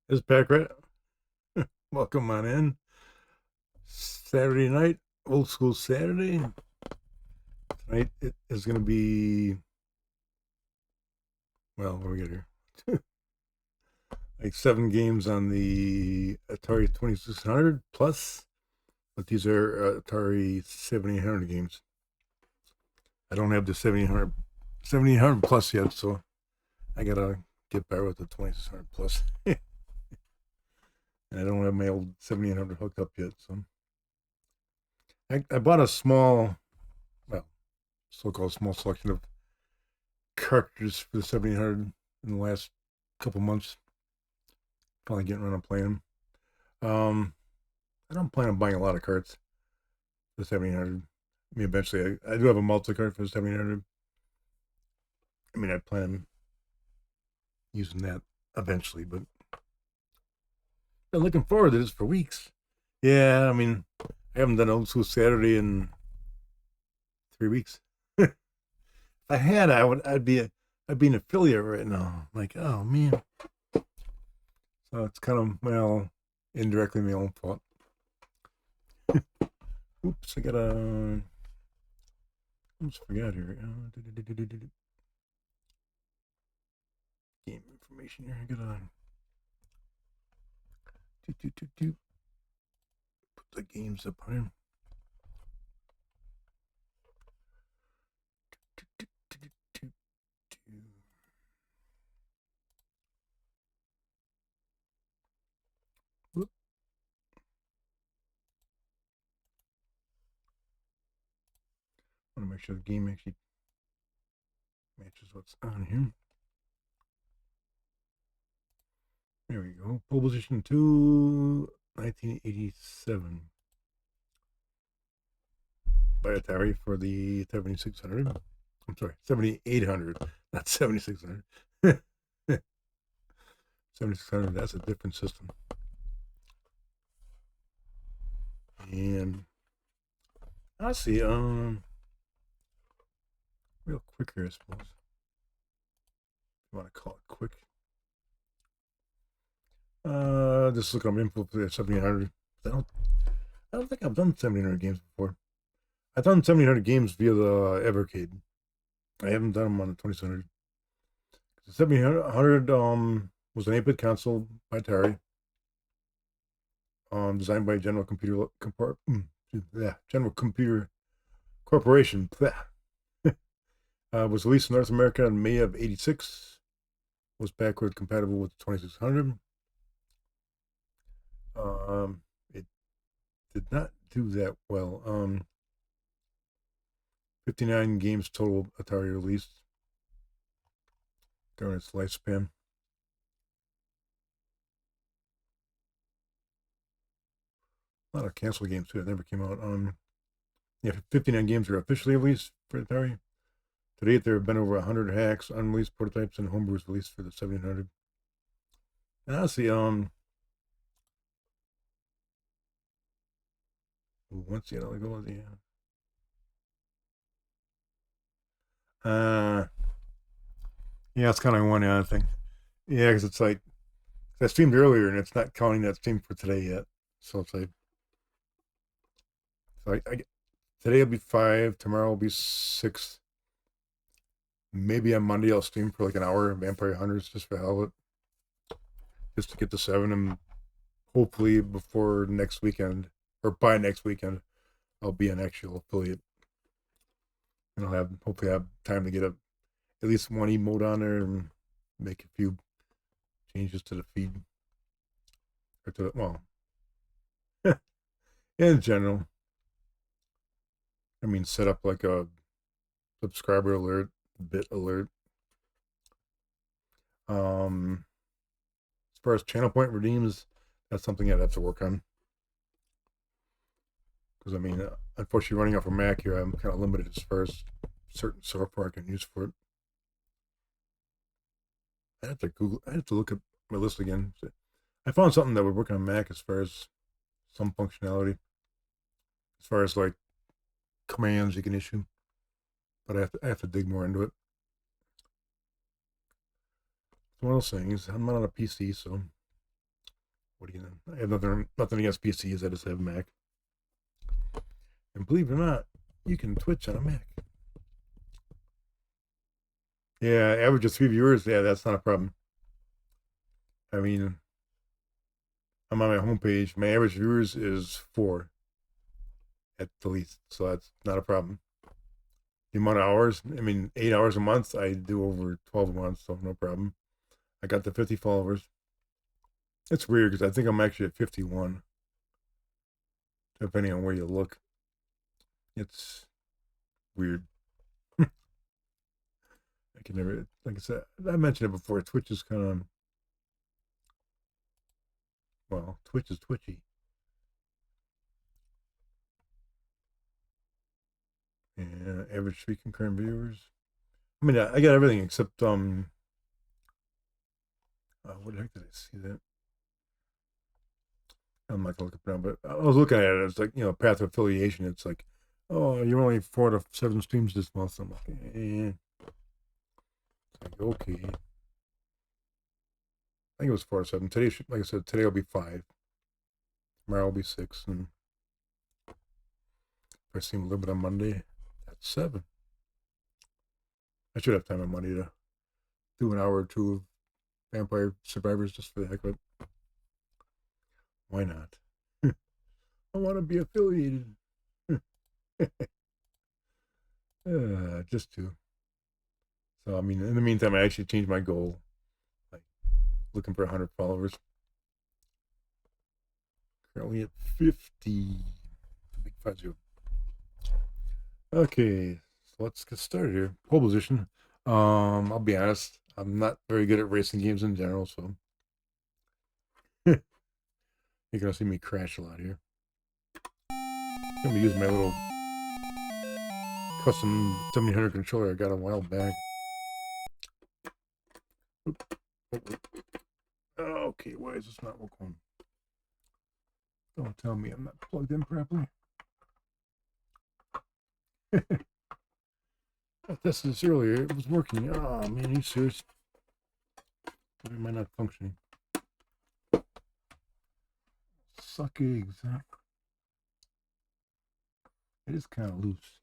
This is Packrat. Welcome on in. Saturday night, old school Saturday. Tonight it is going to be, well, what do we got here? like 7 games on the Atari 2600 plus, but these are Atari 7800 games. I don't have the 7800 plus yet, so I gotta get better with the 2600 plus. And I don't have my old 7800 hooked up yet, so I bought a small, well, so-called small selection of cartridges for the 7800 in the last couple months. Probably getting around to playing them. I don't plan on buying a lot of carts for the 7800. I mean, eventually, I do have a multi-cart for the 7800. I mean, I plan on using that eventually, but been looking forward to this for weeks. Yeah, I mean, I haven't done Old School Saturday in 3 weeks. If I had, I'd be an affiliate right now. Like, oh man. So it's kind of, well, indirectly my own fault. Oops, I gotta. Almost forgot here. Game information here. I gotta. Put the games up here. Whoop. I want to make sure the game actually matches what's on here. There we go. Pole position 2, 1987. By Atari for the 7600. I'm sorry, 7800, not 7600. 7600, that's a different system. And I'll see, real quick here, I suppose. If you want to call it quick. Just look up info for the 7800. I don't think I've done 7800 games before. I've done 7800 games via the Evercade. I haven't done them on the 2600. The 7800 was an 8-bit console by Atari. Designed by General Computer Corporation. Was released in North America in May of '86. Was backward compatible with the 2600. It did not do that well. 59 games total Atari released during its lifespan. A lot of canceled games too that never came out. Yeah, 59 games were officially released for Atari. To date, there have been over 100 hacks, unreleased prototypes, and homebrews released for the 700. And honestly, once again, I'll go with the. Yeah, it's kind of one other thing. Yeah, because it's like I streamed earlier, and it's not counting that stream for today yet. So it's like, today will be 5, tomorrow will be 6. Maybe on Monday I'll stream for like an hour of Vampire Hunters just for hell of it, just to get to 7, and hopefully before next weekend or by next weekend I'll be an actual affiliate, and I'll hopefully have time to get at least one emote on there and make a few changes to the feed or to in general. I mean, set up like a subscriber alert, bit alert. As far as channel point redeems, that's something I'd have to work on. Because, I mean, unfortunately, running off a Mac here, I'm kind of limited as far as certain software I can use for it. I have to look at my list again. I found something that would work on Mac as far as some functionality, as far as like commands you can issue. But I have to dig more into it. It's one of those things. I'm not on a PC, so what do you know? I have nothing against PCs. I just have a Mac. And believe it or not, you can Twitch on a Mac. Yeah, average of 3 viewers. Yeah, that's not a problem. I mean, I'm on my homepage. My average viewers is 4 at the least, so that's not a problem. The amount of hours, I mean, 8 hours a month, I do over 12 a month, so no problem. I got the 50 followers. It's weird because I think I'm actually at 51, depending on where you look. It's weird. I can never, like I said, I mentioned it before. Twitch is kind of, well, Twitch is twitchy. And average 3 concurrent viewers. I mean, I got everything except what the heck did I see that? I'm not gonna look it up now, but I was looking at it. It's like, path of affiliation. It's like, oh, you're only 4 to 7 streams this month. So I'm like, It's like, okay. I think it was 4 to 7. Today, like I said, today will be 5. Tomorrow will be 6, and if I stream a little bit on Monday, that's 7. I should have time on Monday to do an hour or 2 of Vampire Survivors just for the heck of it. Why not? I want to be affiliated. Just 2. So, I mean, in the meantime, I actually changed my goal. Like, looking for 100 followers. Currently at 50. Big 50. Okay, so let's get started here. Pole position. I'll be honest, I'm not very good at racing games in general, so you're gonna see me crash a lot here. I'm gonna use my little custom 1700 controller I got a while back. Okay, why is this not working? Don't tell me I'm not plugged in properly. I tested this earlier, it was working. Oh man, are you serious? Why am I not functioning? Suck eggs, huh? It is kind of loose.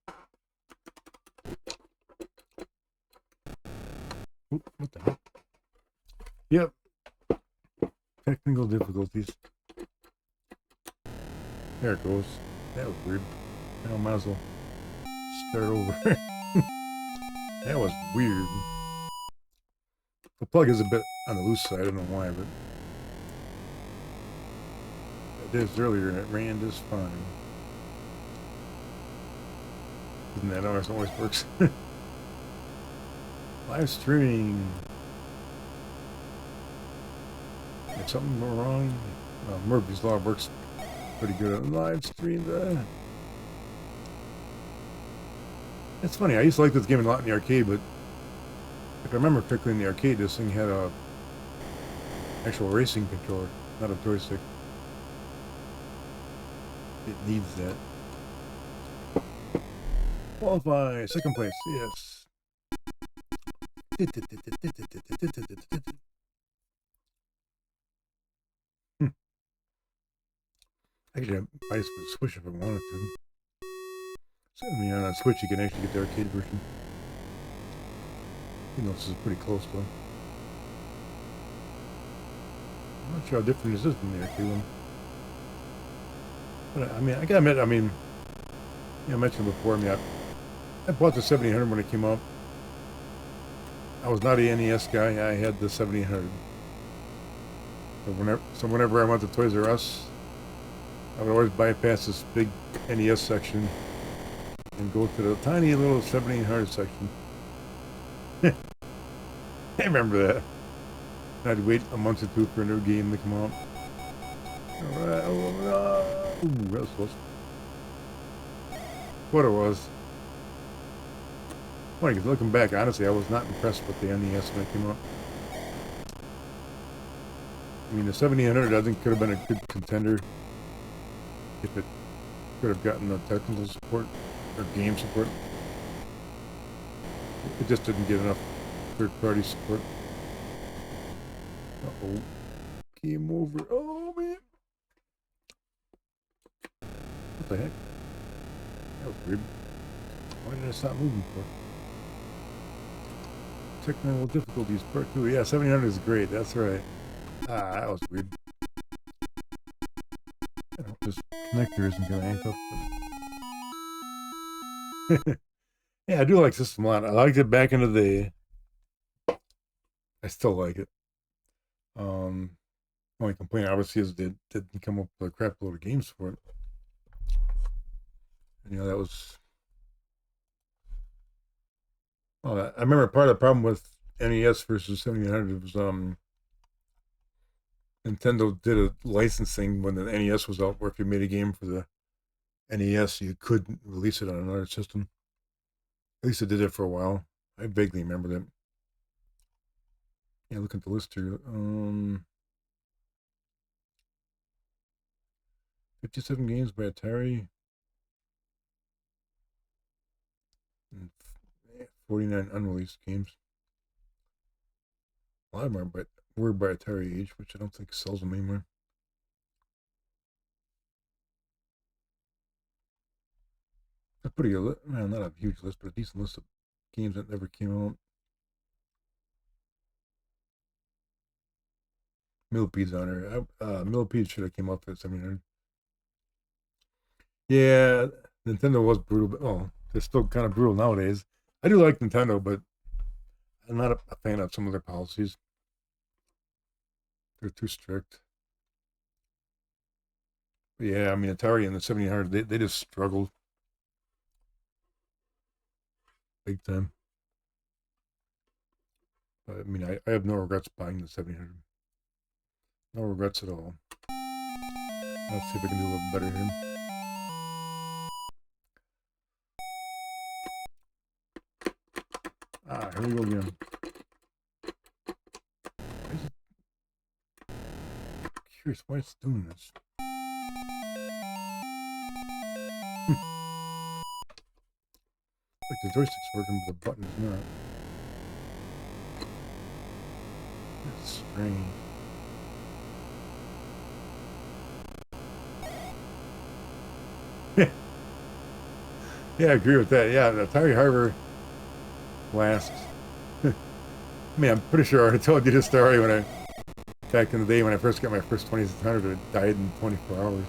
Oop, what the heck? Yep. Technical difficulties. There it goes. That was weird. I might as well start over. That was weird. The plug is a bit on the loose side. I don't know why, but I did this earlier and it ran just fine. Isn't that how it always works? Live streaming. If something went wrong, Murphy's Law works pretty good on live stream. It's funny, I used to like this game a lot in the arcade, but if I remember correctly, in the arcade, this thing had a actual racing controller, not a joystick. It needs that. Qualify, 2nd place, yes. Actually, I just would switch if I wanted to. So, I mean, on a Switch, you can actually get the arcade version. You know, this is pretty close, though. I'm not sure how different this is from the arcade one. But, I mean, I gotta admit, I mentioned before, I bought the 7800 when it came out. I was not a NES guy, I had the 7800. So whenever I went to Toys R Us, I would always bypass this big NES section and go to the tiny little 7800 section. I remember that. I'd wait a month or 2 for a new game to come out. Alright, ooh, that was close. What it was. Funny, because looking back, honestly, I was not impressed with the NES when it came out. I mean, the 7800, I think, could have been a good contender if it could have gotten the technical support or game support. It just didn't get enough third-party support. Uh-oh. Game over. Oh, man. What the heck? That was weird. Why did I stop moving for? Technical difficulties, part 2. Yeah, 700 is great. That's right. Ah, that was weird. I don't, this connector isn't gonna hang up. But yeah, I do like System a lot. I liked it back in the day. I still like it. Only complaint obviously is they didn't come up with a crap load of games for it. And, that was. I remember part of the problem with NES versus 7800 was Nintendo did a licensing when the NES was out, where if you made a game for the NES, you couldn't release it on another system. At least it did it for a while. I vaguely remember that. Yeah, look at the list here. 57 games by Atari and 49 unreleased games. A lot of them were by Atari age, which I don't think sells them anymore. A pretty good, well, not a huge list, but a decent list of games that never came out. Millipede's on there. Millipede should have came out for 700. Yeah, Nintendo was brutal, but they're still kind of brutal nowadays. I do like Nintendo, but I'm not a fan of some of their policies. They're too strict. But yeah, I mean Atari and the 7800, they just struggled big time. But, I mean, I have no regrets buying the 7800. No regrets at all. Let's see if I can do a little better here. Here we go again. Curious why it's doing this. Like the joystick's working, but the button is not. That's strange. Yeah, I agree with that. Yeah, the Atari hardware lasts. I mean, I'm pretty sure I already told you this story back in the day when I first got my first 2600, it died in 24 hours.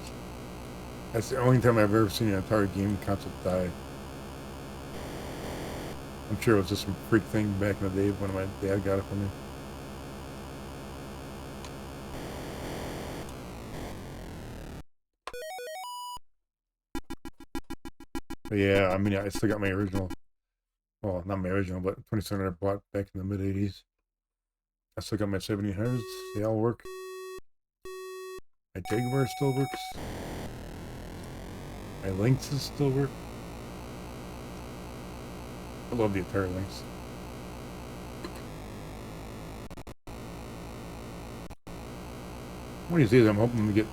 That's the only time I've ever seen an Atari game console die. I'm sure it was just some freak thing back in the day when my dad got it for me. But yeah, I mean, I still got my original. Well, not my original, but 2700 I bought back in the mid 80s. I still got my 7800s. They all work. My Jaguar still works. My Lynxes still work. I love the Atari Lynx. One of these days, I'm hoping to get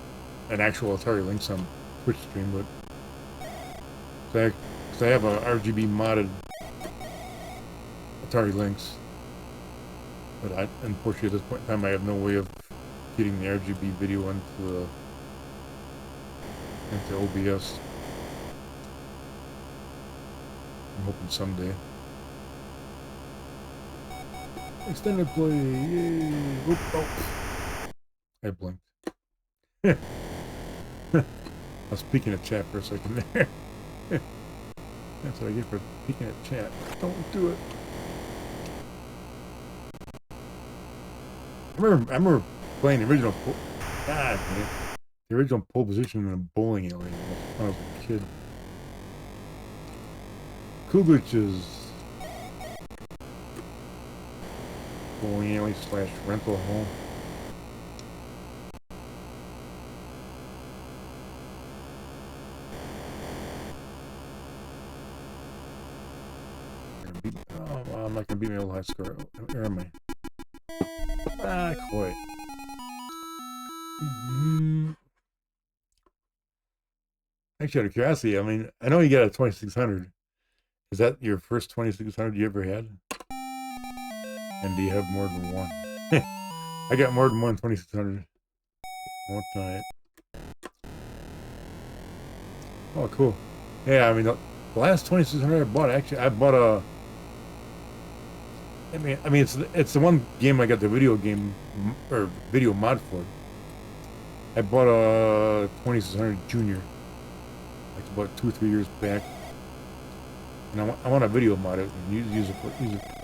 an actual Atari Lynx on Twitch stream, but because I have a RGB modded Atari Lynx, but unfortunately at this point in time, I have no way of getting the RGB video into OBS. I'm hoping someday. Extended play, yay! Oop, oh. I blinked. I was peeking at chat for a second there. That's what I get for peeking at chat. Don't do it. I remember playing the original. God, man, the original pole position in a bowling alley when I was a kid. Kuglich's bowling alley / rental home. I'm not gonna beat my old high score. Where am I? Quite. Actually, out of curiosity, I mean, I know you got a 2600. Is that your first 2600 you ever had? And do you have more than one? I got more than one 2600. One tonight. Oh, cool. Yeah, I mean, the last 2600 I bought, actually, I bought I mean, it's the one game I got the video game or video mod for. I bought a 2600 Junior like about 2 or 3 years back, and I want to video mod it and use it for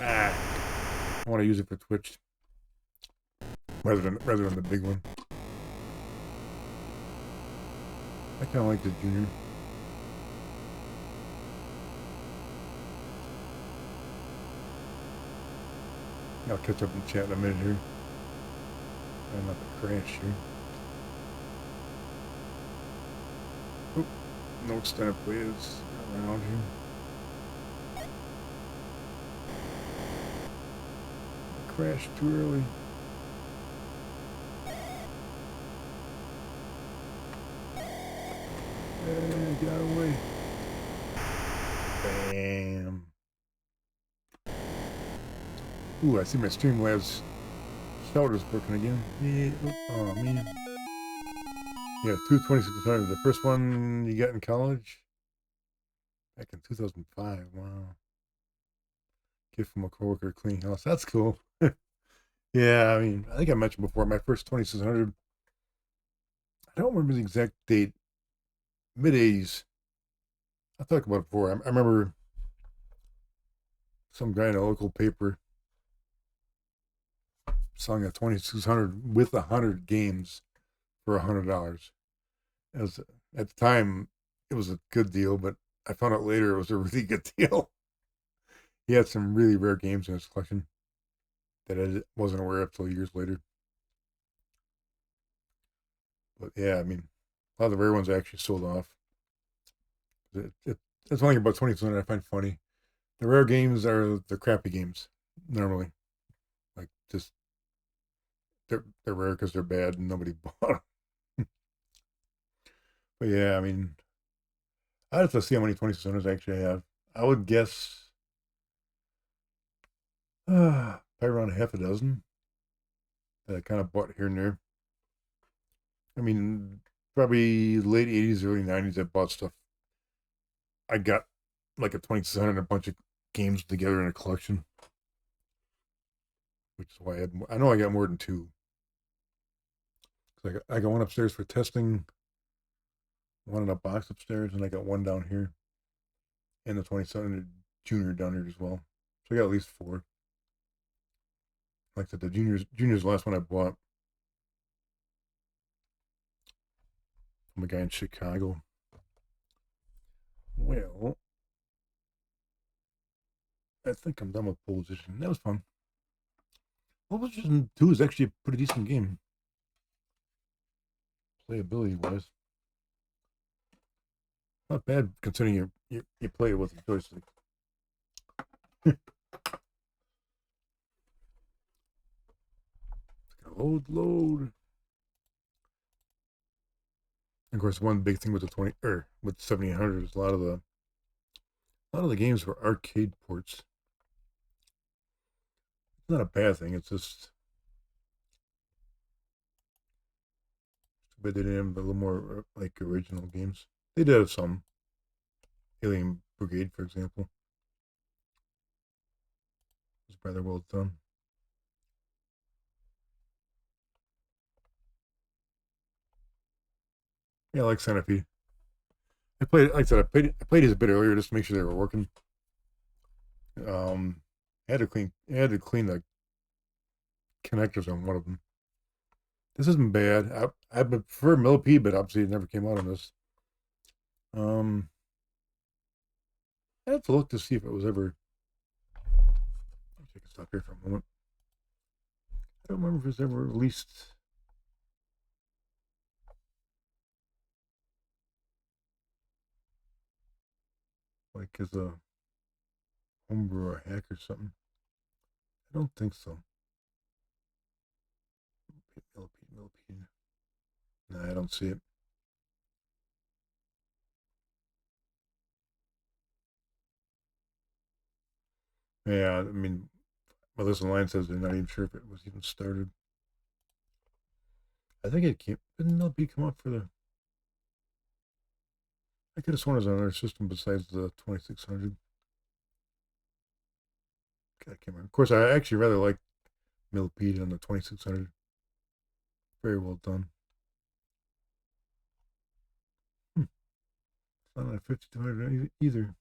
I want to use it for Twitch rather than the big one. I kind of like the Junior. I'll catch up in chat in a minute here. I'm not to crash here. Oop, no extended play is around here. I crashed too early. Hey, get out of the way. Bam. Ooh, I see my Streamlabs shoulder's working again. Yeah. Oh, man. Yeah, 22600. The first one you got in college? Back in 2005. Wow. Gift from a coworker, cleaning house. That's cool. Yeah, I mean, I think I mentioned before, my first 2600, I don't remember the exact date, mid 80s. I talked about it before. I remember some guy in a local paper selling a 2600 with 100 games for $100. As at the time, it was a good deal, but I found out later it was a really good deal. He had some really rare games in his collection that I wasn't aware of till years later. But yeah, I mean, a lot of the rare ones actually sold off. It's only about 20% I find funny. The rare games are the crappy games normally. Like just they're rare because they're bad and nobody bought them. But yeah, I mean, I have to see how many 2600s I actually have. I would guess probably around half a dozen that I kind of bought here and there. I mean, probably late 80s, early 90s, I bought stuff. I got like a 2600 and a bunch of games together in a collection, which is why I know I got more than two. I got one upstairs for testing, one in a box upstairs, and I got one down here, and the 2700 Junior down here as well. So I got at least four. Like I said, the Junior's the last one I bought from a guy in Chicago. Well, I think I'm done with pole position. That was fun. Pole position 2 is actually a pretty decent game, playability wise. Not bad considering you play it with a joystick. Load. Of course, one big thing with the 20 or with 7800 is a lot of the games were arcade ports. It's not a bad thing. It's just but they didn't have a little more like original games. They did have some Alien Brigade, for example. It was rather well done. Yeah, I like Centipede. Like I said, I played these a bit earlier just to make sure they were working. Um, I had to clean the connectors on one of them. This isn't bad. I prefer Millipede, but obviously it never came out on this. Um, I have to look to see if it was ever. I can stop here for a moment. I don't remember if it was ever released. Like as a homebrew or hack or something. I don't think so. Millipede. No, I don't see it. Yeah, I mean, Melissa Line says they're not even sure if it was even started. I think it came. Didn't Millipede come out for the? I could have sworn it was on another system besides the 2600. I can't remember. Of course, I actually rather like Millipede on the 2600. Very well done. It's not on 5200 either.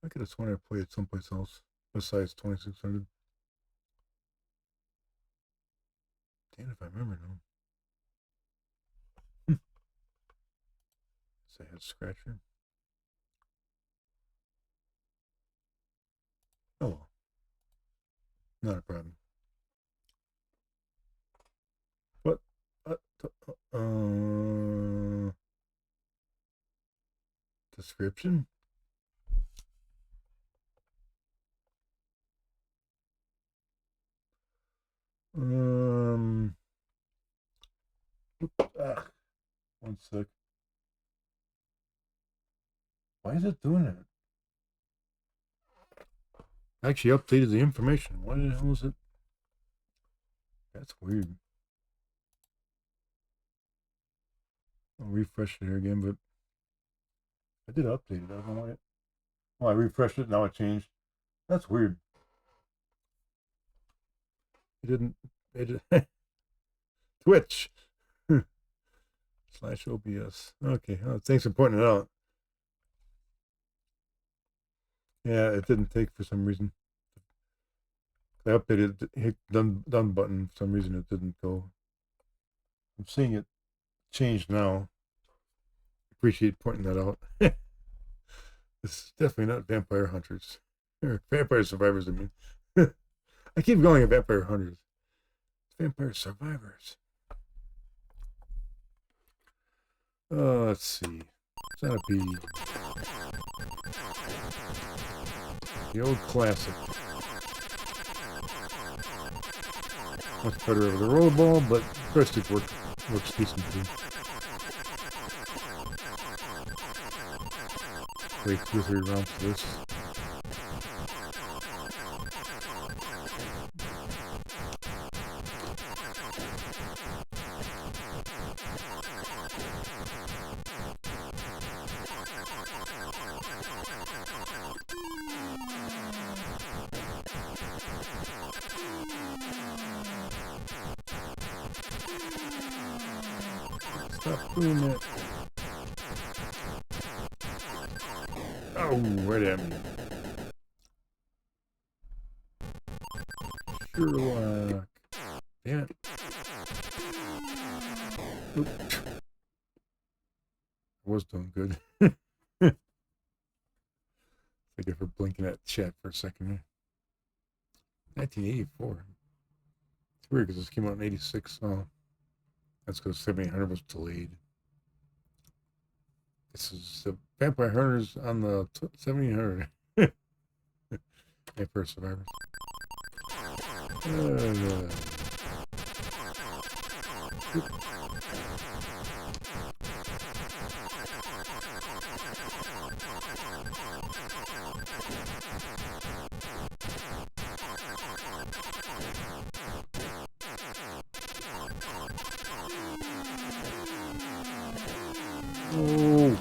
I could have sworn I played it someplace else besides 2600. Damn if I remember now. It's a head scratcher. Oh well. Not a problem. But description. One sec. Why is it doing it? I actually updated the information. Why the hell is it? That's weird. I'll refresh it here again, but I did update it. I don't know why. Oh, I refreshed it. Now it changed. That's weird. It didn't. It Twitch / OBS. Okay. Oh, thanks for pointing it out. Yeah, it didn't take for some reason. I updated, hit done button. For some reason, it didn't go. I'm seeing it change now. Appreciate pointing that out. It's definitely not Vampire Hunters. Or Vampire Survivors, I mean. I keep going at Vampire Hunters. It's Vampire Survivors. Let's see. Centipede. The old classic. Much better over the rollerball, but joystick works decently. Play 2 or 3 rounds for this. Stop doing that. Oh, right at me. Sherlock. Damn it. Oop. I was doing good. Thank you for blinking at chat for a second. 1984. It's weird because this came out in 86. Oh, that's because 7800 was delayed. This is the Vampire Hunters on the 7800. Vampire Survivors. Oh,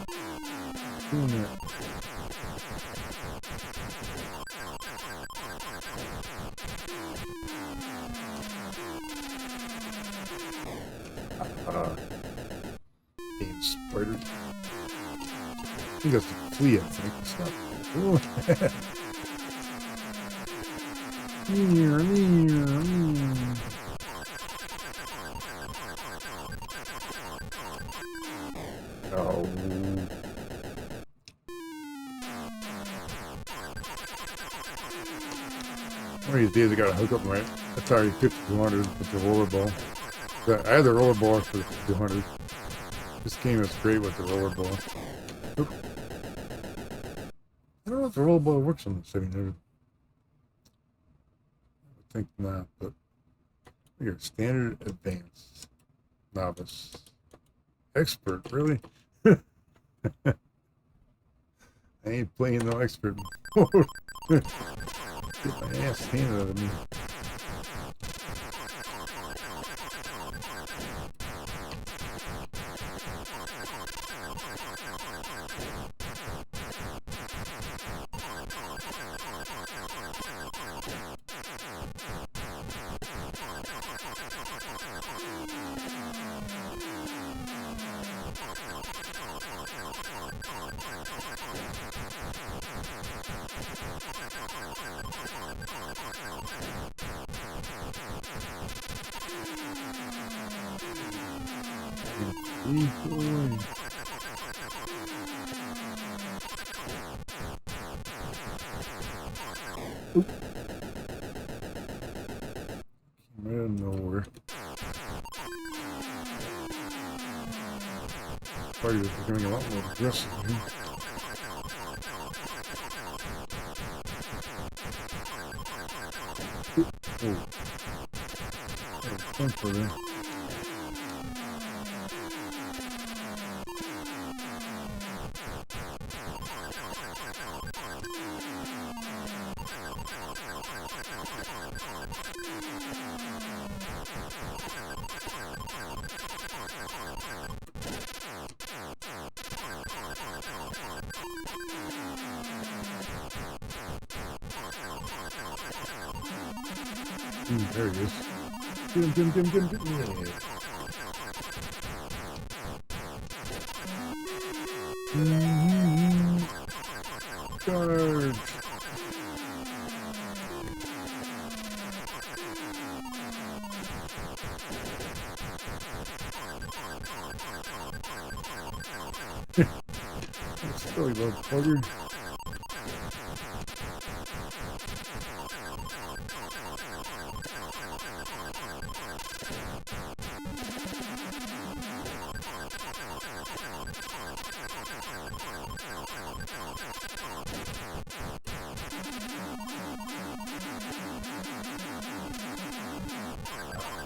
doing that. Damn spider. I think that's the flea, I think. Stop. Oh. One of these days I gotta hook up my Atari 5200 with the rollerball. I had the rollerball for the 5200. This game is great with the rollerball. Oop. I don't know if the rollerball works on the 700. I think not, but we are standard, advanced, novice, expert, really? I ain't playing no expert mode. Get my ass handed out of me. Please go away. Oop. Came out of nowhere. Party was becoming a lot more aggressive. Oh. Fun for them. There he is. Get him. Yeah. Charge. Silly little bugger.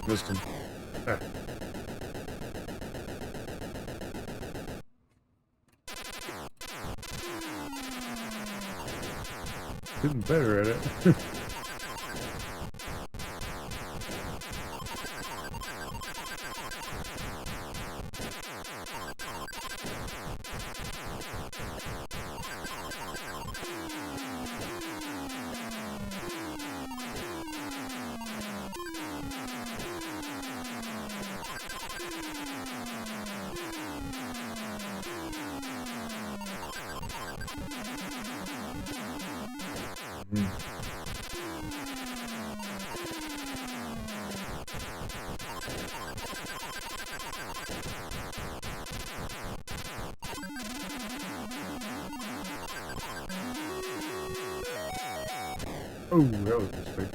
Missed him. Ah. Getting better at it. Oh, that was a mistake.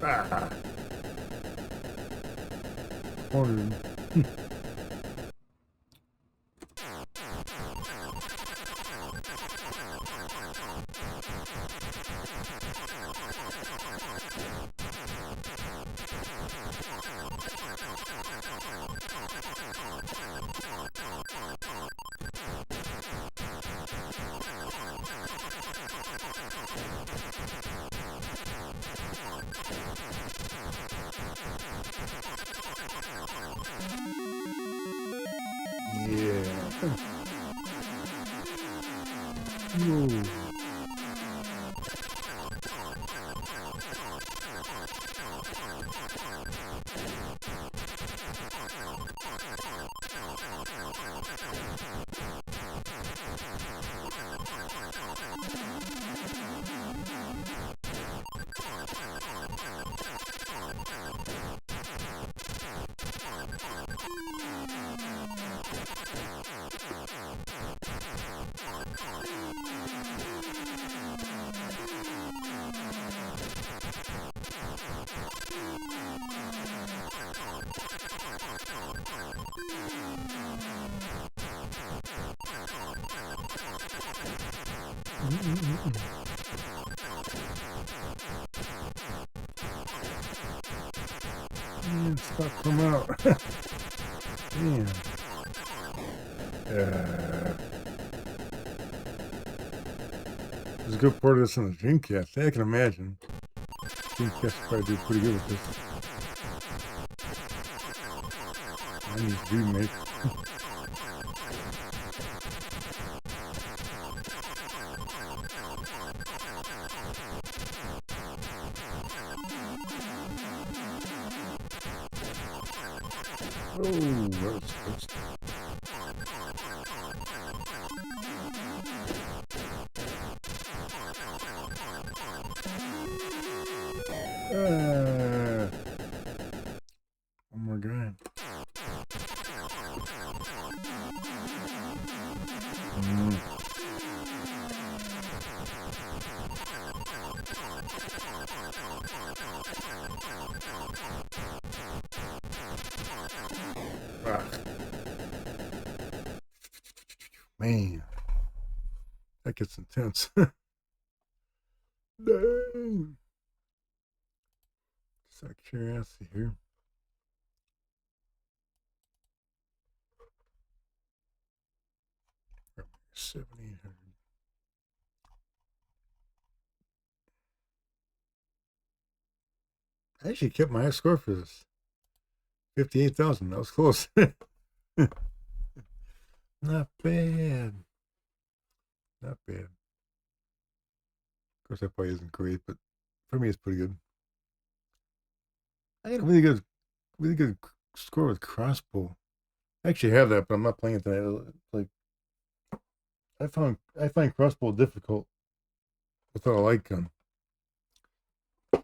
Ah. Cornered him. Yeah. Whoa. Stop, come out. Damn. There's a good part of this on the Dreamcast. I can imagine. Dreamcast probably did pretty good with this. I need a remake. Oh, that was close. One more guy. Man, that gets intense. Dang. Just out of curiosity here. $7,800. I actually kept my high score for this. 58,000. That was close. Not bad. Not bad. Of course, that probably isn't great, but for me, it's pretty good. I had a really good score with crossbow. I actually have that, but I'm not playing it tonight. Like, I find crossbow difficult without a light gun. How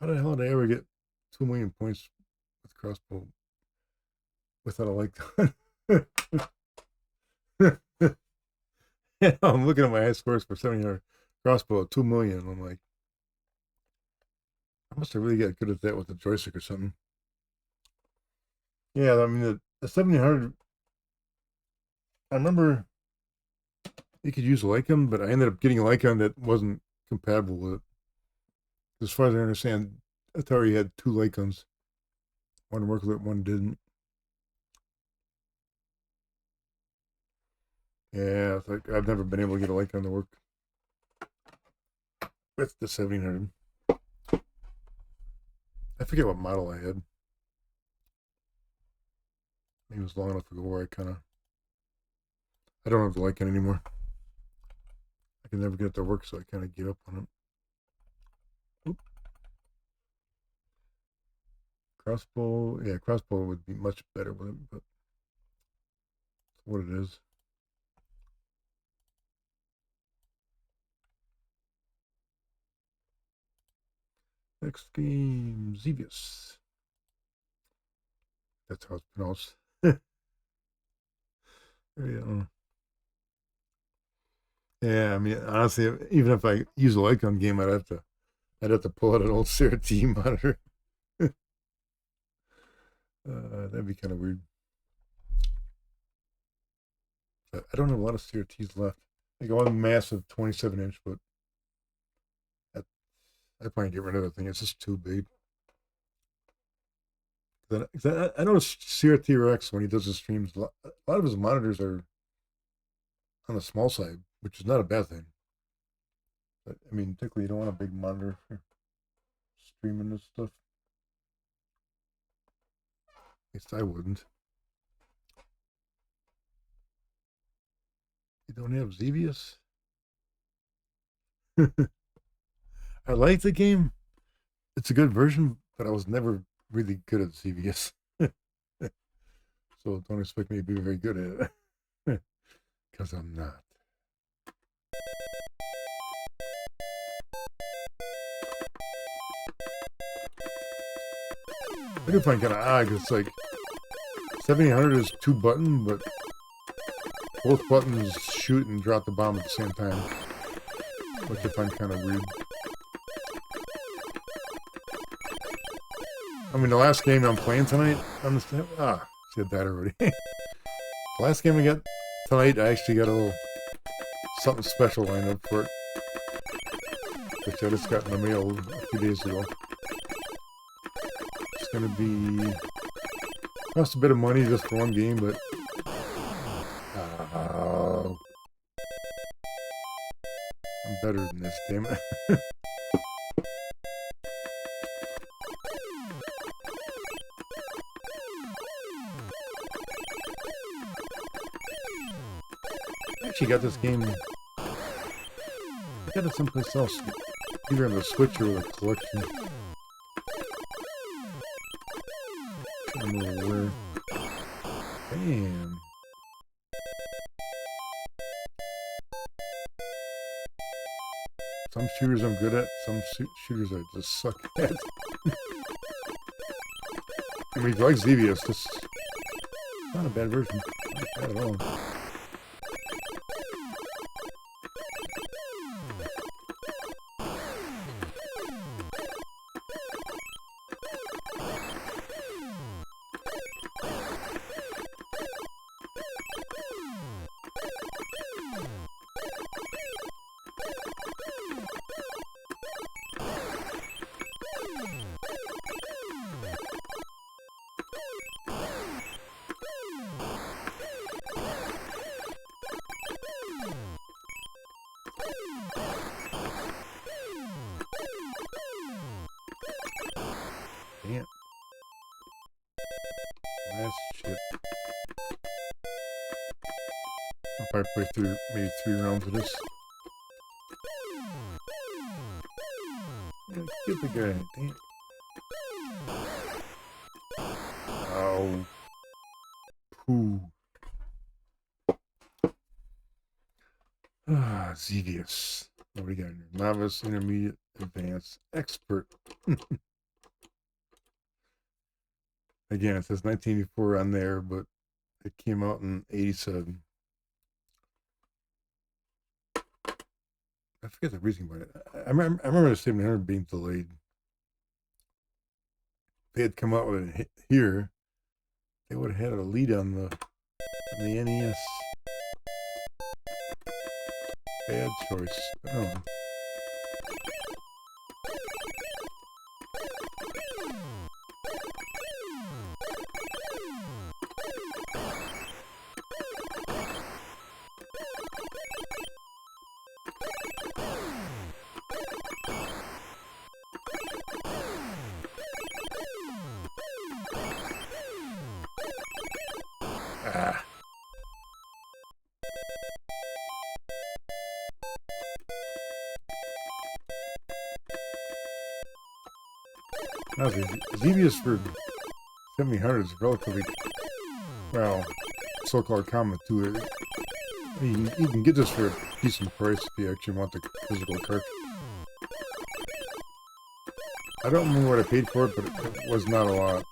the hell did I ever get 2 million points with crossbow without a light gun? I'm looking at my high scores for 700 crossbow, 2 million. I'm like, I must have really got good at that with the joystick or something. Yeah, I mean, the 1700, I remember you could use a light gun, but I ended up getting a light gun that wasn't compatible with it. As far as I understand, Atari had 2 light guns. One worked with it, one didn't. Yeah, it's like I've never been able to get a light gun to work with the 1700. I forget what model I had. Maybe it was long enough ago where I don't have the light gun anymore. I can never get it to work, so I kind of give up on it. Oop. Crossbow, yeah, crossbow would be much better with it, but it's what it is. Next game, Xevious. That's how it's pronounced. Yeah, I mean, honestly, even if I use a light gun game, I'd have to pull out an old CRT monitor. That'd be kind of weird. But I don't have a lot of CRTs left. I got one massive 27-inch, but I probably get rid of that thing. It's just too big. I noticed CRT Rex, when he does his streams, a lot of his monitors are on the small side, which is not a bad thing. But, I mean, typically you don't want a big monitor for streaming this stuff. At least I wouldn't. You don't have Xevious? I like the game. It's a good version, but I was never really good at Xevious. So don't expect me to be very good at it. Because I'm not. I do find kind of odd, because it's like 7800 is 2 buttons, but both buttons shoot and drop the bomb at the same time, which I find kind of weird. I mean, the last game I'm playing tonight, said that already. The last game we got tonight, I actually got a little something special lined up for it, which I just got in the mail a few days ago. going to be cost a bit of money just for one game, but I'm better than this, damn it. I actually got this game. I got it someplace else. Either on the Switch or a collection. I don't remember where. Damn. Some shooters I'm good at, some shooters I just suck at. I mean, if you like Xevious, this is not a bad version. Not bad at all. Damn. Last shit. I'll probably play through maybe 3 rounds of this. Yeah, get the guy. Damn. Oh. Pooh. Xevious. What do we got here? Novice, intermediate, advanced, expert. Again, it says 1984 on there, but it came out in 87. I forget the reason why. I remember the 700 being delayed. If they had come out with it here, they would have had a lead on the NES. Bad choice. Oh. Ah. Now, Xevious for 700 is relatively, well, so-called common too. You can get this for a decent price if you actually want the physical cartridge. I don't remember what I paid for it, but it was not a lot.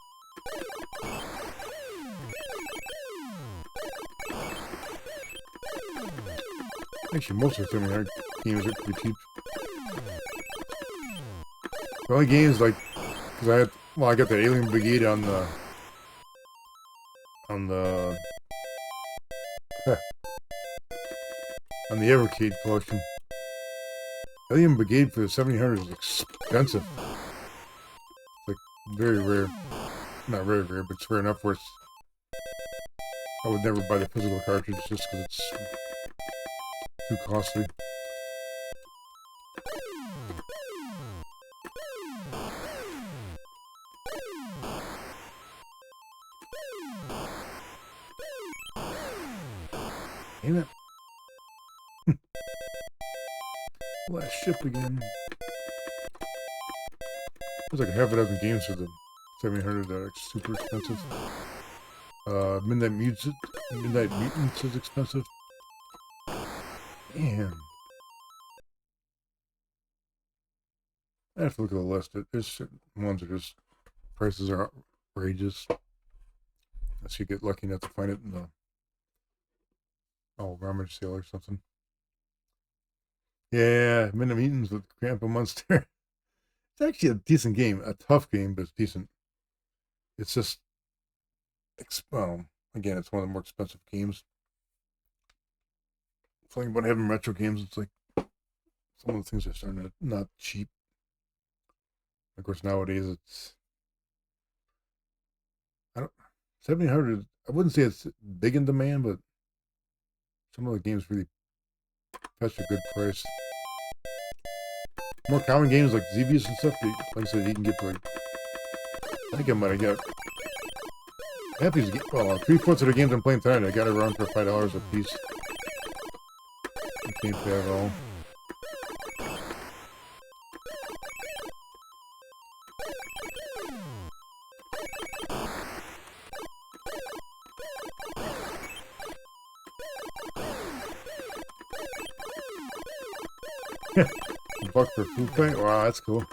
Actually, most of the 700 games are pretty cheap. The only games like, because I got the Alien Brigade on the on the Evercade collection. Alien Brigade for the 700 is expensive. It's like very rare. Not very rare, but it's rare enough where I would never buy the physical cartridge just because it's too costly. Damn it. Last ship again. There's like a half a dozen games for the 700 that are super expensive. Midnight Mutants is expensive. Damn. I have to look at the list. There's certain ones that just prices are outrageous. Unless you get lucky enough to find it in the rummage sale or something. Yeah, Midnight Mutants with Grandpa Munster. It's actually a decent game. A tough game, but it's decent. It's just, well, again, it's one of the more expensive games. The thing about having retro games, it's like some of the things are starting to not cheap. Of course, nowadays $1,700. I wouldn't say it's big in demand, but some of the games really fetch a good price. More common games like Xevious and stuff, like I said, you can get for like, I think I might have got half these, well, 3/4 of the games I'm playing tonight, I got it around for $5 a piece. I can't pay it all. $1 for food fight? Wow, that's cool.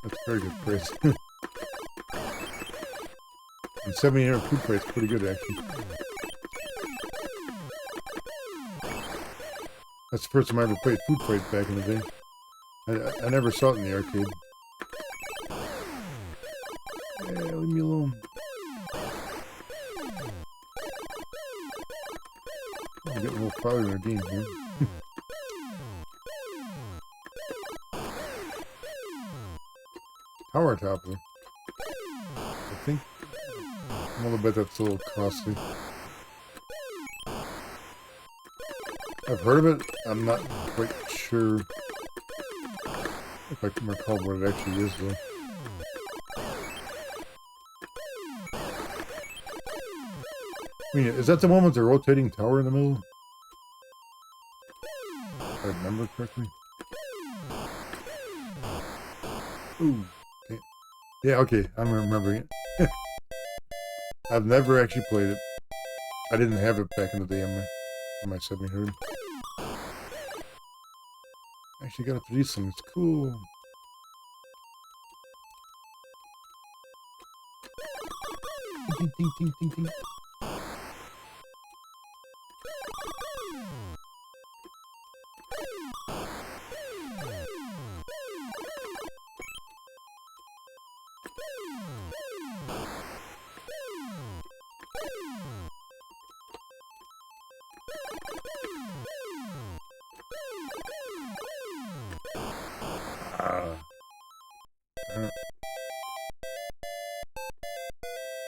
That's very good price. And 7,800 food price, pretty good actually. That's the first time I ever played food fight back in the day. I never saw it in the arcade. Yeah, leave me alone. I'm getting a little farther in the game here. Tower topper. I think I'm gonna bet that's a little costly. I've heard of it. I'm not quite sure if I can recall what it actually is though. I mean, is that the one with the rotating tower in the middle? If I remember correctly. Ooh. Okay. Yeah, okay. I'm remembering it. I've never actually played it. I didn't have it back in the day on my 700. Actually got it for these things. Cool. Ding, ding, ding, ding, ding.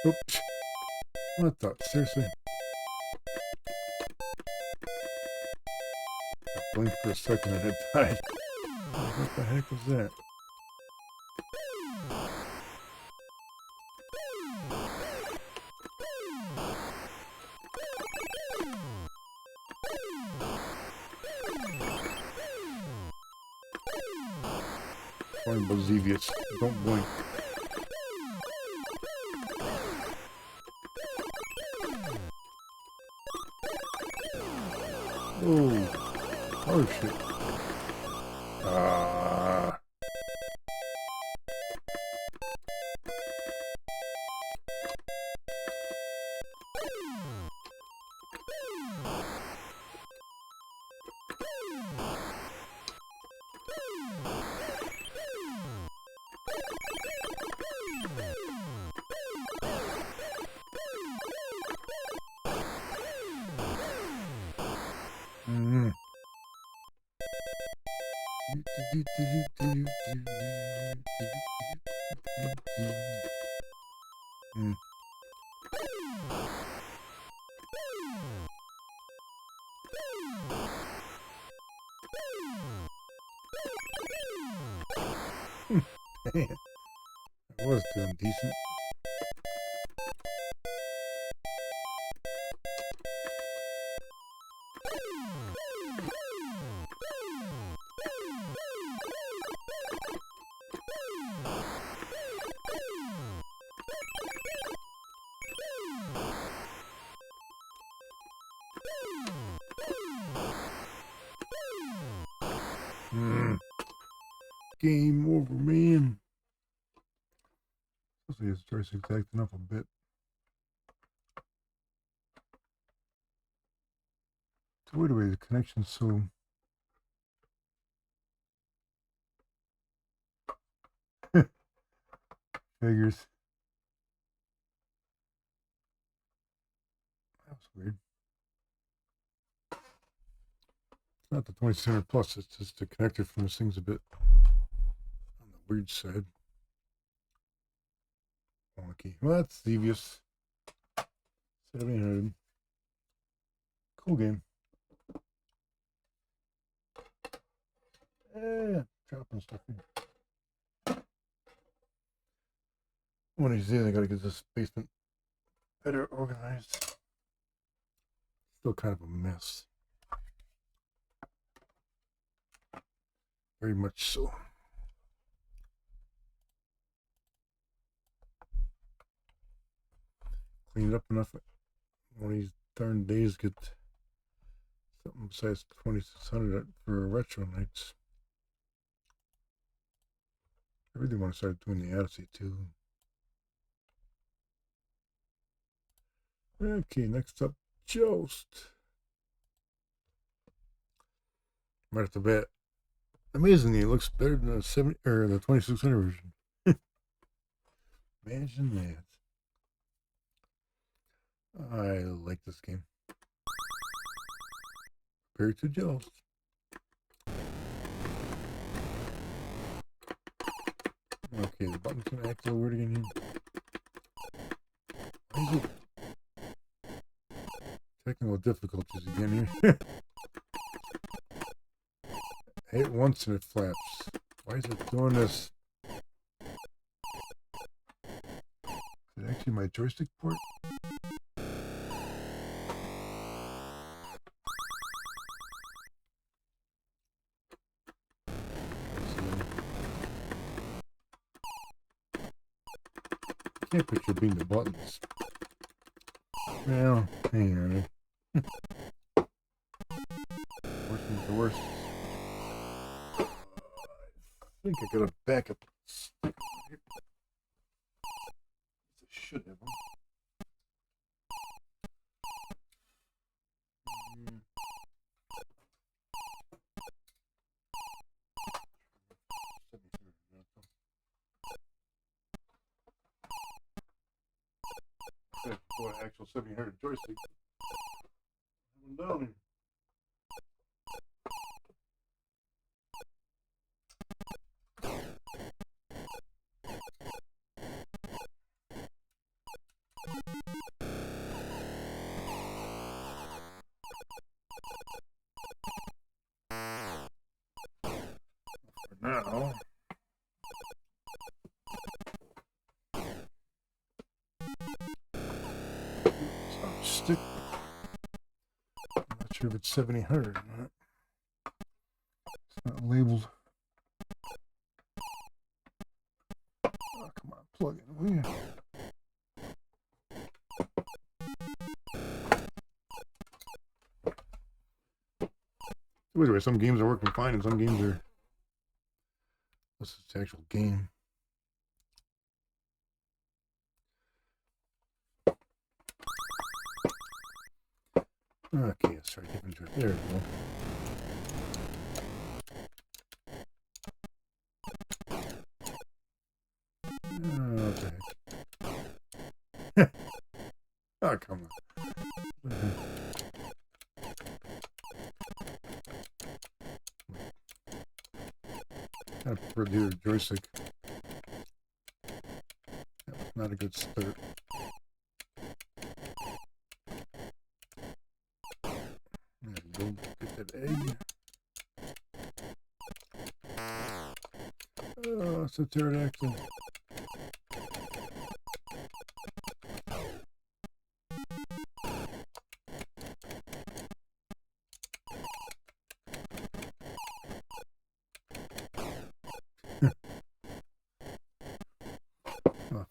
Oops. What the? Seriously? I blinked for a second and it died. What the heck was that? Talking about Xevious. Don't blink. Oh. Oh shit. Ah. Mm. Mm. I was doing decent. Game over, man. Hopefully his joystick's acting up a bit. It's weird the way the connection's so... Figures. That was weird. It's not the 2600 plus, it's just the connector from this thing's a bit on the weird side. Wonky. Well, that's Xevious. 700. Cool game. Dropping stuff here. One of these days I gotta get this basement better organized. Still kind of a mess. Very much so. Clean it up enough. One of these darn days get something besides 2600 for retro nights. I really want to start doing the Odyssey too. Okay, next up, Joust. Right off the bat, amazingly, it looks better than the 2600 version. Imagine that. I like this game. Compared to Joust. Okay, the button's gonna act a little weird again here. Why is it? Technical difficulties again here. I hit once and it flaps. Why is it doing this? Is it actually my joystick port? I can't picture being the buttons. Well, hang on. Worst thing's the worst. I think I got a backup stick here. I should have one. For an actual 700 joystick. I'm down here. For now. Stick. I'm not sure if it's 7800 or not. It's not labeled. Oh, come on, plug it, will you? Anyway, some games are working fine and some games are. This is the actual game. Okay, let's try different trick. There we go. Oh, what the heck? Oh, come on. I prefer the joystick. That was not a good start. Go get that egg. Oh, it's a pterodactyl.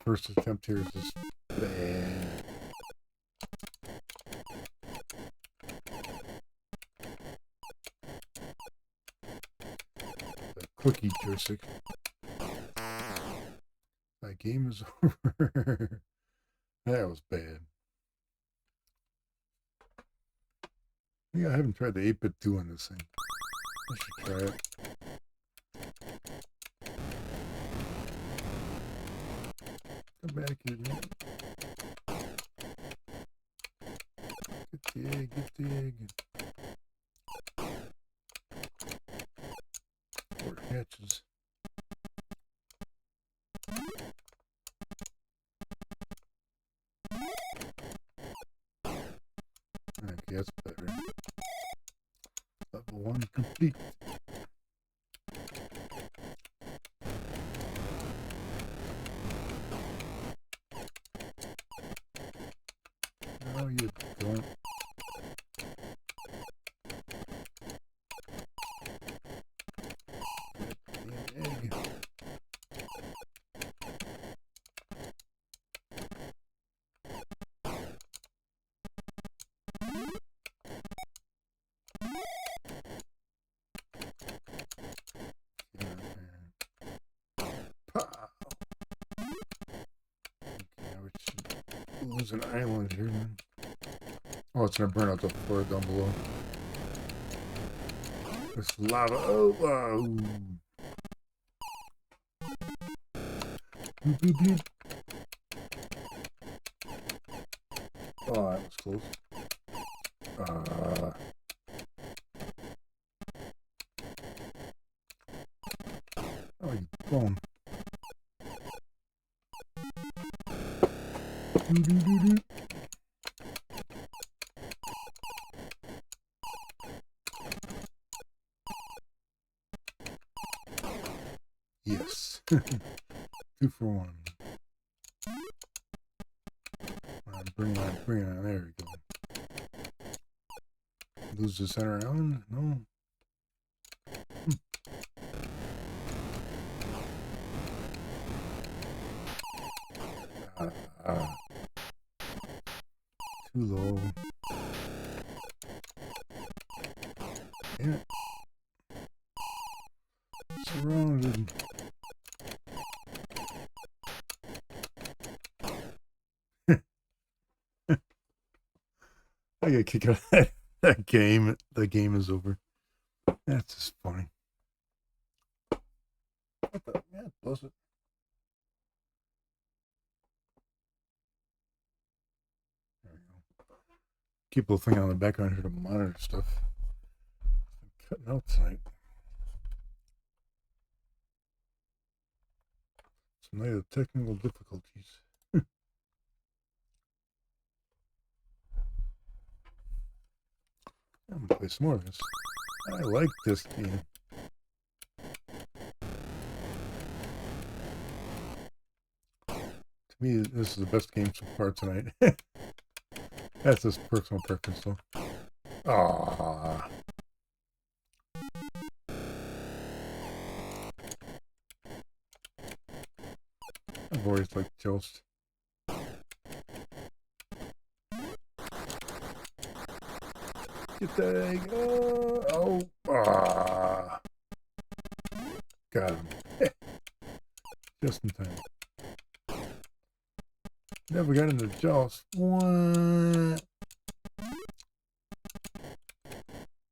First attempt here is just bad. The clicky joystick. My game is over. That was bad. Yeah, I haven't tried the 8-bit 2 on this thing. I should try it. Come back here, man. Get the egg, get the egg. Or hatches. Okay, that's better. Level 1 complete. No, you don't. Egg. Lose an island here, man. Oh, it's gonna burn out the floor down below. This lava. Oh, wow. Bloop, bloop, bloop. Oh, that was close. Oh, you bone. Doo, doo, doo, doo. Yes. 2 for 1. Bring it on, bring it on. There we go. Lose the center island? No. Too low. Damn it. Surrounded. I get kicked out of that game. The game is over. That's just funny. What the? Yeah, close it. There we go. Keep a little thing on the background here to monitor stuff. I'm cutting out tonight. It's a night of technical difficulties. I'm gonna play some more of this. I like this game. To me, this is the best game so far tonight. That's just personal preference, though. Ah. I've always liked Joust. Get that egg. Oh. Ah. Got him. Just in time. Never got into Joust. What?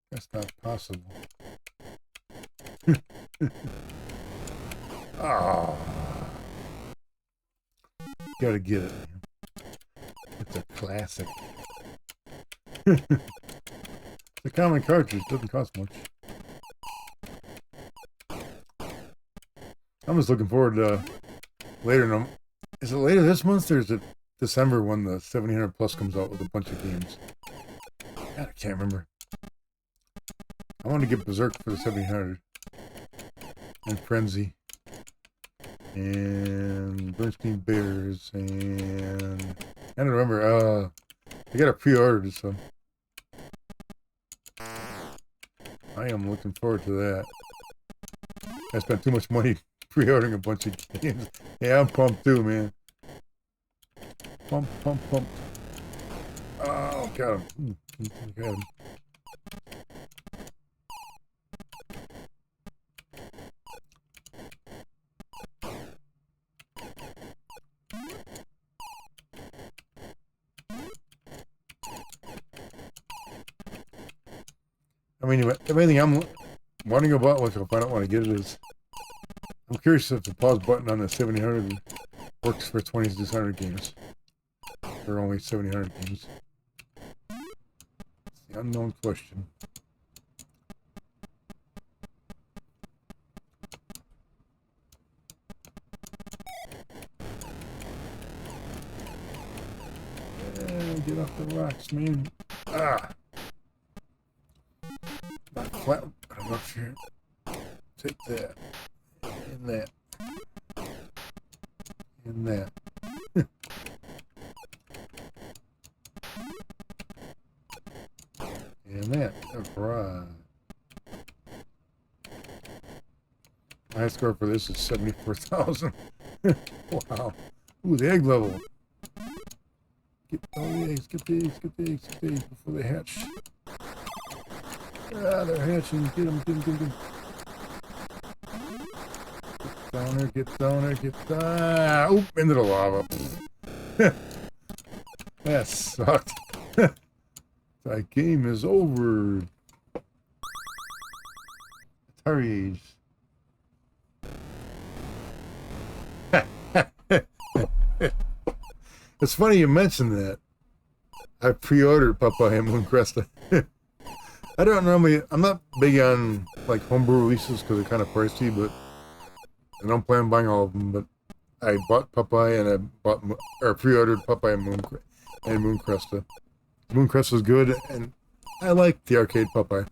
That's not possible. Ah. Gotta get it, man. It's a classic. It's a common cartridge, doesn't cost much. I'm just looking forward to later. Is it later this month or is it December when the 1700 Plus comes out with a bunch of games? God, I can't remember. I want to get Berserk for the 1700 and Frenzy and Bernstein Bears and I don't remember. I got a pre-ordered, so I am looking forward to that. I spent too much money pre-ordering a bunch of games. Yeah, I'm pumped too, man. Pump. Oh, got him. Got him. I mean, if anything, I'm wondering about, which I'll find out when I get it, is I'm curious if the pause button on the 1700 works for 2600 games. Or only 1700 games. It's the unknown question. Yeah, get off the rocks, man. Ah! And that. And that. Alright. My score for this is 74,000. Wow. Ooh, the egg level. Get all the eggs, get the eggs, get the eggs, get the eggs before they hatch. Ah, they're hatching. Get them, get them, get them. Get down there, get down there, get down. Oop, into the lava. That sucked. That game is over. Atari age. It's funny you mentioned that. I pre-ordered Popeye and Mooncrest. I don't normally, I'm not big on like homebrew releases because they're kind of pricey, but I don't plan on buying all of them. But I bought Popeye and I bought or pre-ordered Popeye and Mooncrest. Mooncrest was good, and I like the arcade Popeye.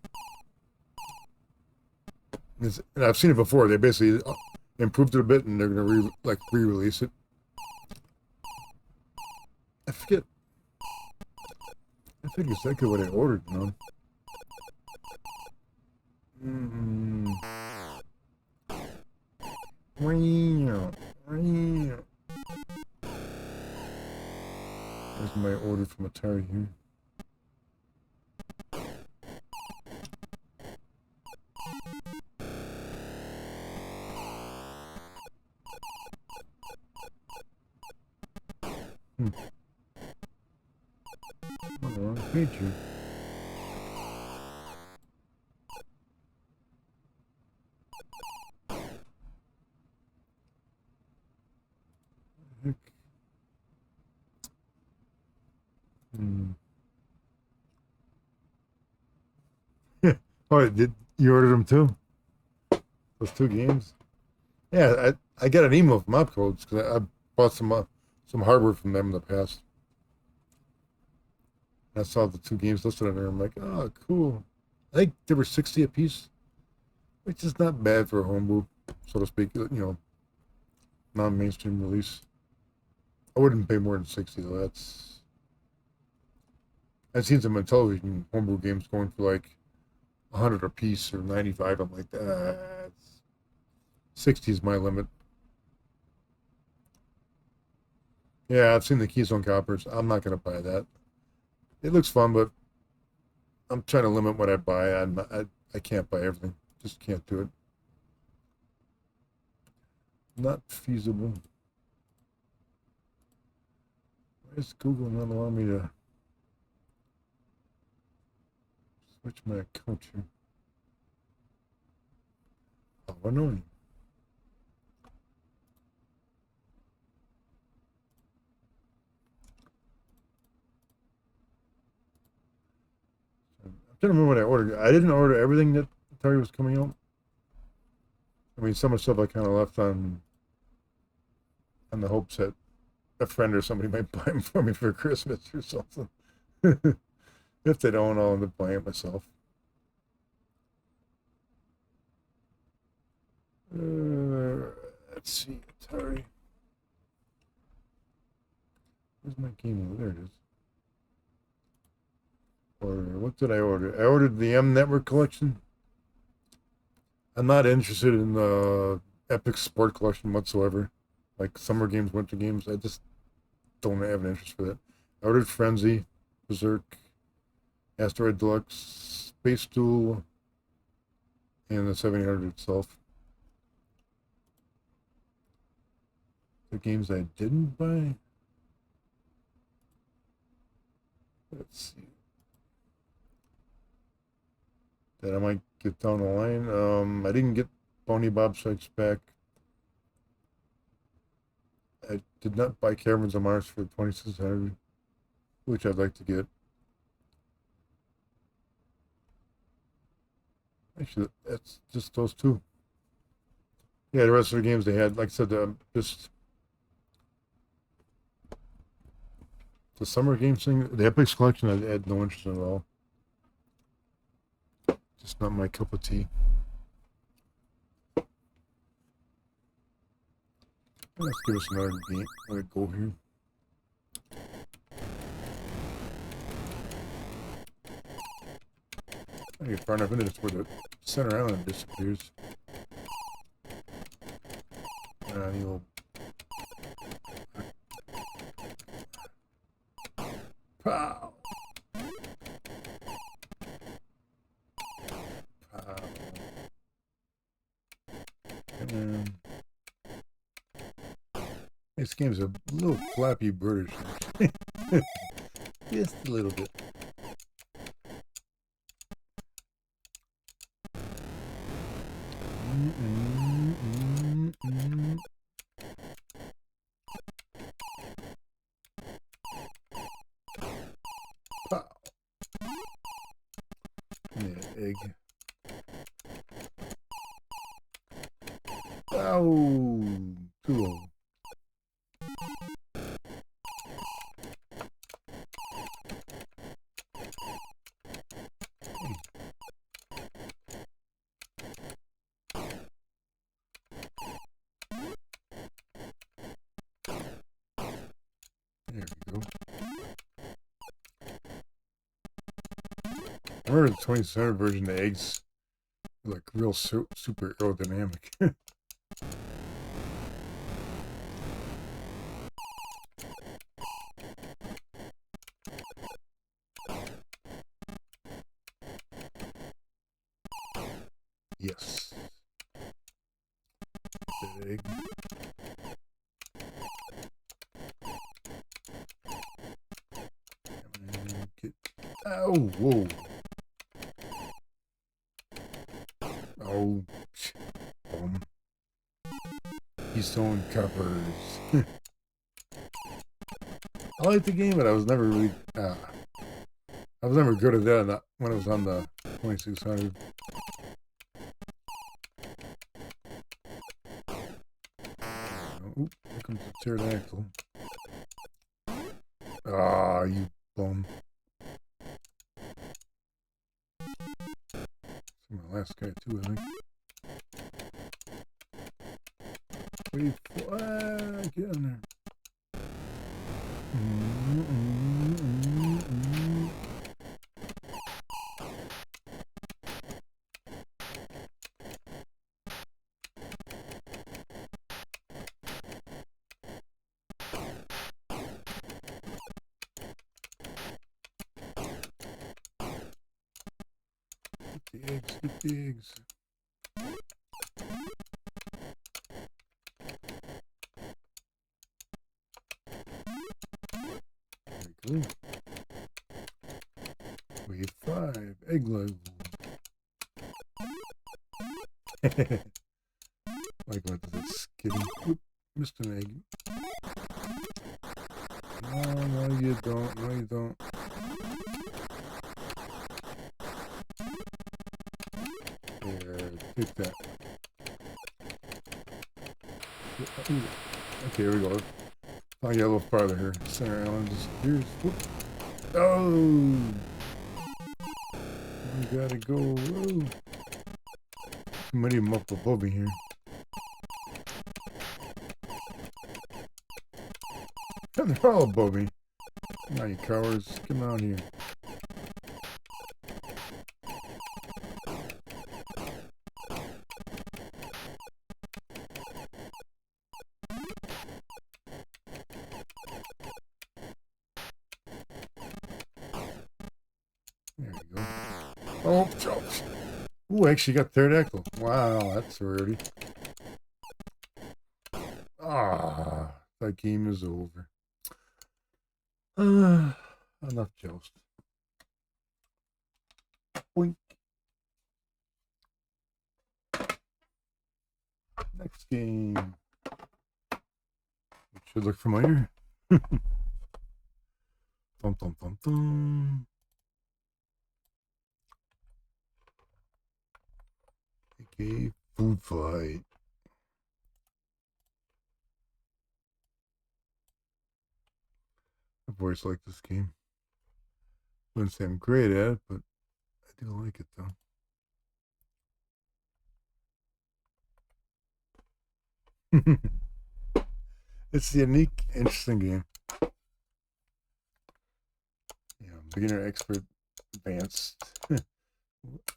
And I've seen it before. They basically improved it a bit, and they're gonna re-release it. I forget. I think exactly what I ordered, you know. There's my order from Atari here. Wrong page here. Oh, did you order them too? Those two games? Yeah, I got an email from Opcodes because I bought some hardware from them in the past. I saw the two games listed on there. I'm like, oh, cool. I think they were 60 a piece, which is not bad for a homebrew, so to speak. You know, non-mainstream release. I wouldn't pay more than 60 though. That's I've seen some on television homebrew games going for like 100 a piece or 95. I'm like, 60 is my limit. Yeah, I've seen the Keystone Coppers. I'm not gonna buy that. It looks fun, but I'm trying to limit what I buy. I can't buy everything. Just can't do it. Not feasible. Why is Google not allowing me to switch my account here? Oh, annoying. I'm trying to remember what I ordered. I didn't order everything that Atari was coming out. I mean, some of the stuff I kind of left on the hopes that a friend or somebody might buy them for me for Christmas or something. If they don't, I'll end up buying it myself. Let's see, Atari. Where's my game? There it is. Or what did I order? I ordered the M Network collection. I'm not interested in the Epic Sport collection whatsoever. Like summer games, winter games. I just don't have an interest for that. I ordered Frenzy, Berserk, Asteroid Deluxe, Space Duel, and the 7800 itself. The games I didn't buy. Let's see. That I might get down the line. I didn't get Boney Bob Strikes Back. I did not buy Caverns of Mars for 2600, which I'd like to get. Actually, that's just those two. Yeah, the rest of the games they had, like I said, just the summer games thing, the Epics collection, I had no interest in at all. Just not my cup of tea. Let's give us another game. Let it go here. I get far enough into this where the center island disappears. You'll... Pow! Pow! And this game's a little flappy British. Just a little bit. Pow! Yeah, egg. Ow! Too low. There we go. I remember the 27 version, the eggs were like real super aerodynamic. Yes. The egg. Ow! Whoa! Oh, Keystone Coppers. I liked the game, but I was never really. I was never good at that when I was on the 2600. Oh, here comes the pterodactyl. Ah, you bum. It's my last guy too, I think. Get in there. Get the eggs. There we go. Wave 5, egg level. Like what is it? Skidding. Oop, missed an egg. No, you don't. No, you don't. There, take that. Okay, here we go. I'll get a little farther here. Center island disappears. Whoop. Oh! We gotta go. Whoa. Too many of them up above me here. They're all above me. Come on, you cowards. Come on here. There we go. Oh, jokes. Ooh, I actually got pterodactyl. Wow, that's rarity. Ah, that game is over. Enough Joust. Boink. Next game. It should look familiar. Dum dum dum dum. Okay, food fight. I've always liked this game. Wouldn't say I'm great at it, but I do like it though. It's a unique, interesting game. You know, beginner, expert, advanced.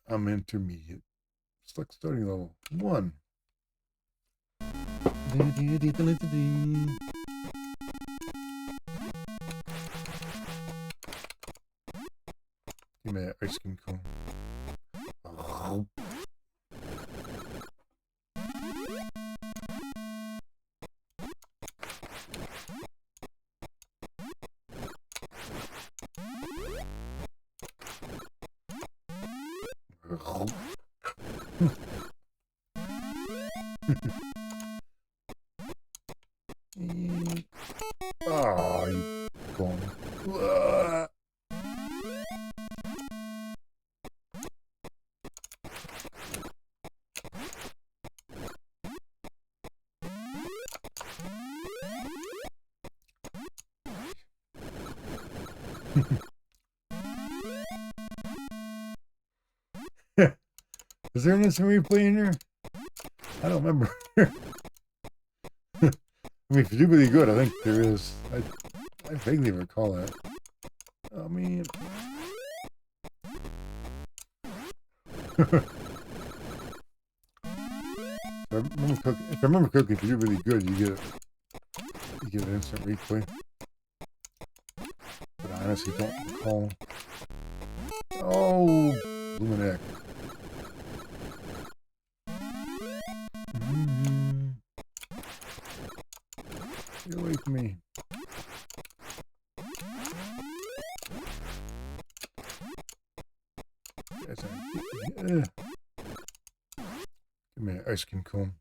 I'm intermediate. Select starting level 1. Give me that ice cream cone. Oh. Oh, you bum. Is there an instant replay in here? I don't remember. I mean, if you do really good, I think there is. I vaguely recall that. I mean, if I remember correctly, if you do really good, you get an instant replay. But I honestly don't recall. Oh, Luminac. Get away from me. Give me an ice cream cone.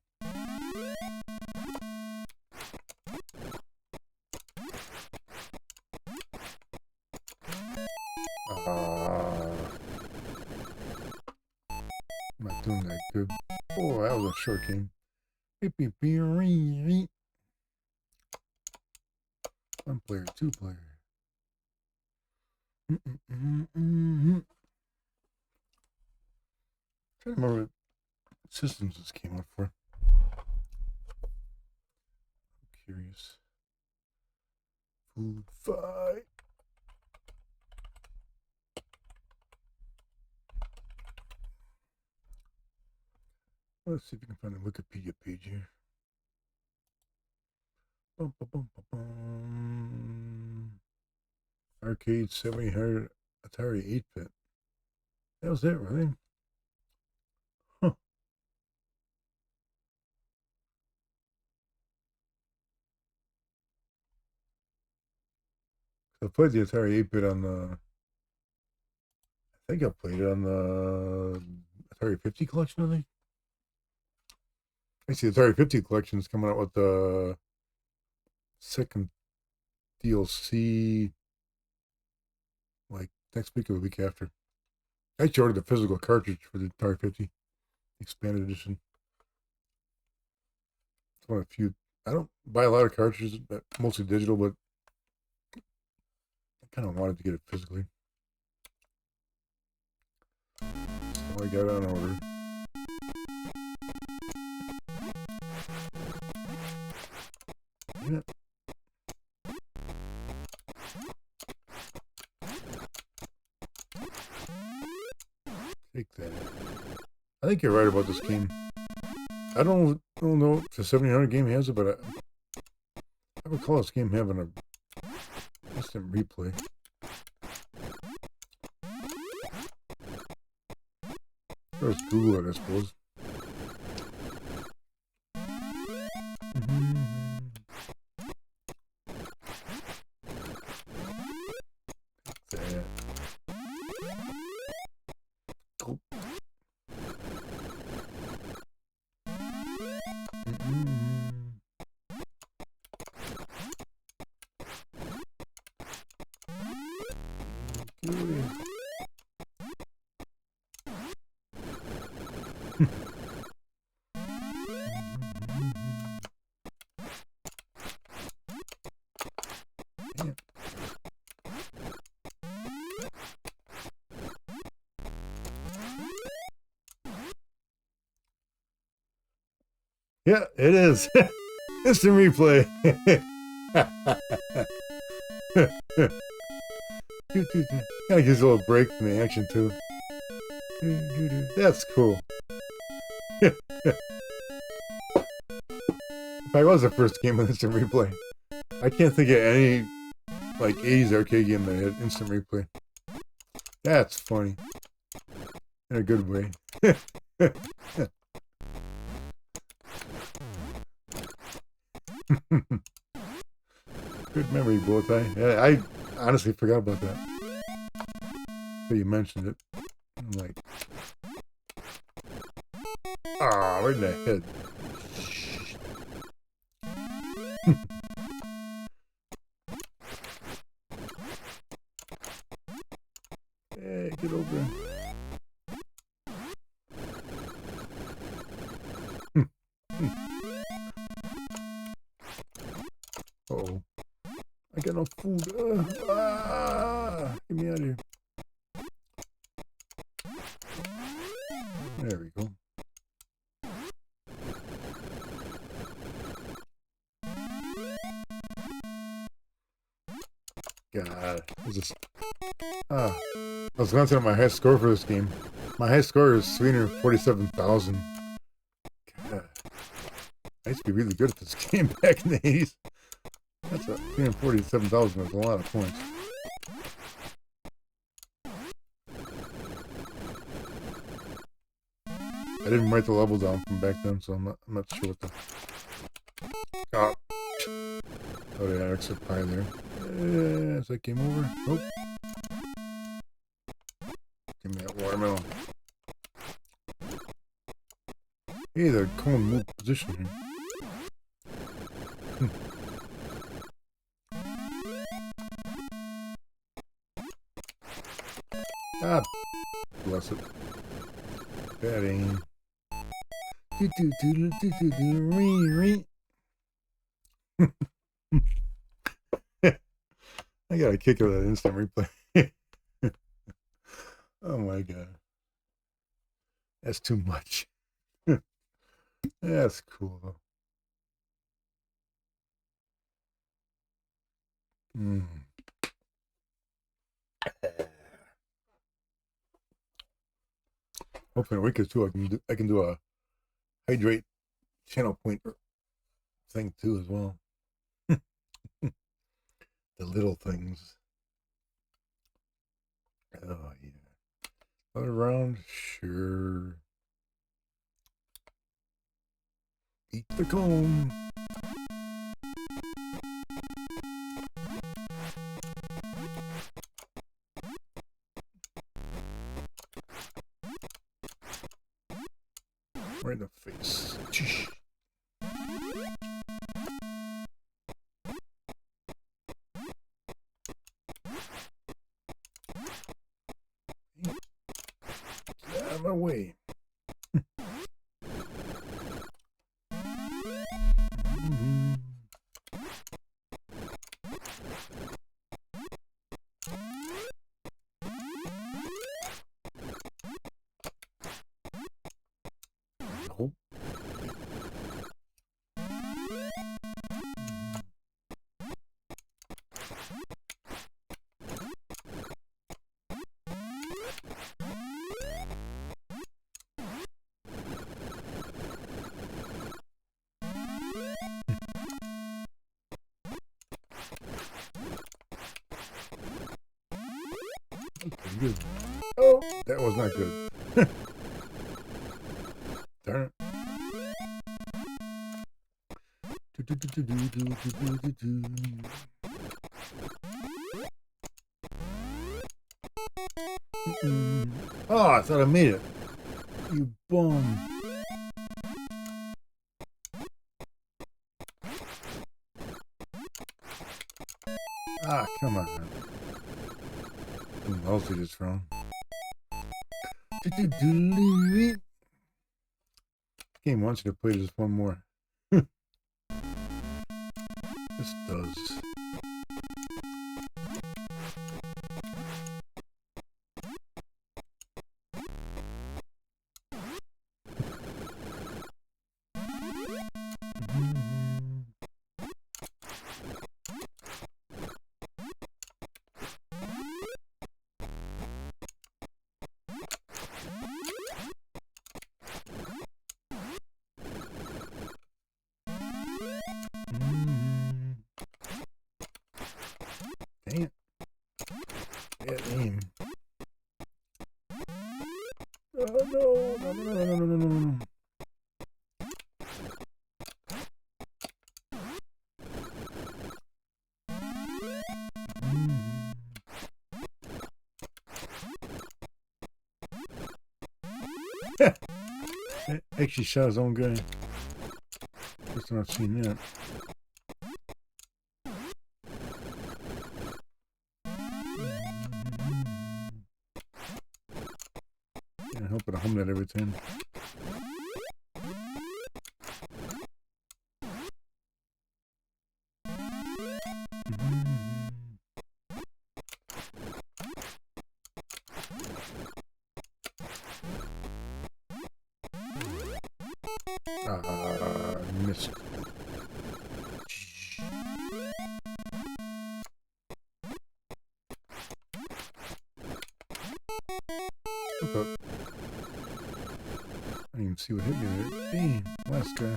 I'm not doing that good. Oh, that was a short game. One player, two player. Trying to remember what systems this came out for. I'm curious. Food fight. Let's see if we can find a Wikipedia page here. Arcade 700 Atari 8-bit. That was it, really? Huh. I played the Atari 8-bit on the... I think I played it on the Atari 50 collection, I think. Actually, the Atari 50 collection is coming out with the second DLC like next week or the week after. I actually ordered the physical cartridge for the Atari 50 expanded edition. It's one of the few. I don't buy a lot of cartridges, but mostly digital, but I kind of wanted to get it physically. So I got it on order. Yeah. Take that. I think you're right about this game. I don't know if the 1700 game has it, but I recall this game having a instant replay. Or it's Google it, I suppose. Yeah, it is. Instant replay. Kind of gives a little break from the action too. That's cool. If I was the first game with instant replay, I can't think of any like 80s arcade game that had instant replay. That's funny. In a good way. Good memory, Bullseye. I honestly forgot about that. So you mentioned it. I'm like, ah, right in the head. Hey, get over there. Uh-oh. I got no food. Get me out of here. There we go. God, is this? I was glancing at my high score for this game. My high score is 347,000. God, I used to be really good at this game back in the 80s. That's 347,000 is a lot of points. I didn't write the level down from back then, so I'm not sure what the. Oh, yeah, extra pie there. Is that game over? Nope. Give me that watermelon. Hey, the cone moved position here. Ah, bless it. Bad aim. I got a kick out of that instant replay. Oh my god. That's too much. That's cool though. Hopefully in a week or two I can do a hydrate channel pointer thing too as well. The little things. Oh yeah. Other round, sure. Eat the cone. Right in the face. Get out of my way. Nope. Pretty good. Oh, that was not good. Darn it. Oh, I thought I made it. You bum. Ah, come on. What else did this wrong? Game wants you to play just one more. This does. Dang it. Bad aim. Oh no, no, no, no, no, no, no, no. Actually shot his own guy. First time I've seen that. Can't help but hum that every time. Missed. Okay. I didn't even see what hit me there. Dang, last guy.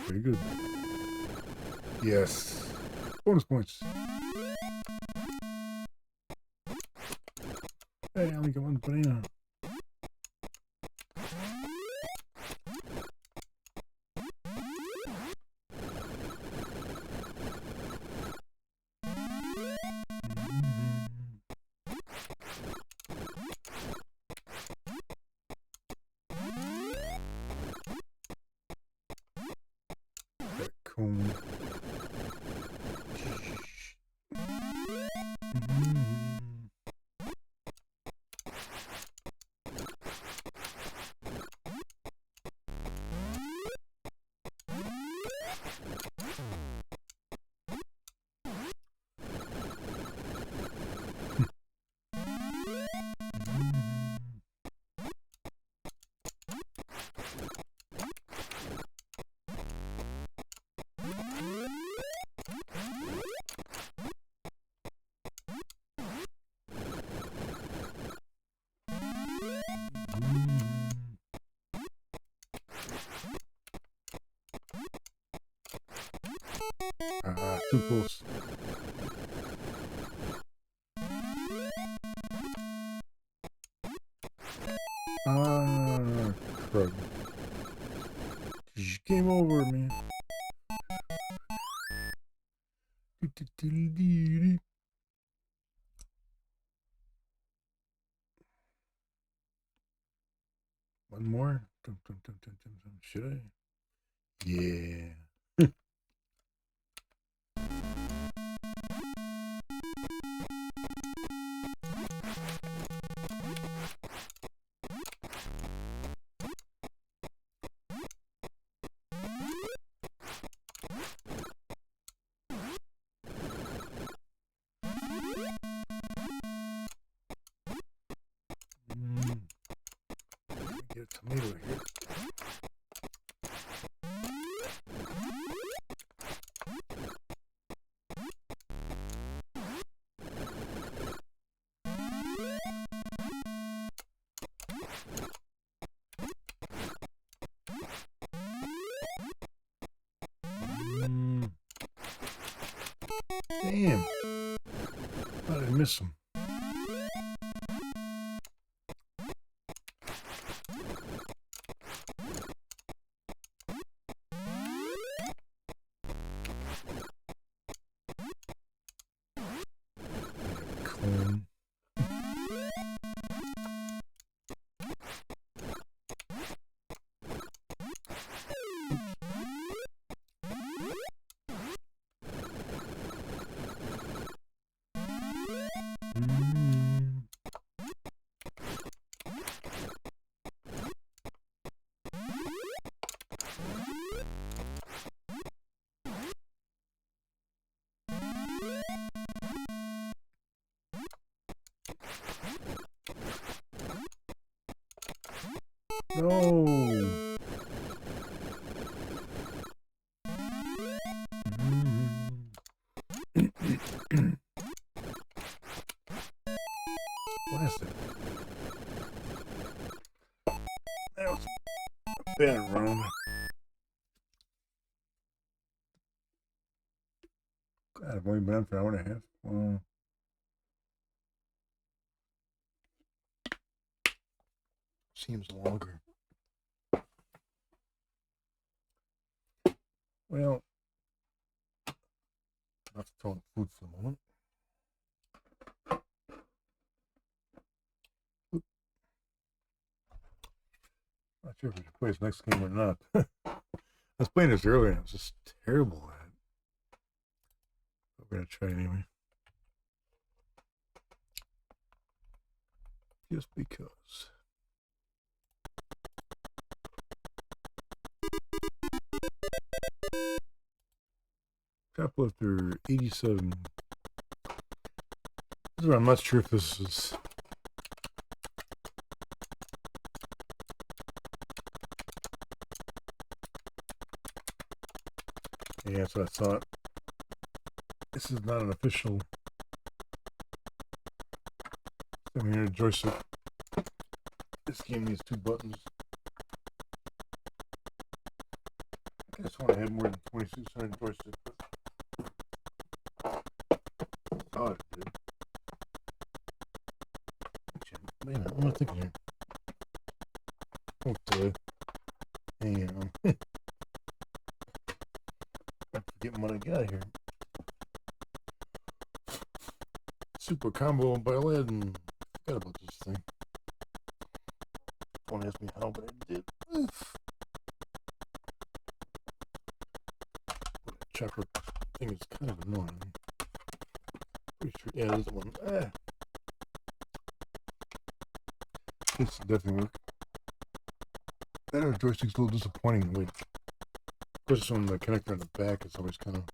Pretty good. Yes. Bonus points. Hey, I only got one banana. That cone. Too close. Crud. Game over, man. One more? Should I? Yeah. Get a tomato here. Damn. Thought I missed him. Cone. No. Blast it. spin it around. God, I've only been on for an hour and a half. Seems longer. Well, I'll have to throw in food for the moment. Not sure if we should play this next game or not. I was playing this earlier and I was just terrible at it. But we're going to try anyway. Just because. Choplifter 87. This is where I'm not sure if this is. Yeah, that's what I thought. This is not an official 700 joystick. This game needs 2 buttons. I just want to have more than 2600 joystick. Oh, it did. Wait a minute, what am I thinking here? Okay. Hang on. I'm forgetting what I got here. Super combo by Aladdin. Forgot about this thing. Don't ask me how, but I did. Oof. That chocolate thing is kind of annoying. Pretty sure, yeah, there's the one. This will definitely work. That other joystick's a little disappointing. Wait. Of course, this one, the connector on the back is always kind of,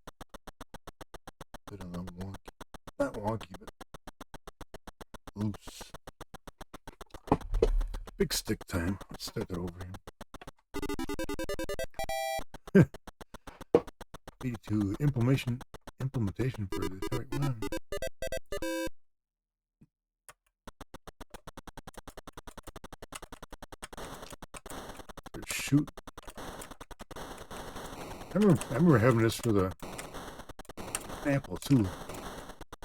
I don't know, wonky. Not wonky, but loose. Big stick time. Let's start that over here. 82 implementation for the Atari 1. Shoot. I remember having this for the Apple too.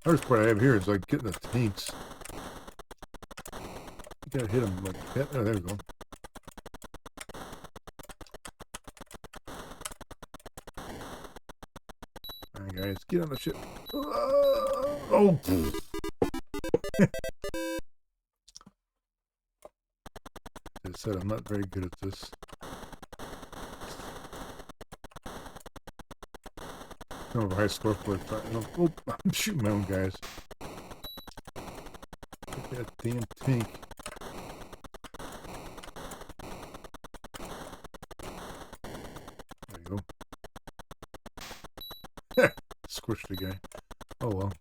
Hardest part I have here is like getting the tanks. You gotta hit them like that. Oh, there we go. Alright guys, get on the ship. Oh! As I said, I'm not very good at this. I don't have a high score for it. Oh, I'm shooting my own guys. Get that damn tank. There you go. Squished the guy. Oh well.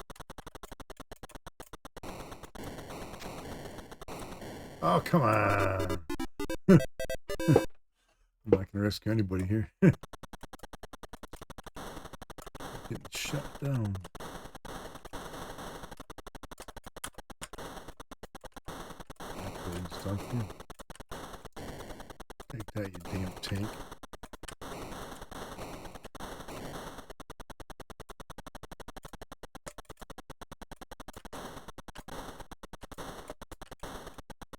Oh, come on. I'm not gonna rescue anybody here. Getting shut down. Take that, you damn tank.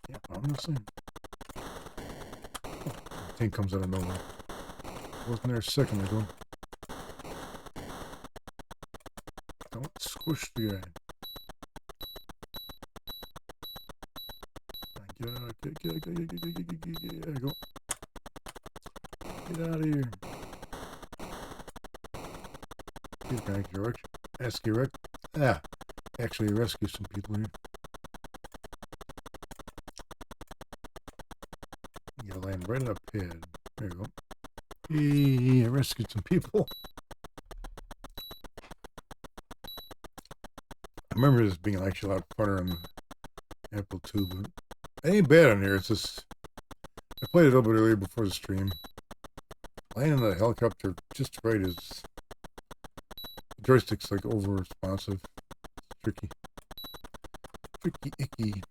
Yeah, I'm listening. Oh, the tank comes out of nowhere. Wasn't there a second ago. Don't squish the guy. Get out, get there you go. Get out of here. Get back, George. Ask you, Rick. Actually rescue some people here. You gotta land right on a pad. There you go. Hey, I rescued some people. I remember this being actually a lot funner on the Apple II, but it ain't bad on here. It's just, I played it a little bit earlier before the stream. Landing the helicopter just right is, the joystick's like over responsive. Tricky. Tricky icky.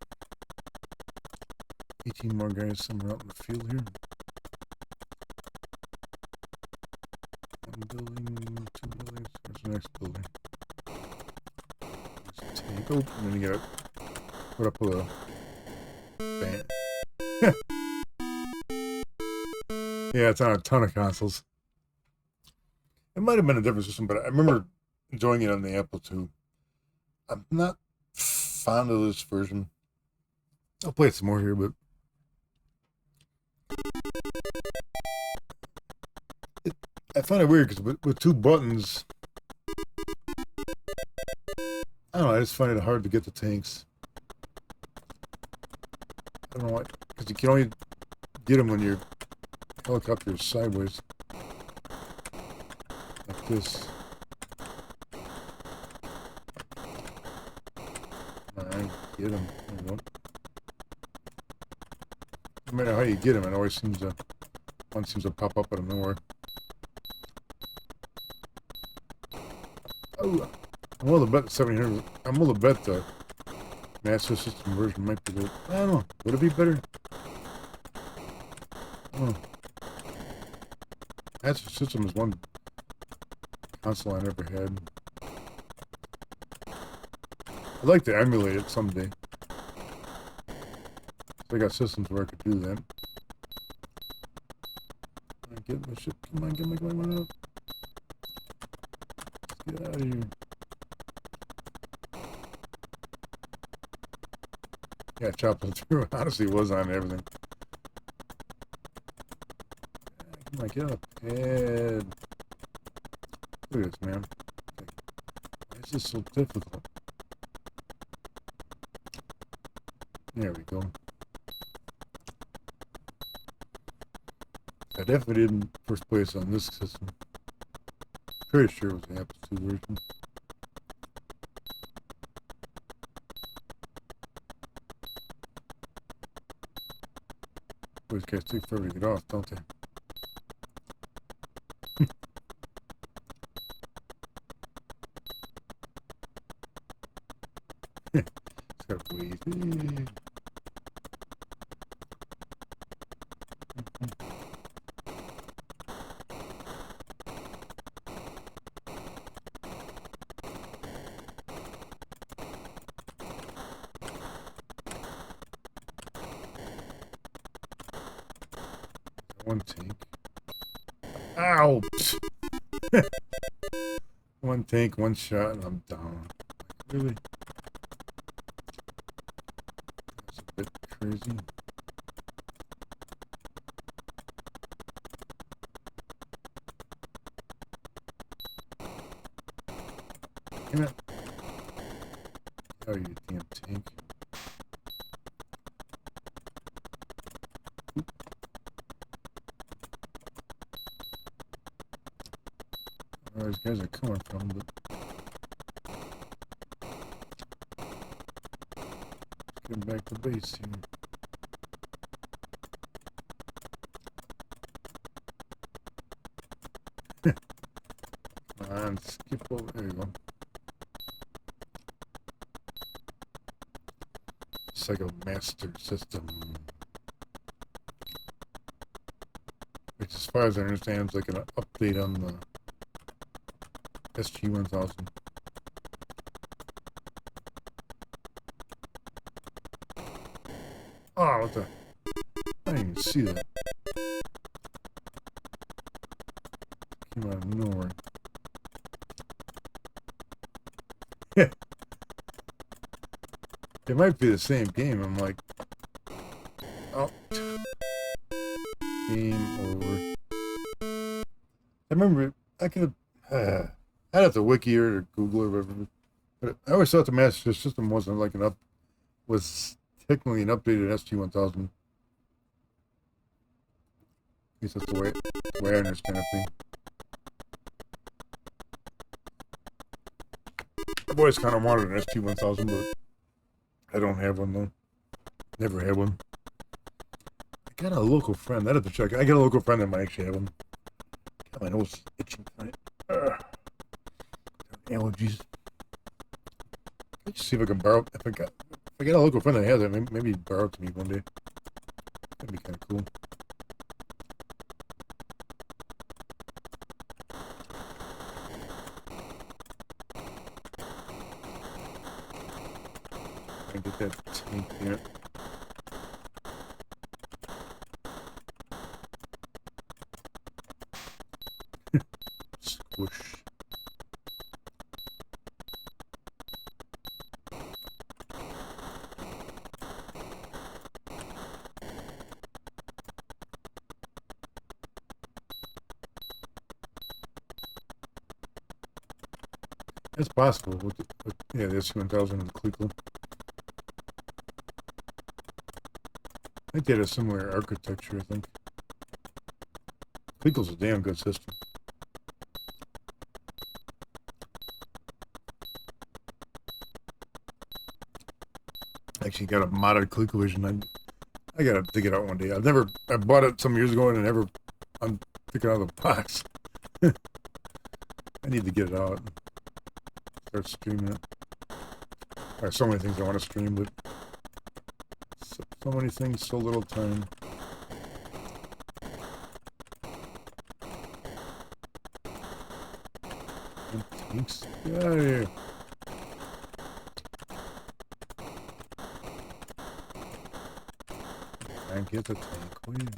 18 more guys somewhere out in the field here. scope, and then you gotta put up with a band. Yeah, it's on a ton of consoles. It might have been a different system, but I remember enjoying it on the Apple II. I'm not fond of this version. I'll play it some more here, but I find it weird because with two buttons, I don't know, I just find it hard to get the tanks. I don't know why, because you can only get them when your helicopter is sideways. Like this. I get them. There you go. No matter how you get them, it always seems to, one seems to pop up out of nowhere. Oh, I'm willing to bet the 700. I'm willing to bet the Master System version might be good. I don't know. Would it be better? I don't know. Master System is one console I never had. I'd like to emulate it someday. So I got systems where I could do that. Get my ship. Come on, get my going out. Get out of here. Yeah, Choplifter honestly was on everything. Come on, get up. Head. Look at this, man. This is so difficult. There we go. I definitely did in first place on this system. Pretty sure it was the Apple II version. These guys take forever to get off, don't they? It's got to breathe. One tank. Ow! One tank, one shot, and I'm down. Like, really? That's a bit crazy. Damn it. Oh, you damn tank. Where these guys are coming from, but getting back to base here. Come on, skip over. There you go. It's like a master system. Which, as far as I understand, is like an update on the SG-1000. Oh, what the? I didn't even see that. Came out of nowhere. It might be the same game. I'm like, oh, game over. I remember I could have. I'd have to wiki or Google or whatever. But I always thought the Master System wasn't like was technically an updated SG-1000. At least that's the way I understand it. I've always kind of wanted an SG-1000, but I don't have one though. Never had one. I got a local friend. I have to check. I got a local friend that might actually have one. Got my nose itching tonight. Allergies. Let's see if I can borrow. If I got a local friend that has it, maybe borrow it to me one day. That'd be kind of cool. Squish. It's possible. Yeah, the S1000 and the Cleveland. I think they had a similar architecture, I think. Cleveland's a damn good system. Actually got a modded ColecoVision. I gotta dig it out one day. I bought it some years ago and I never took it out of the box. I need to get it out and start streaming it. I have so many things I want to stream, but so many things, so little time. Tanks, get out of here. And get the tank, will you?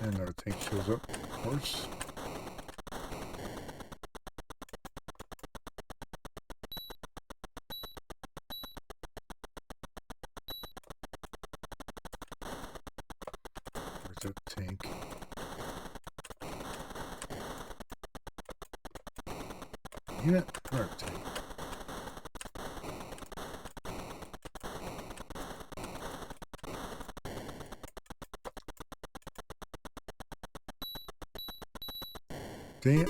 And our tank shows up, of course. Where's that tank? Yeah, our tank. Damn.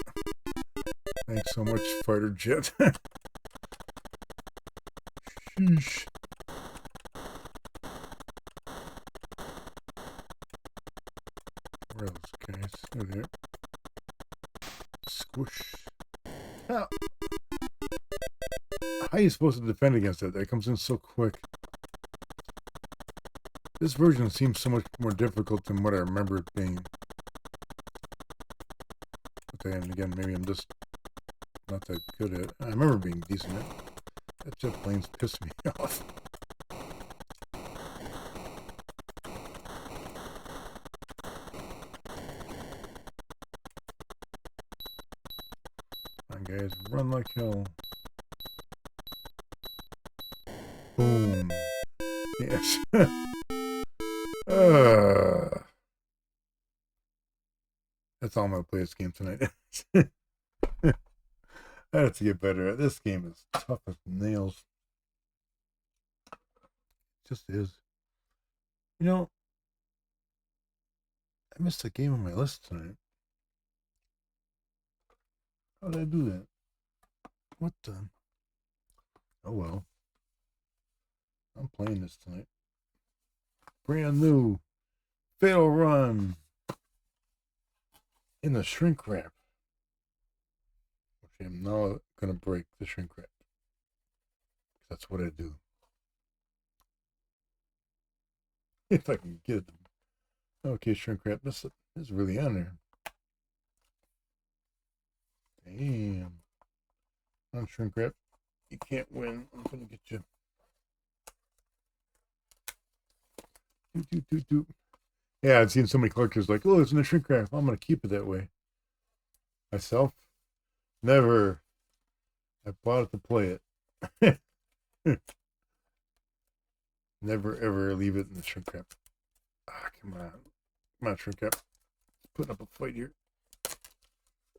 Thanks so much, fighter jet. Sheesh. Where are those guys? Oh, there. Squish. How are you supposed to defend against that? That comes in so quick. This version seems so much more difficult than what I remember it being. But then again, maybe I'm just not that good at it. I remember being decent at it. That jet planes piss me off. Come on, guys, run like hell. Boom. Yes. That's all I'm going to play this game tonight. I have to get better at this game. Is tough as nails. It just is. You know, I missed a game on my list tonight. How did I do that? What the? Oh well. I'm playing this tonight. Brand new Fatal Run in the shrink wrap. Which I'm now going to break the shrink wrap. That's what I do. If I can get it. Okay, shrink wrap. This is really on there. Damn. On shrink wrap. You can't win. I'm going to get you. Yeah, I've seen so many collectors like, oh, it's in the shrink wrap. I'm going to keep it that way. Myself, never. I bought it to play it. Never, ever leave it in the shrink wrap. Ah, come on. Come on, shrink wrap. Putting up a fight here.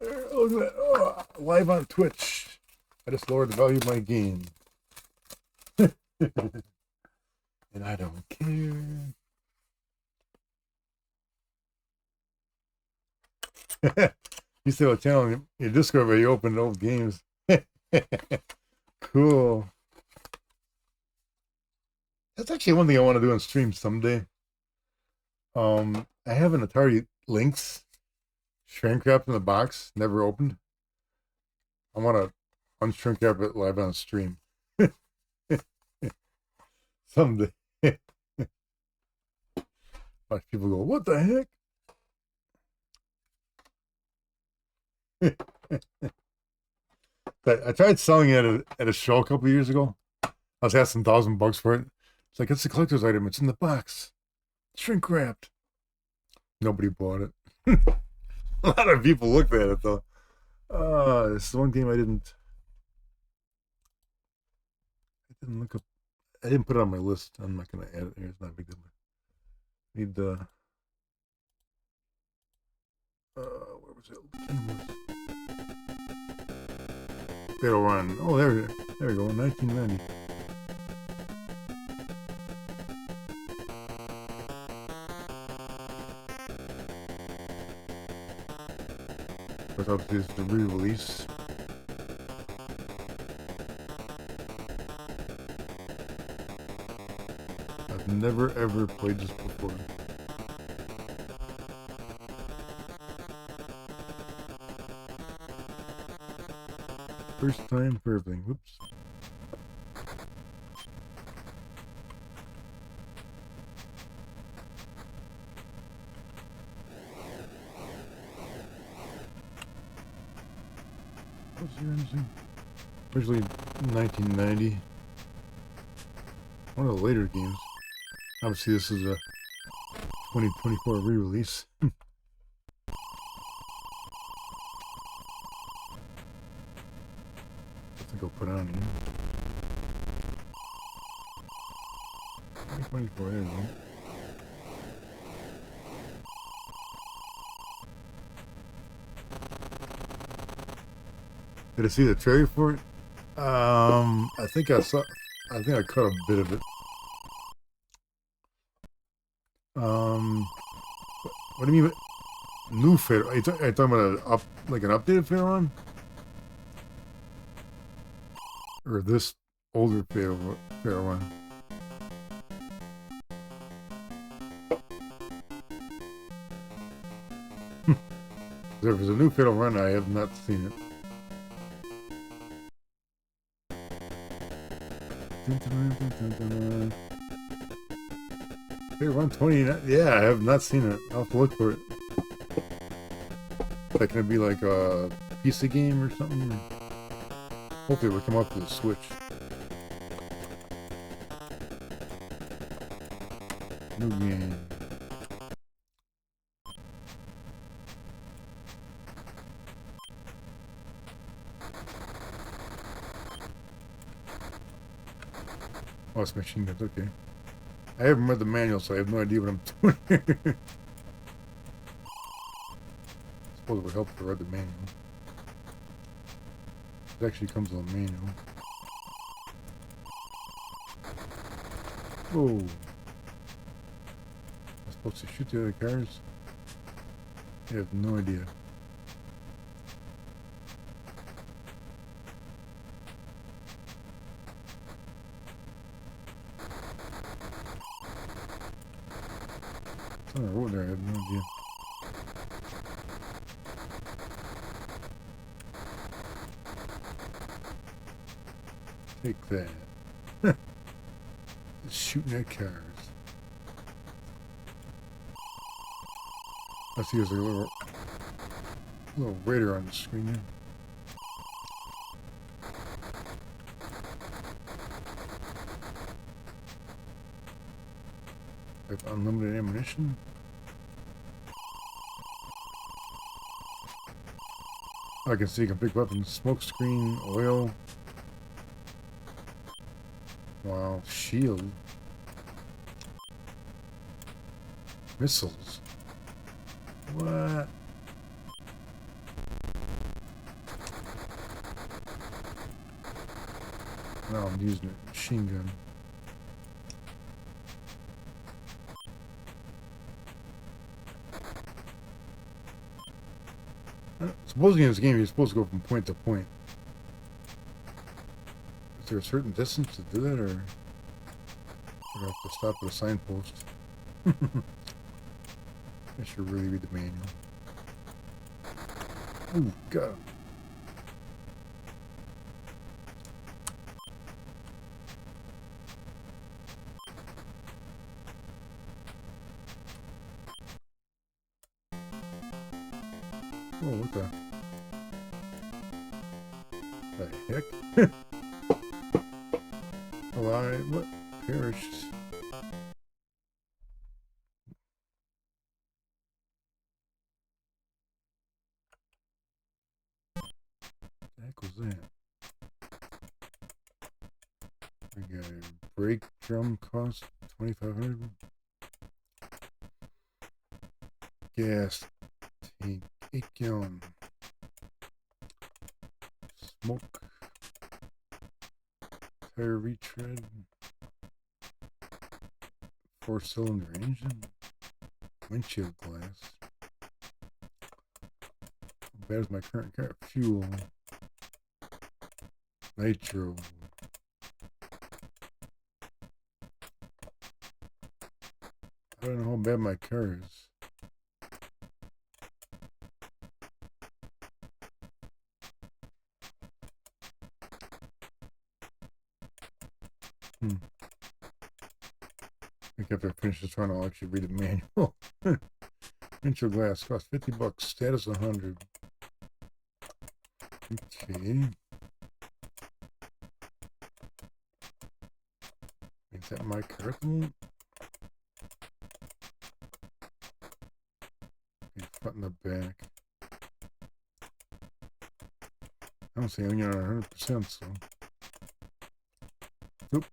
Oh, look at that. Oh, live on Twitch. I just lowered the value of my game. And I don't care. You still telling your Discord where you open old games. Cool. That's actually one thing I want to do on stream someday. I have an Atari Lynx shrink wrapped in the box, never opened. I want to unshrink wrap it live on stream. Someday. Like people go, what the heck? I tried selling it at a show a couple of years ago. I was asking $1,000 for it. It's like, it's a collector's item. It's in the box. Shrink wrapped. Nobody bought it. A lot of people looked at it though. This is one game I didn't look up. I didn't put it on my list. I'm not gonna add it here. It's not a big deal. Need the where was it? Fatal Run. Oh, there we go. 1990. I thought this is the re-release. I've never ever played this before. First time for everything. Whoops. Originally 1990. One of the later games. Obviously, this is a 2024 re-release. I think I'll put it on here. 2024, there you go. Did I see the trailer for it? I think I caught a bit of it. What do you mean? New Fatal? Are you talking about like an updated Fatal Run? Or this older Fatal Run? If there's a new Fatal Run, I have not seen it. Fatal Run 29. Yeah, I have not seen it. I'll have to look for it. Is that gonna be like a PC game or something? Hopefully it will come up to the Switch. New game. Oh, it's machine guns, okay. I haven't read the manual, so I have no idea what I'm doing here. I suppose it would help to read the manual. It actually comes with a manual. Oh. I'm supposed to shoot the other cars? I have no idea. It's on the road there, I have no idea. Take that. Shooting at cars. I see there's a little radar on the screen there. I have unlimited ammunition. I can see you can pick weapons, smoke screen, oil. Wow, shield. Missiles. What? Now I'm using a machine gun. Supposedly in this game you're supposed to go from point to point. Is there a certain distance to do that, or do I have to stop at a signpost? I should really read the manual. Ooh, got him. Oh, what the heck? Alive, what? Perished. brake drum cost $2,500. Gas tank 8-gallon. Smoke. Tire retread. 4-cylinder engine. Windshield glass. How bad is my current car? Fuel. Nitro. I don't know how bad my car is. I think after I finish this run, I'll actually read the manual. Windshield glass costs $50. Status 100. Okay. Is that my car at the moment? Okay, front and the back. I don't see anything on 100%, so. Oop.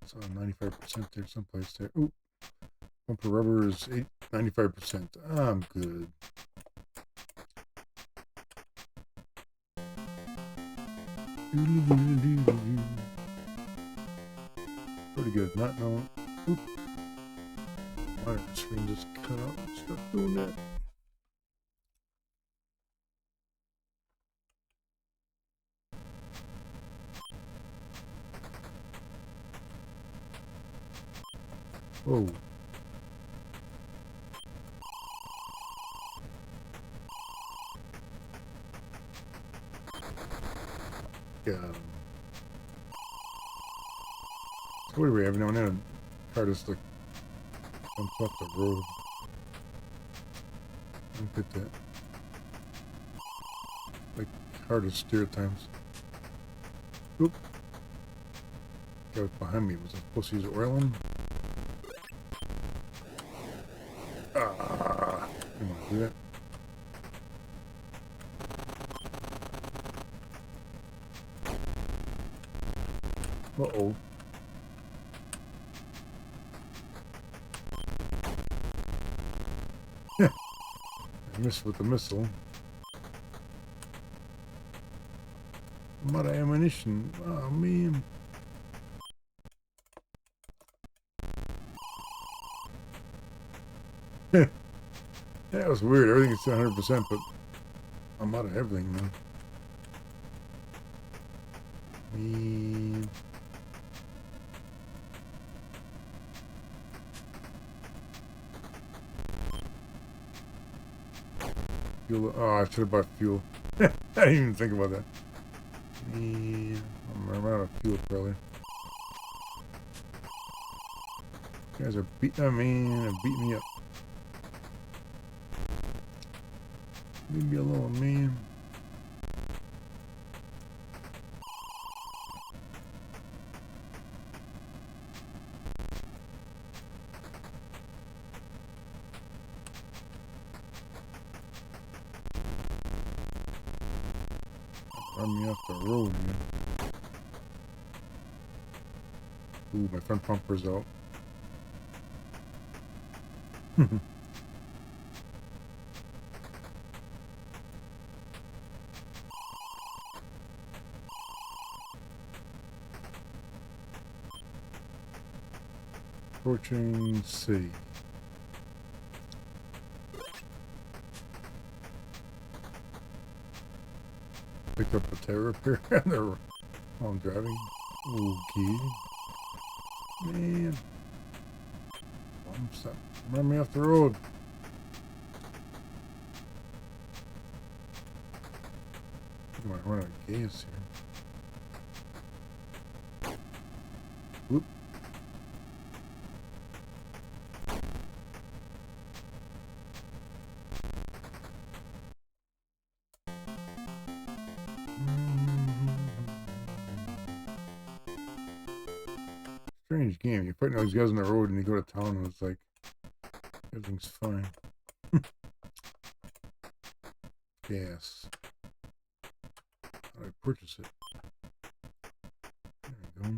It's on 95% there, someplace there. Oop. Bumper rubber is 95%. I'm good. Pretty good. Not no. Oop. My screen just cut out. Stop doing that. Whoa. Got him. So what do we have now and then? Car just like jumps off the road. Look at that. Like hard to steer at times. Oop. Guy was behind me. Was I supposed to use oil on him? Ah, didn't want to do that. Uh-oh. I missed with the missile. I'm out of ammunition. Oh, man. That was weird. Everything is 100%, but I'm out of everything now. Man. Fuel. Oh, I should have bought fuel. I didn't even think about that. Man. I'm out of fuel, probably. You guys are beating me up. Leave me alone, man. Run me off the road, man. Ooh, my front bumper's out. Approaching C. Picked up a tire repair while I'm driving. Okay. Man. Stop. Run me off the road. I might run out of gas here. Whoop. Strange game. You're putting all these guys on the road and you go to town and it's like everything's fine. Gas. How do I purchase it? There we go.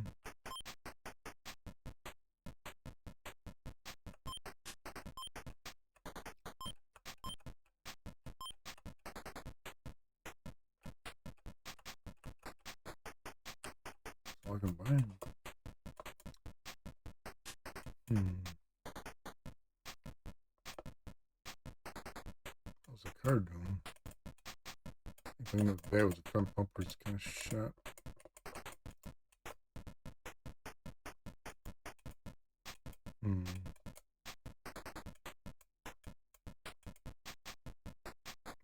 can buy them. What's the card doing? I think that was a front bumper's kind of shot.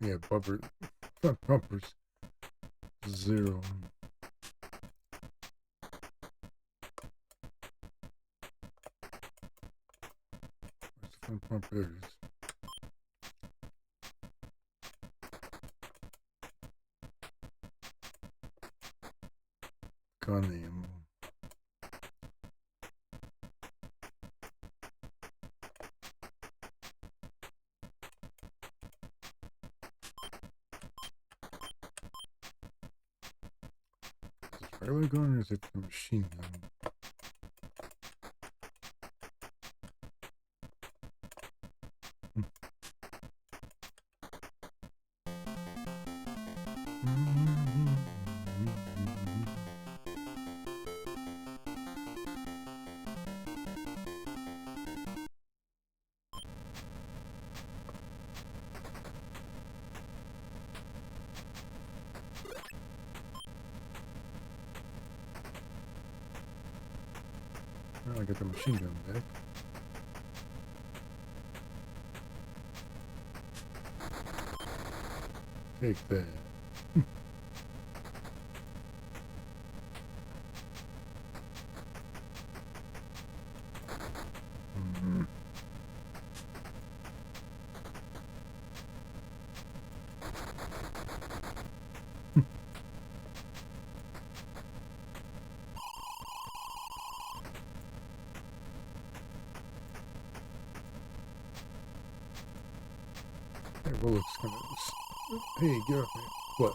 Yeah, front bumpers 0. Where's the front bumper? There it is. Gun ammo. Is it regular gun or is it the machine gun? I got the machine gun back. Take that. That looks kind of... Hey, get off me. What?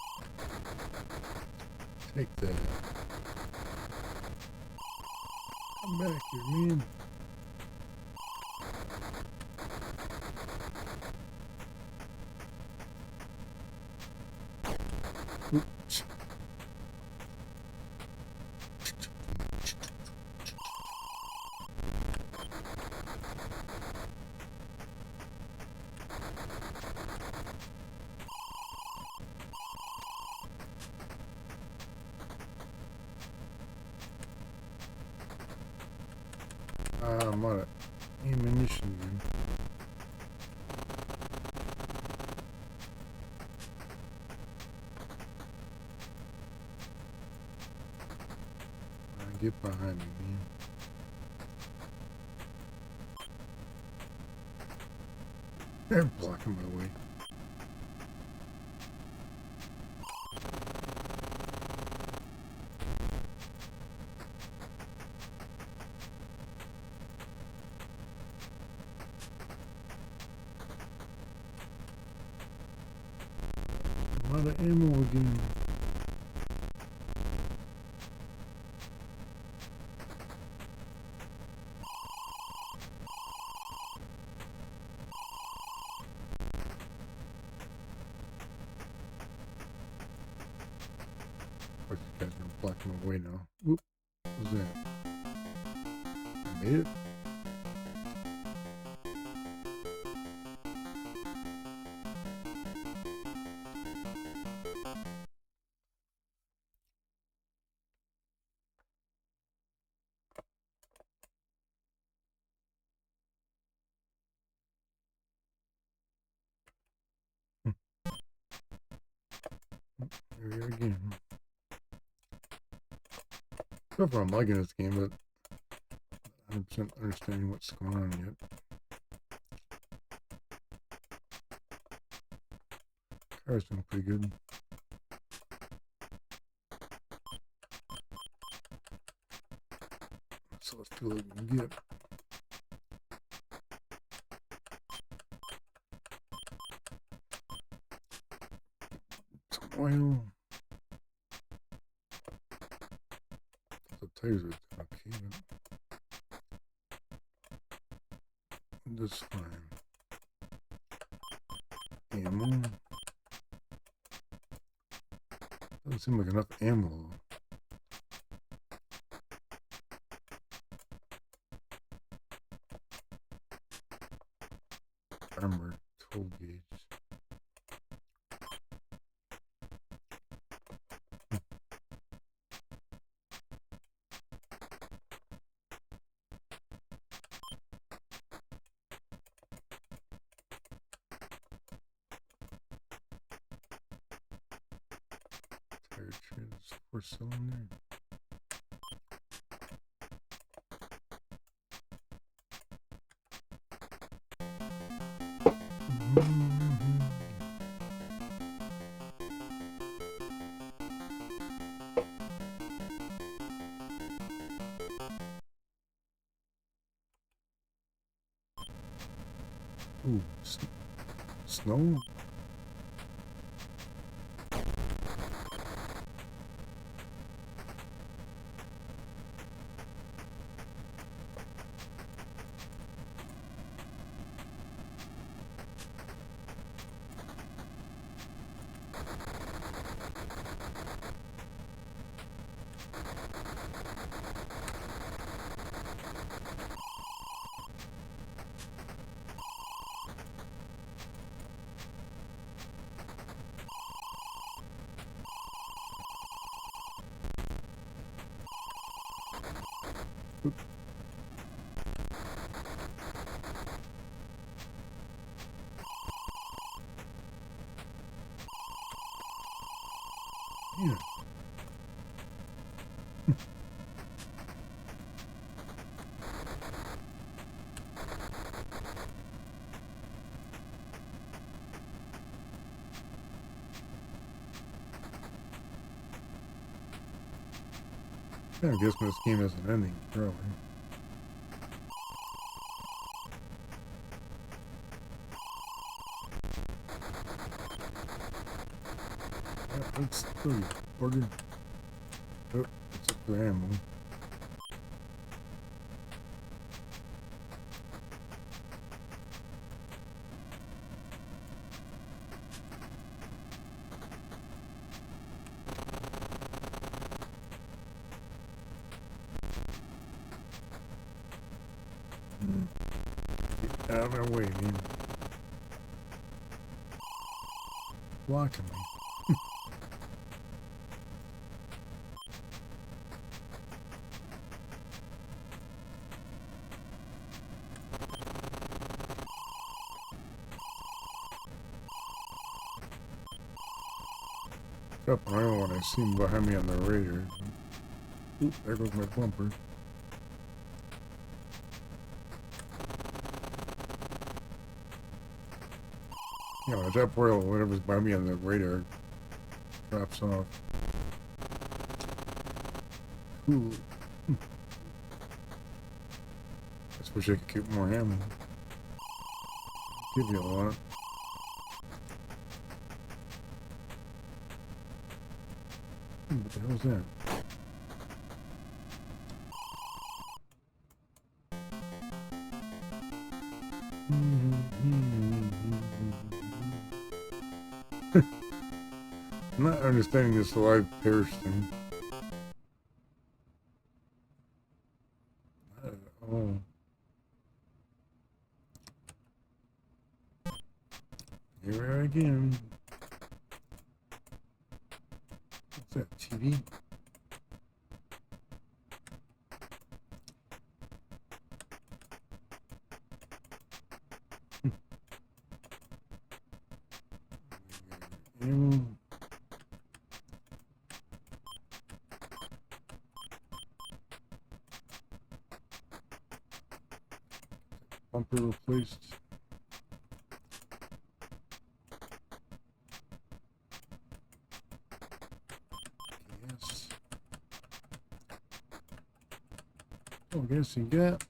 Take that. Come back here, man. Oops. I'm out of ammunition, man. Get behind me, man. They're blocking my way. I'm out of ammo again. Of course, these guys are blocking my way now. Whoop. What was that? I made it? Here we are again. So far I'm liking this game, but I'm not understanding what's going on yet. Car's doing pretty good. So let's do what we can get. Some oil. The tires are okay, but that's fine. Ammo. Doesn't seem like enough ammo. armor, 12 gauge. Tire treads, 4-cylinder. Ooh, snow? Yeah. I guess when this game has an ending, probably. Let's do order. Oh, it's a ammo. Get out of my way, man. Blocking me. Up around when I see him behind me on the radar. Oop, there goes my bumper. You know, that boy, whatever's by me on the radar drops off. Cool. Just wish I could get more ammo. Give you a lot. What the hell's that? I'm not understanding this live Paris thing. Oh. Here we are again. What's that, TV? Ammo. Bumper replaced. Yes. Oh, guess you got.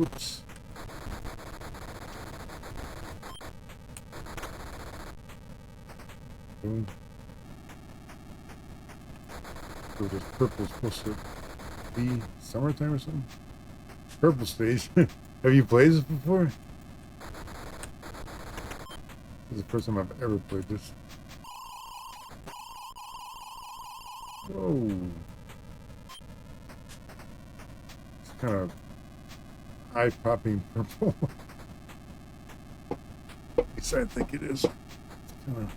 Oops. Boom. So this purple is supposed to be summertime or something? Purple stage. Have you played this before? This is the first time I've ever played this. Whoa. It's kind of eye-popping purple. At least I think it is. Kind of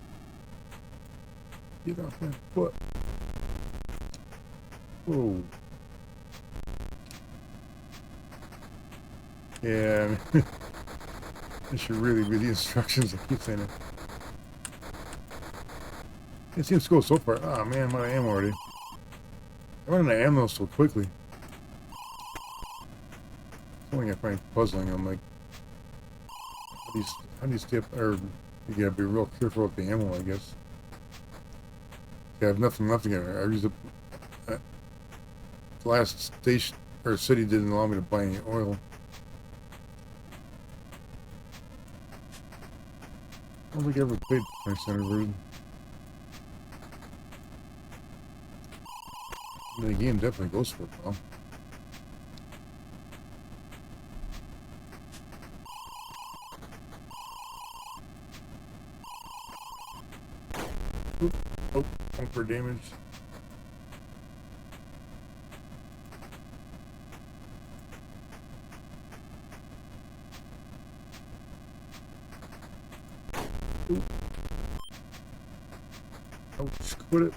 get off my foot. Whoa. Yeah, I should really read the instructions. I keep saying it. It seems to go so far. Oh man, what I am already. I run out of ammo so quickly. Something I find puzzling. I'm like, how do you stay up? Or you gotta be real careful with the ammo, I guess. I have nothing left again. I used up. The last station or city didn't allow me to buy any oil. I don't think I ever played my center version. The game definitely goes for it, though. Oop. Oh, one for damage. Oop. Oh, quit it.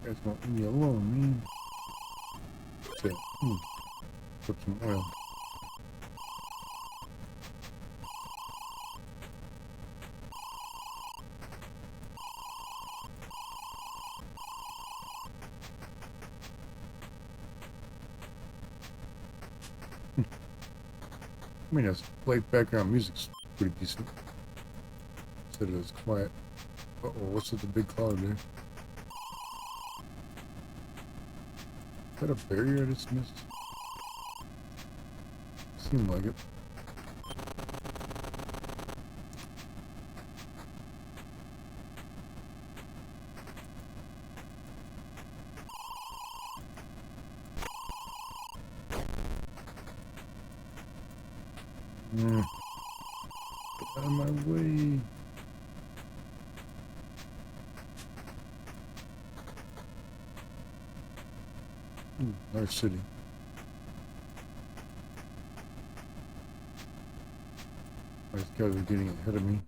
Guys won't leave me alone, man. That's it. Put some oil. I mean, this light background music's pretty decent. Said it was quiet. Uh-oh, what's with the big cloud there? Is that a barrier I just missed? Seemed like it. Get out of my way. Our city. These guys are getting ahead of me.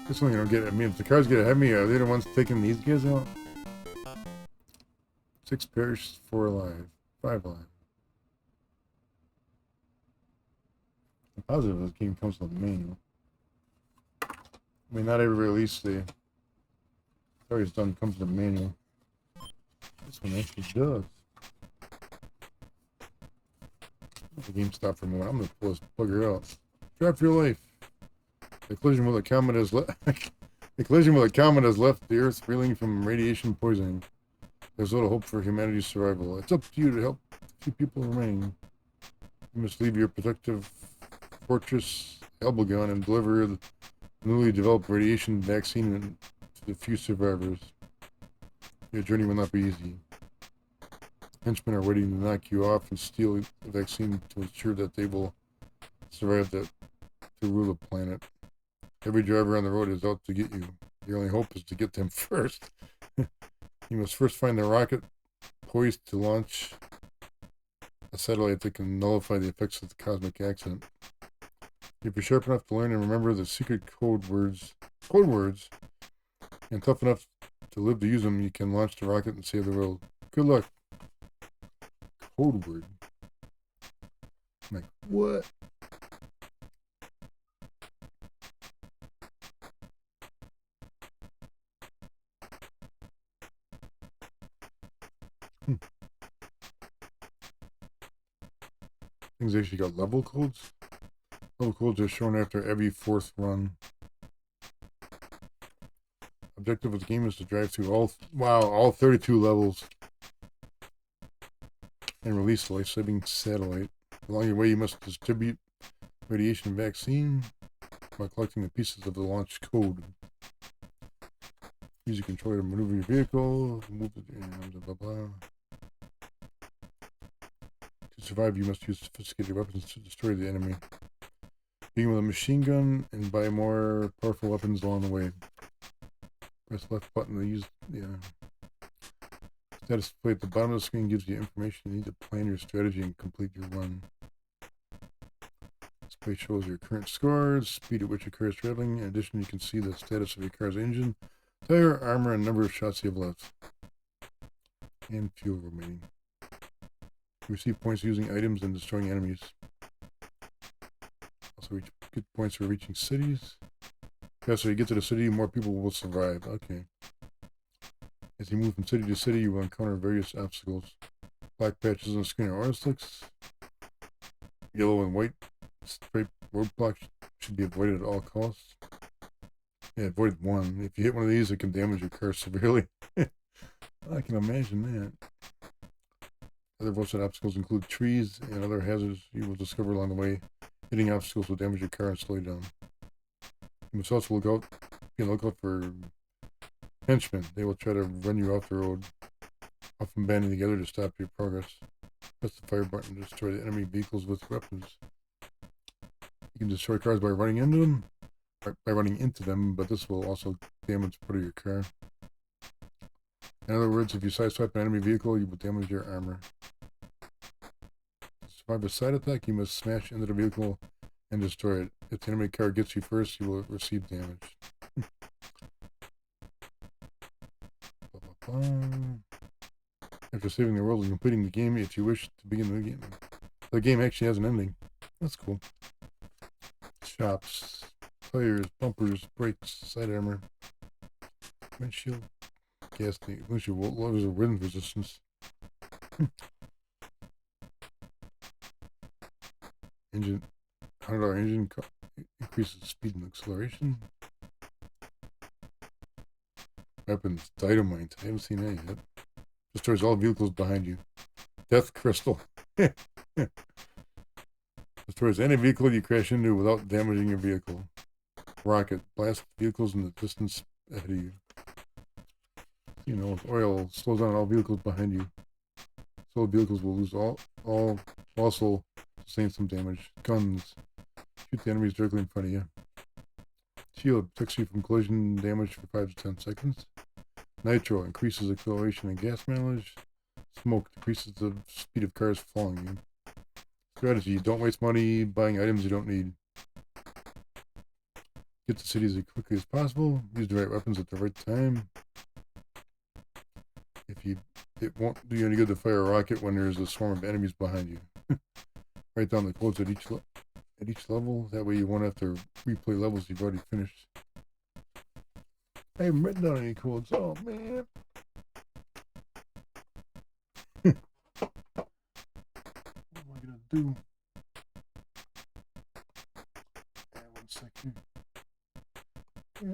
This one you don't get. I mean, if the cars get ahead of me, are they the ones taking these guys out? 6 perished, 4 alive, 5 alive. I'm positive this game comes with a manual. I mean, not every release the Atari's done comes with a manual. This one actually does. The game stopped for a moment. I'm gonna pull this bugger out. Drive for your life. The collision with a comet has left. The collision with a comet has left the Earth reeling from radiation poisoning. There's little hope for humanity's survival. It's up to you to help a few people remain. You must leave your protective fortress elbow gun and deliver the newly developed radiation vaccine to the few survivors. Your journey will not be easy. Henchmen are waiting to knock you off and steal the vaccine to ensure that they will survive to rule the planet. Every driver on the road is out to get you. Your only hope is to get them first. You must first find the rocket poised to launch a satellite that can nullify the effects of the cosmic accident. If you're sharp enough to learn and remember the secret code words, and tough enough to live to use them, you can launch the rocket and save the world. Good luck. Code word. I'm like, what? Things actually got level codes. Level codes are shown after every 4th run. objective of the game is to drive through all 32 levels and release a life-saving satellite. Along your way, you must distribute radiation vaccine by collecting the pieces of the launch code. Use your controller to maneuver your vehicle, move it, and blah, blah, blah. To survive, you must use sophisticated weapons to destroy the enemy. Begin with a machine gun and buy more powerful weapons along the way. Press left button to use status display at the bottom of the screen gives you information you need to plan your strategy and complete your run. Display shows your current scores, speed at which your car is traveling. In addition, you can see the status of your car's engine, tire, armor, and number of shots you have left. And fuel remaining. You receive points using items and destroying enemies. Also get points for reaching cities. Yeah, so you get to the city, more people will survive. Okay. As you move from city to city, you will encounter various obstacles. Black patches on the screen are oil slicks. Yellow and white striped roadblocks should be avoided at all costs. Yeah, avoid one. If you hit one of these, it can damage your car severely. I can imagine that. Other voiced obstacles include trees and other hazards you will discover along the way. Hitting obstacles will damage your car and slow you down. You must also be on the lookout for henchmen. They will try to run you off the road, often banding together to stop your progress. Press the fire button to destroy the enemy vehicles with weapons. You can destroy cars by running into them, but this will also damage part of your car. In other words, if you sideswipe an enemy vehicle, you will damage your armor. To survive a side attack, you must smash into the vehicle and destroy it. If the enemy car gets you first, you will receive damage. Blah, blah, blah. After saving the world and completing the game, if you wish to begin the game, the game actually has an ending. That's cool. Shops, tires, bumpers, brakes, side armor, windshield, gas tank, windshield loaders of wind resistance. Engine, $100 engine increases speed and acceleration. Weapons, dynamite. I haven't seen that yet. Destroys all vehicles behind you. Death crystal. Destroys any vehicle you crash into without damaging your vehicle. Rocket. Blast vehicles in the distance ahead of you. You know, oil slows down all vehicles behind you. So vehicles will lose also sustain some damage. Guns. Shoot the enemies directly in front of you. Shield. Protects you from collision damage for 5 to 10 seconds. Nitro. Increases acceleration and gas mileage. Smoke. Decreases the speed of cars following you. Strategy. Don't waste money buying items you don't need. Get to cities as quickly as possible. Use the right weapons at the right time. It won't do you any good to fire a rocket when there's a swarm of enemies behind you. Write down the codes at each level. That way you won't have to replay levels you've already finished. I haven't written down any codes. Oh man. What am I gonna do? Yeah, 1 second. Yeah.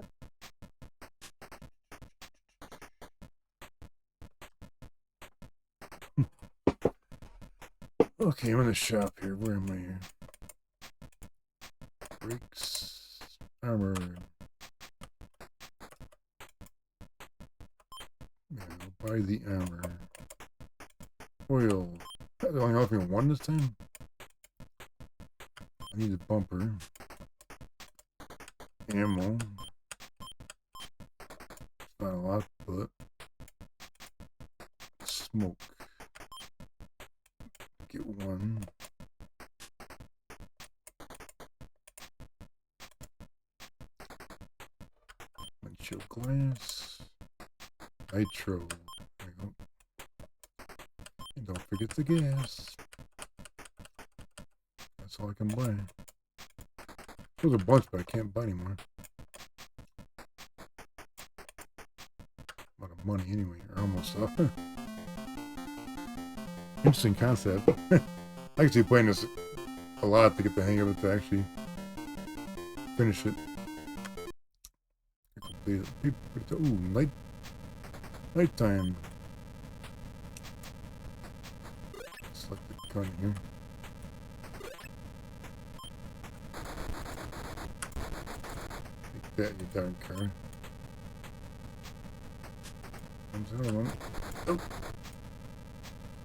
Okay, I'm in the shop here. Where am I here? Brakes, armor. Yeah, I'll buy the armor. Oil. They're only offering 1 this time? I need a bumper. Ammo. It's not a lot, but smoke. Get 1. Windshield glass. Nitro. There you go. And don't forget the gas. That's all I can buy. There's a bunch, but I can't buy anymore. A lot of money anyway, or almost up. Interesting concept. I actually playing this a lot to get the hang of it to actually finish it. Ooh, nighttime. Select the gun here. Take that, you darn car. Comes another one. Oh!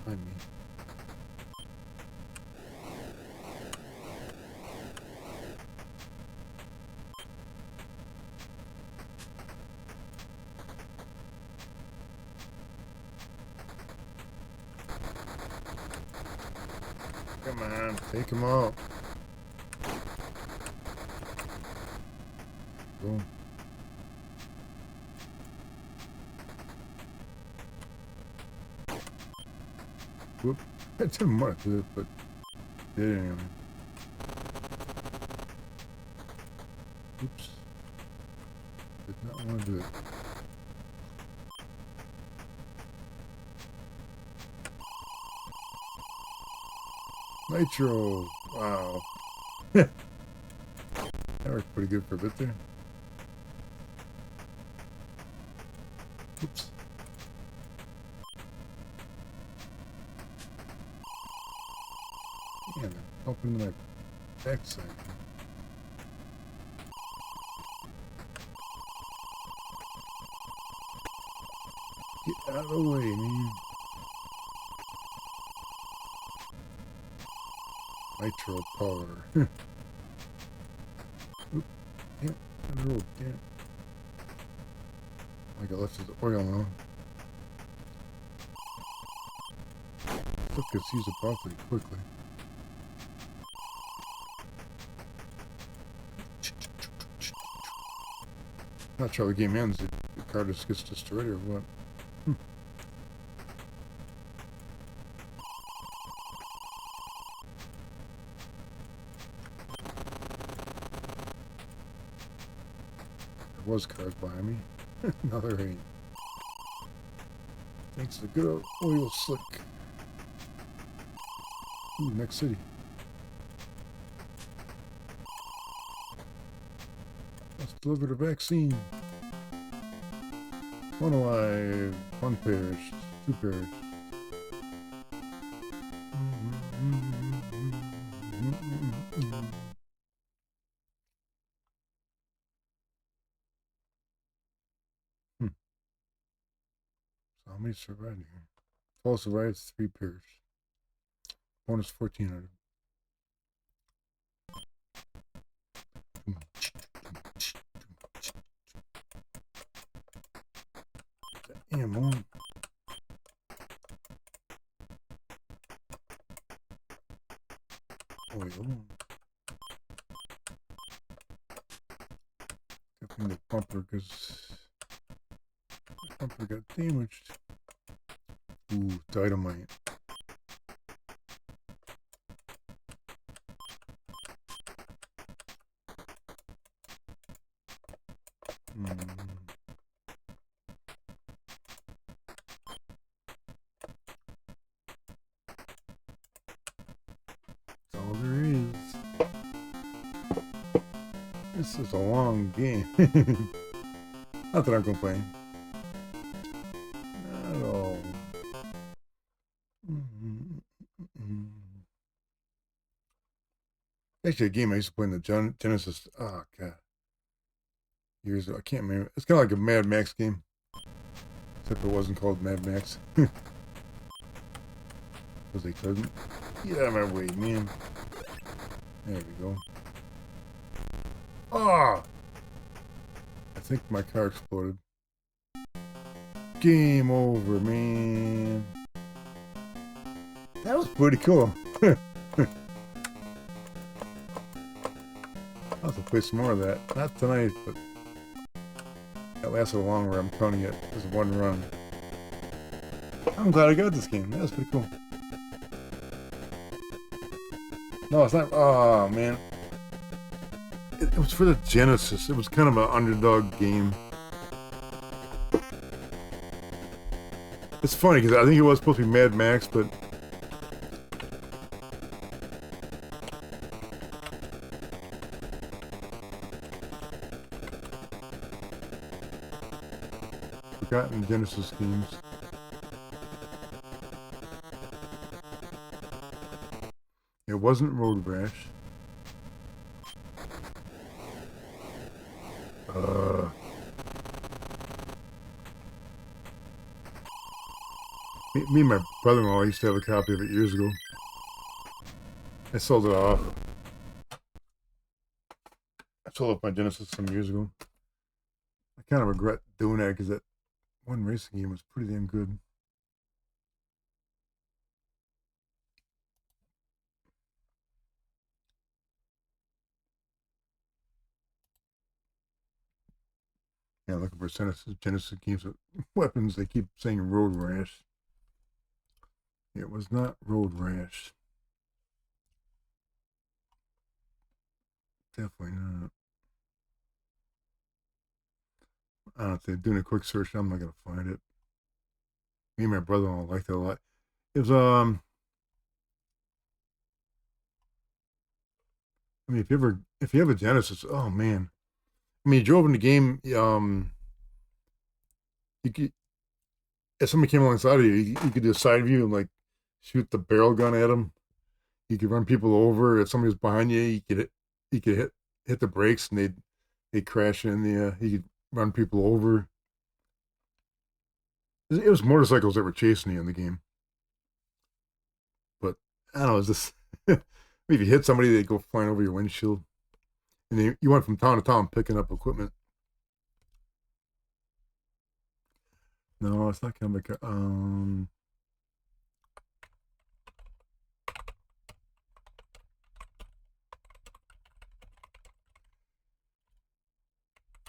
Behind me. Come on, take him out. Go. Whoop. I didn't want to do it, but did it anyway. Oops. Did not want to do it. Nitro! Wow. That worked pretty good for a bit there. Oops. Damn it. Open my backside. Get out of the way, man. Nitro power. Oop. Yep. Damn. Damn. I got left the oil now. Stuff gets used up awfully quickly. Not sure how the game ends. The car just gets destroyed or what? There was cars behind me. Now there ain't. Thanks to the good old oil slick. Ooh, next city. Let's deliver the vaccine. One alive, one perished, two perished. So how many survived here? 12 survived, 3 perished. Bonus 1400. Ammo. Oil. Definitely the bumper because the bumper got damaged. Ooh, dynamite. That's all there is. This is a long game. Not that I'm complaining. Not at all. Actually, a game I used to play in the Genesis. Oh, God. Years ago. I can't remember. It's kind of like a Mad Max game. Except it wasn't called Mad Max. Because they couldn't. Get out of my way, man. There we go. Ah! I think my car exploded. Game over, man. That was pretty cool. I'll have to play some more of that. Not tonight, but that lasted a long run. I'm counting it as one run. I'm glad I got this game. That was pretty cool. No, it's not. Oh, man. It was for the Genesis. It was kind of an underdog game. It's funny because I think it was supposed to be Mad Max, but forgotten Genesis games. It wasn't Road Rash. Me and my brother-in-law used to have a copy of it years ago. I sold it off. I sold off my Genesis some years ago. I kind of regret doing that because that one racing game was pretty damn good. Yeah, looking for Genesis games with weapons. They keep saying Road Rash. It was not Road Rash. Definitely not. Honestly, doing a quick search, I'm not gonna find it. Me and my brother-in-law liked it a lot. It was I mean, if you have a Genesis, oh man. I mean, you drove in the game. You could, if somebody came alongside of you, you could do a side view and like shoot the barrel gun at them. You could run people over. If somebody was behind you, you could hit the brakes and they'd crash in the. You could run people over. It was motorcycles that were chasing you in the game. But I don't know. It's just if you hit somebody, they go flying over your windshield, and you went from town to town picking up equipment. No, it's not coming back.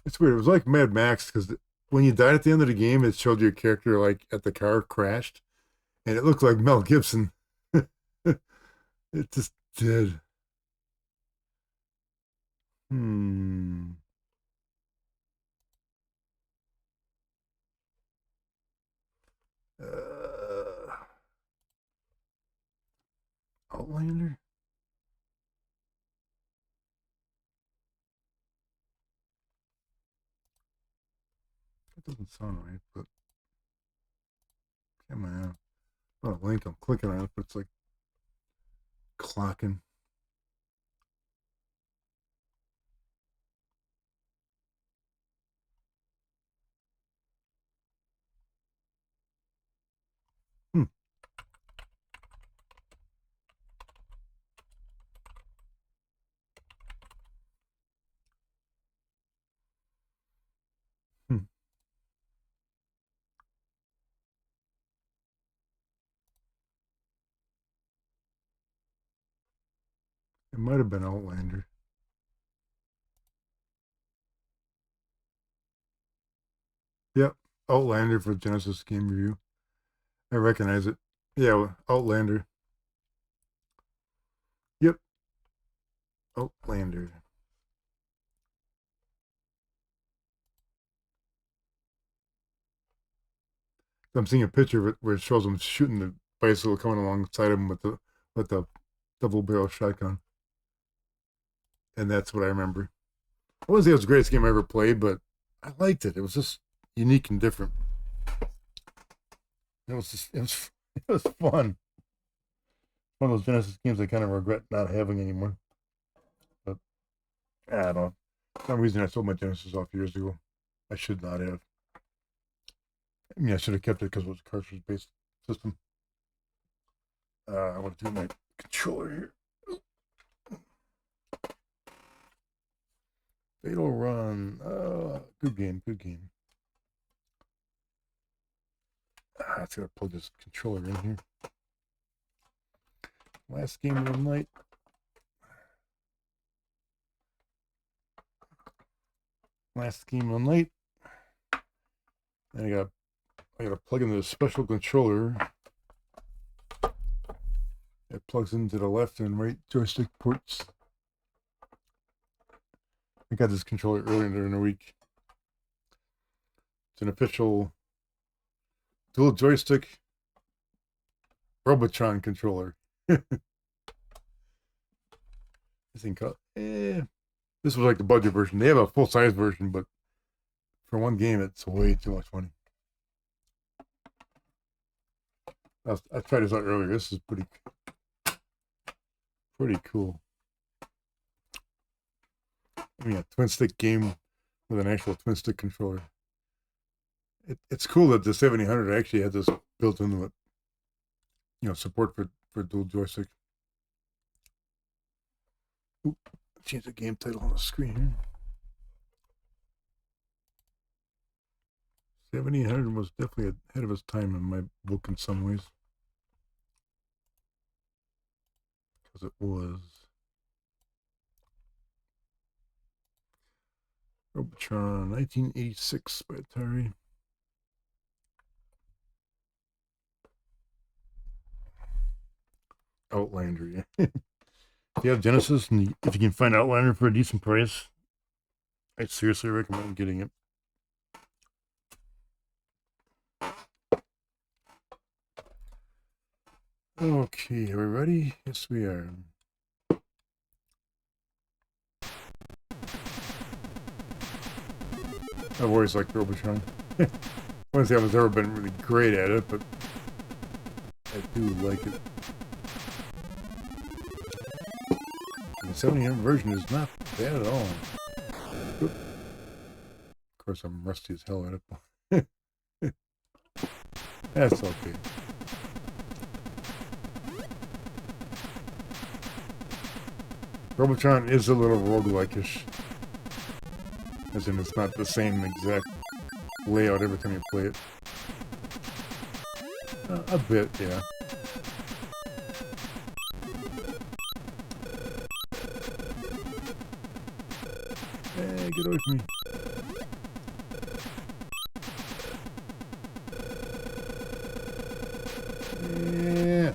It's weird. It was like Mad Max because when you died at the end of the game, it showed your character like at the car crashed, and it looked like Mel Gibson. It just did. Hmm. Uh, Outlander. That doesn't sound right, but come on. Oh, link. I'm clicking on it, but it's like clocking. Hmm. Hmm. It might have been Outlander. Yep, Outlander for Genesis Game Review. I recognize it. Yeah, Outlander. Yep, Outlander. I'm seeing a picture of it where it shows him shooting the bicycle coming alongside him with the double barrel shotgun, and that's what I remember. I wouldn't say it was the greatest game I ever played, but I liked it. It was just unique and different. It was fun. One of those Genesis games I kind of regret not having anymore. But I don't know. For some reason I sold my Genesis off years ago. I should not have. I mean, I should have kept it because it was a cartridge based system. I want to do my controller here. Fatal Run. Good game. Good game. I just gotta plug this controller in here. Last game of the night. Last game of the night. And I gotta plug in the special controller. It plugs into the left and right joystick ports. I got this controller earlier in the week. It's an official dual joystick Robotron controller. This thing this was like the budget version. They have a full size version, but for one game, it's way too much money. I tried this out earlier. This is pretty cool. I mean, a twin stick game with an actual twin stick controller. It's cool that the 7000 actually had this built into it. You know, support for dual joystick. Oop, change the game title on the screen here. 7800 was definitely ahead of its time in my book in some ways. Because it was Robotron 1986 by Atari. Outlander, yeah. If you have Genesis and if you can find Outlander for a decent price, I seriously recommend getting it. Okay, are we ready? Yes, we are. I've always liked Robotron. I wouldn't say I've ever been really great at it, but I do like it. And the 70 version is not bad at all. Oop. Of course, I'm rusty as hell at it. That's okay. Robotron is a little roguelike-ish. As in, it's not the same exact layout every time you play it. A bit, yeah. Hey, get away from me. Yeah.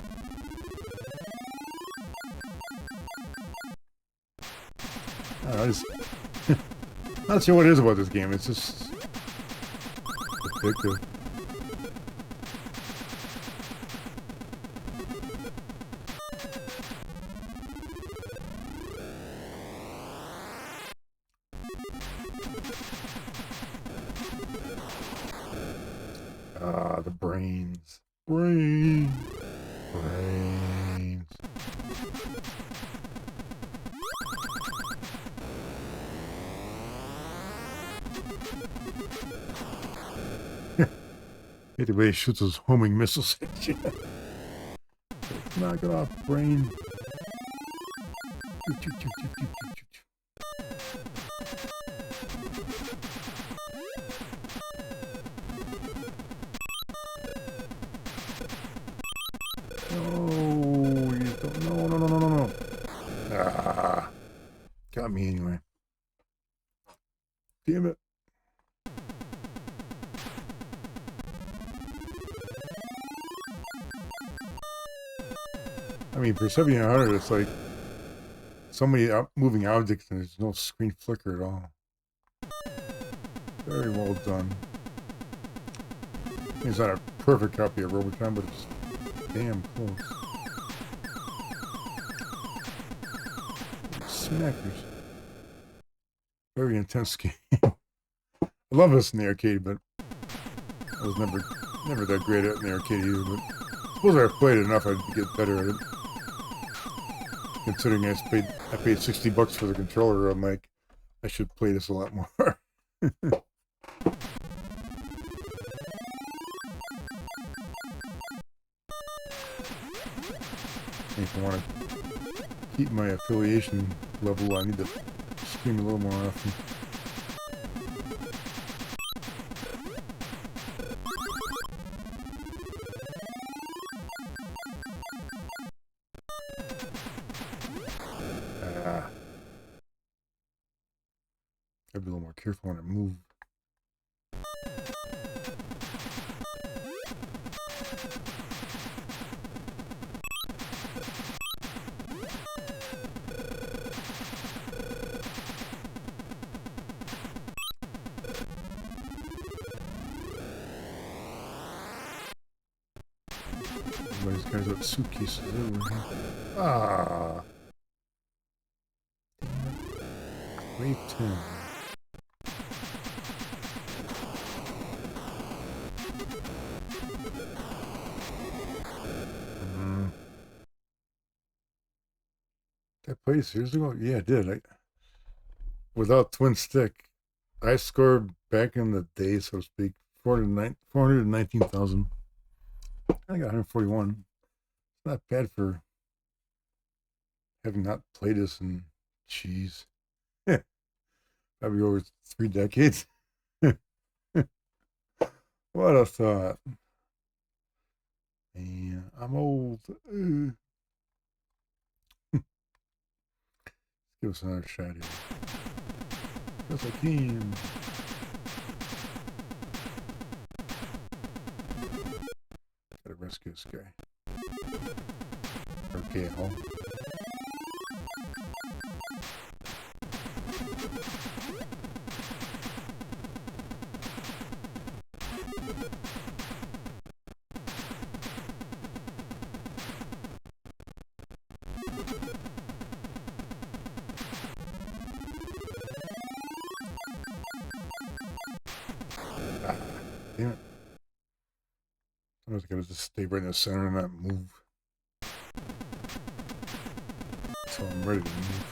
I don't know, not sure what it is about this game. It's just addictive. Ah, the brains. Brains. The way he shoots those homing missiles at you. Knock it off, brain. No, you don't. No. Ah, got me anyway. Damn it. I mean, for 7800, it's like so many moving objects and there's no screen flicker at all. Very well done. It's not a perfect copy of Robotron, but it's damn close. Smackers. Very intense game. I love this in the arcade, but I was never that great at it in the arcade either. But I suppose I played it enough, I'd get better at it. Considering I paid $60 for the controller, I'm like, I should play this a lot more. If I want to keep my affiliation level, I need to stream a little more often. Gotta be a little more careful when I move. These guys got suitcases everywhere. Ah. Wave 10. place years ago? Yeah, I did. Without twin stick, I scored back in the day, so to speak, 419,000. I got 141. It's not bad for having not played this in, cheese, probably over 3 decades. What a thought. Man, I'm old. Give us another shot here. Yes, I can. Gotta rescue this guy. Okay, home. Ah, damn it. I was gonna just stay right in the center and not move. So I'm ready to move.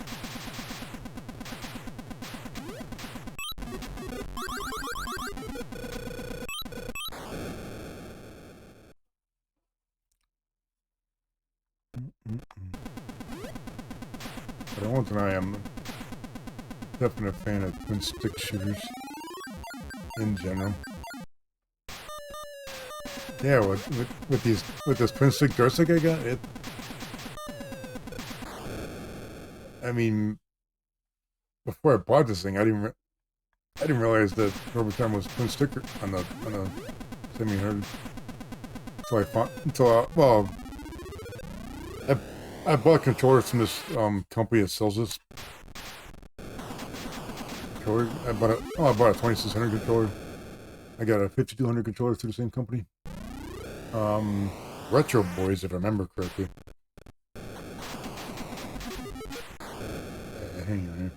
But I won't deny I'm definitely a fan of twin stick shooters in general. Yeah, with this twin stick joystick I got, I mean, before I bought this thing, I didn't realize that Robotron was twin stick on the 7800 well, I bought controllers from this company that sells this controller. I bought a 2600 controller. I got a 5200 controller through the same company. Retro Boys, if I remember correctly. Hang on here.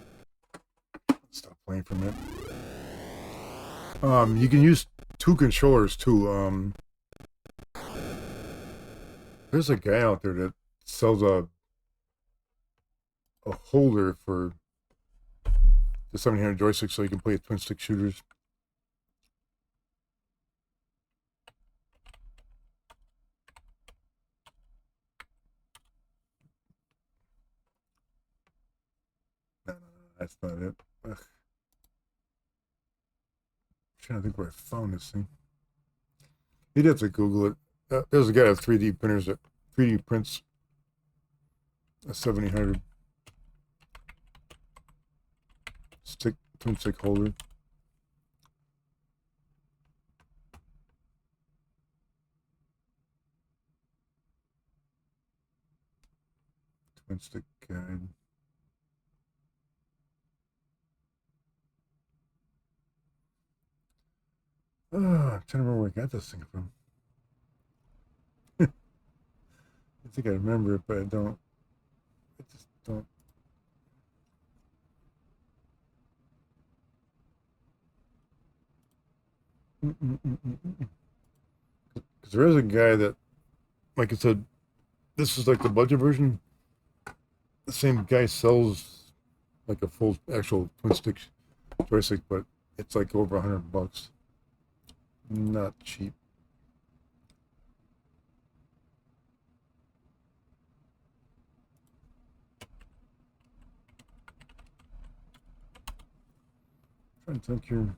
Stop playing for a minute. You can use 2 controllers too. There's a guy out there that sells a holder for the 700 joystick so you can play twin stick shooters. No, that's not it. Ugh. I'm trying to think where I found this thing. You'd have to Google it. There's a guy with 3D printers that 3D prints a 700 twin stick holder. Twin stick guide. I'm trying to remember where I got this thing from. I think I remember it, but I don't. I just don't. Because there is a guy that, like I said, this is like the budget version. The same guy sells like a full actual twin stick joystick, but it's like over $100. Not cheap. I'm trying to think here.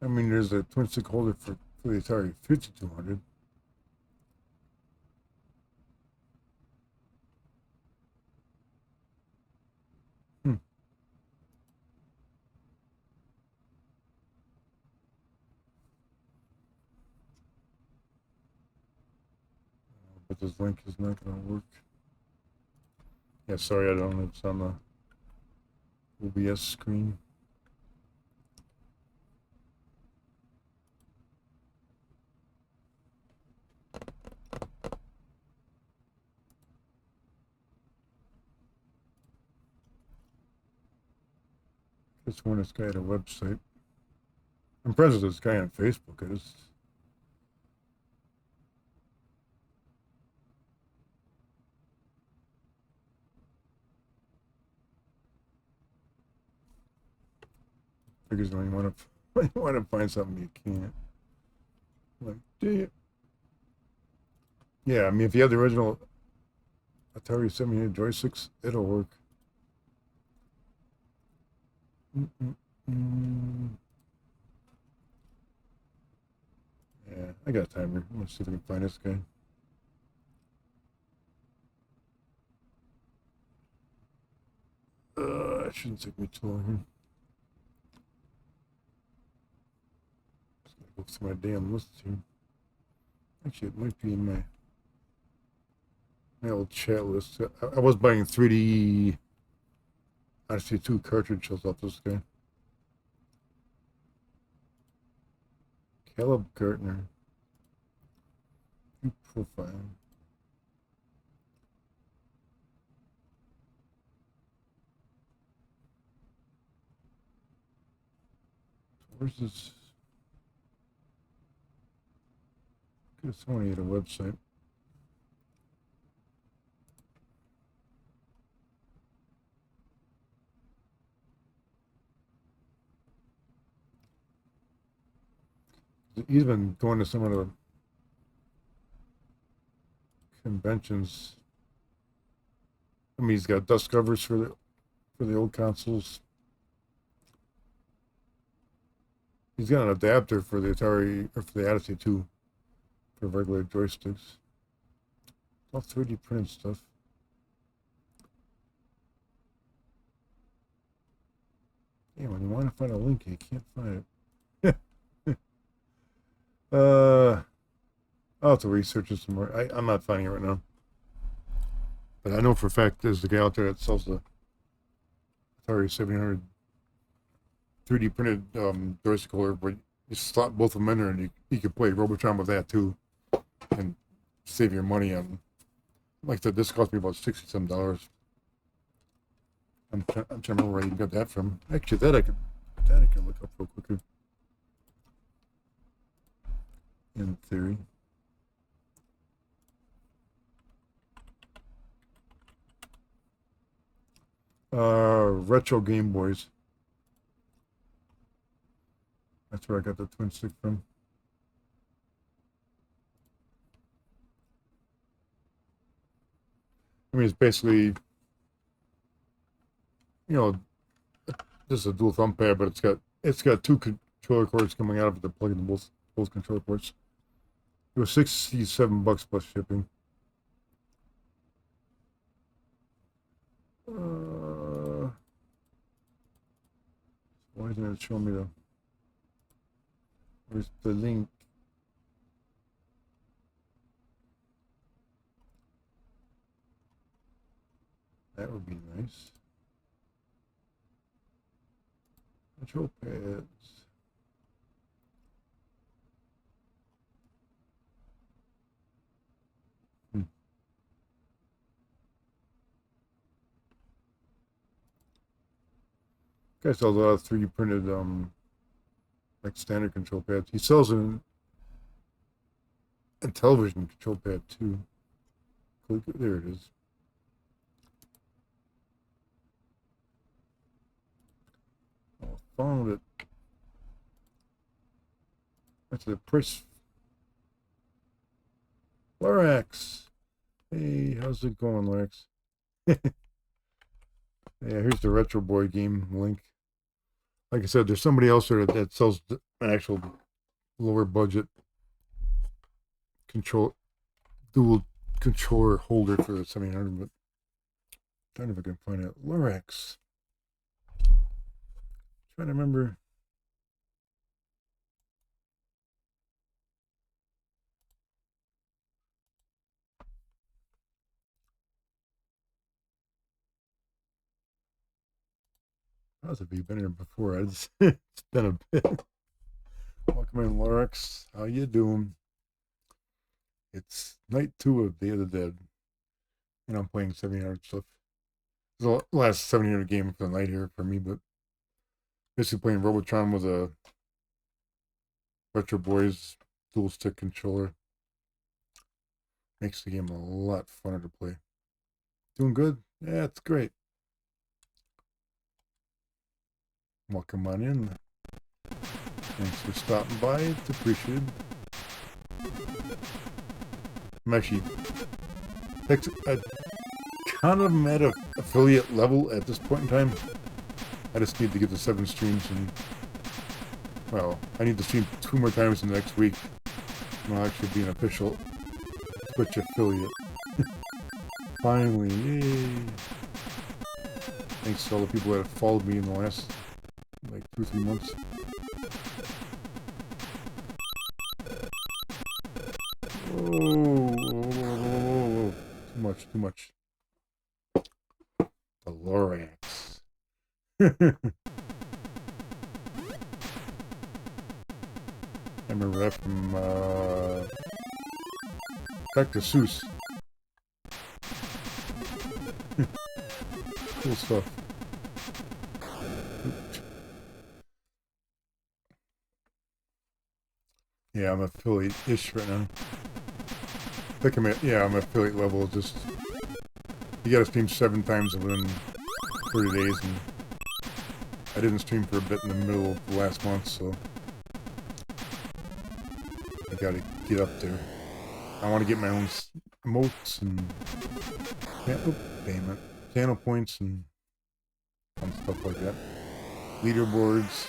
I mean, there's a twin stick holder for the Atari 5200. But this link is not going to work. Yeah, sorry, I don't know. It's on the OBS screen. Just want this guy at a website. I'm friends with this guy on Facebook. Figures when you want to find something you can't. Like, yeah, I mean, if you have the original Atari 78 joysticks, it'll work. Mm-mm-mm. Yeah, I got a timer. I'm gonna see if I can find this guy. It shouldn't take me too long here. Just gotta go through my damn list here. Actually, it might be in my old chat list. I was buying 3D Odyssey 2 cartridges off this guy. Caleb Gartner. New profile. Where's this? It's only at a website. He's been going to some of the conventions. I mean, he's got dust covers for the old consoles. He's got an adapter for the Atari or for the Odyssey 2 for regular joysticks. It's all 3D printed stuff. Yeah, when you want to find a link, you can't find it. I'll have to research it some more. I'm not finding it right now. But I know for a fact there's the guy out there that sells the Atari 700 3D printed joystick holder where you slot both of them in there and you can play Robotron with that too and save your money on. Like I said, this cost me about $60 some. I'm trying to remember where you got that from. Actually, that I could look up real quicker. In theory. Retro Game Boys. That's where I got the twin stick from. I mean, it's basically, this is a dual thumb pad, but it's got two controller cords coming out of it to plug into both controller ports. It was $67 plus shipping. Why isn't it showing me where's the link? That would be nice. Control pads. Guy sells a lot of 3D printed like standard control pads. He sells a television control pad too. There it is. Oh, found it. That's the price. Lorax. Hey, how's it going, Lorax? Yeah, here's the Retro Boy game link. Like I said, there's somebody else there that sells an actual lower budget dual controller holder for the 700, but I don't know if I can find it. Lorax. Trying to remember. How's it been here before? It's been a bit. Welcome in, Lorax. How you doing? It's night 2 of Day of the Dead, and I'm playing 700 stuff. It's the last 700 game for the night here for me, but basically playing Robotron with a Retro Boys dual stick controller. Makes the game a lot funner to play. Doing good? Yeah, it's great. Welcome on in. Thanks for stopping by. It's appreciated. I'm actually kind of at an affiliate level at this point in time. I just need to get the 7 streams, and well, I need to stream 2 more times in the next week. And I'll actually be an official Twitch affiliate. Finally, yay! Thanks to all the people that have followed me in the last like 2 or 3 months. Whoa. Too much. The Lorax. I remember that from Dr. Seuss. Cool stuff. Oops. Yeah, I'm affiliate-ish right now. I think I'm affiliate level. Just you gotta stream 7 times within 30 days, and I didn't stream for a bit in the middle of the last month, so I gotta get up there. I want to get my own emotes and channel points and fun stuff like that. Leaderboards,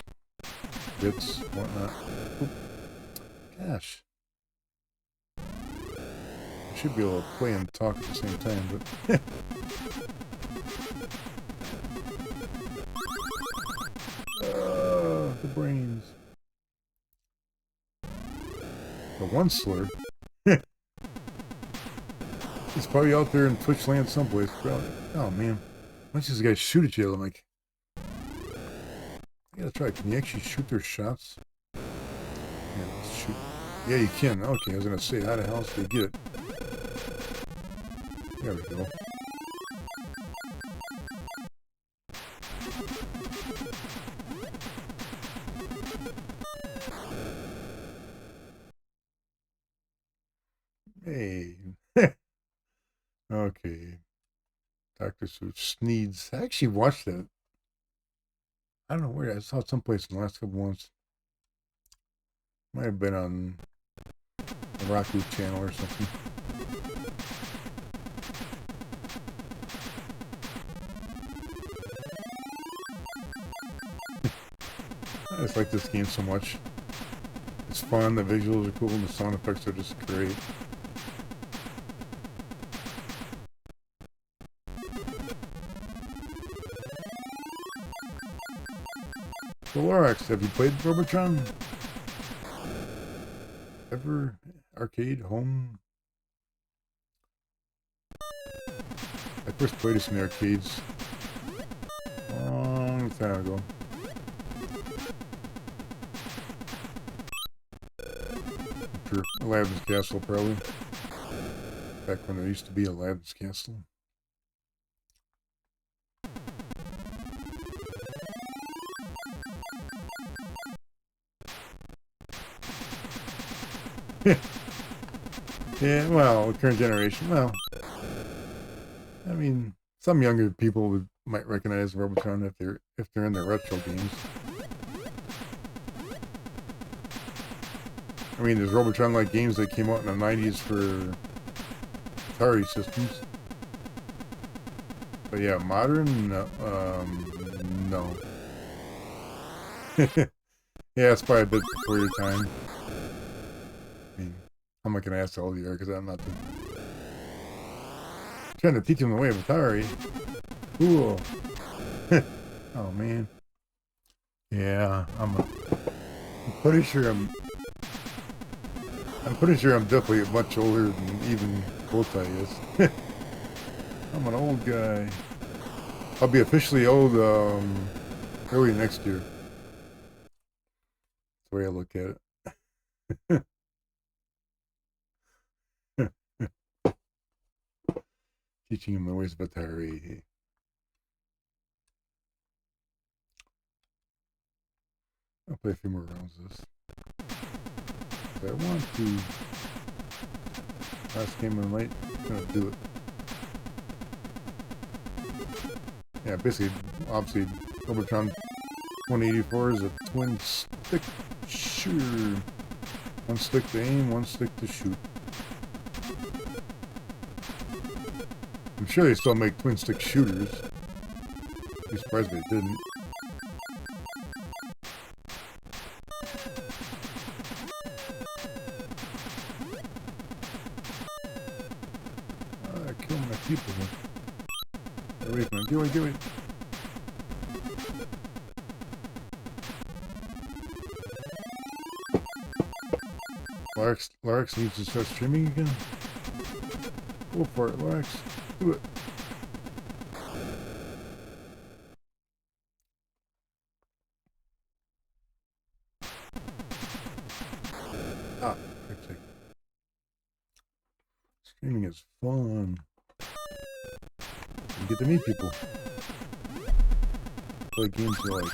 bits, whatnot. Oop. Gosh. I should be able to play and talk at the same time, but the brains. The one slur. He's probably out there in Twitch land someplace. Probably. Oh man. Why don't these guys shoot at you? I'm like, I gotta try. Can you actually shoot their shots? Yeah, let's shoot. Yeah, you can. Okay, I was gonna say, how the hell do you get it? There we go. Hey. Okay. Dr. Seuss Sneeds. I actually watched that. I don't know where. I saw it someplace in the last couple months. Might have been on the Roku channel or something. I just like this game so much. It's fun, the visuals are cool, and the sound effects are just great. So Lorax, have you played Robotron? Ever? Arcade? Home? I first played this in the arcades a long time ago. For Aladdin's Castle, probably. Back when there used to be Aladdin's Castle. Yeah, well, current generation, well, I mean, some younger people might recognize Robotron if they're in the retro games. I mean, there's Robotron-like games that came out in the 90s for Atari systems. But yeah, modern, no. Yeah, it's probably a bit before your time. I mean, I'm not gonna ask how old you are because I'm not trying to teach them the way of Atari. Cool. Oh man. Yeah, I'm pretty sure I'm definitely much older than even Botai is. I'm an old guy. I'll be officially old early next year. That's the way I look at it. Teaching him the ways of Atari. I'll play a few more rounds of this. If I want to. Last game of the night, I'm gonna do it. Yeah, basically, obviously, Robotron 184 is a twin stick shooter. One stick to aim, one stick to shoot. I'm sure they still make twin stick shooters. I'd be surprised if they didn't. Kill my people. Get away from him. Get away, get away. Larx needs to start streaming again. Go for it, Larx. Do it. Ah, okay. Streaming is fun. You get to meet people. Play games you like.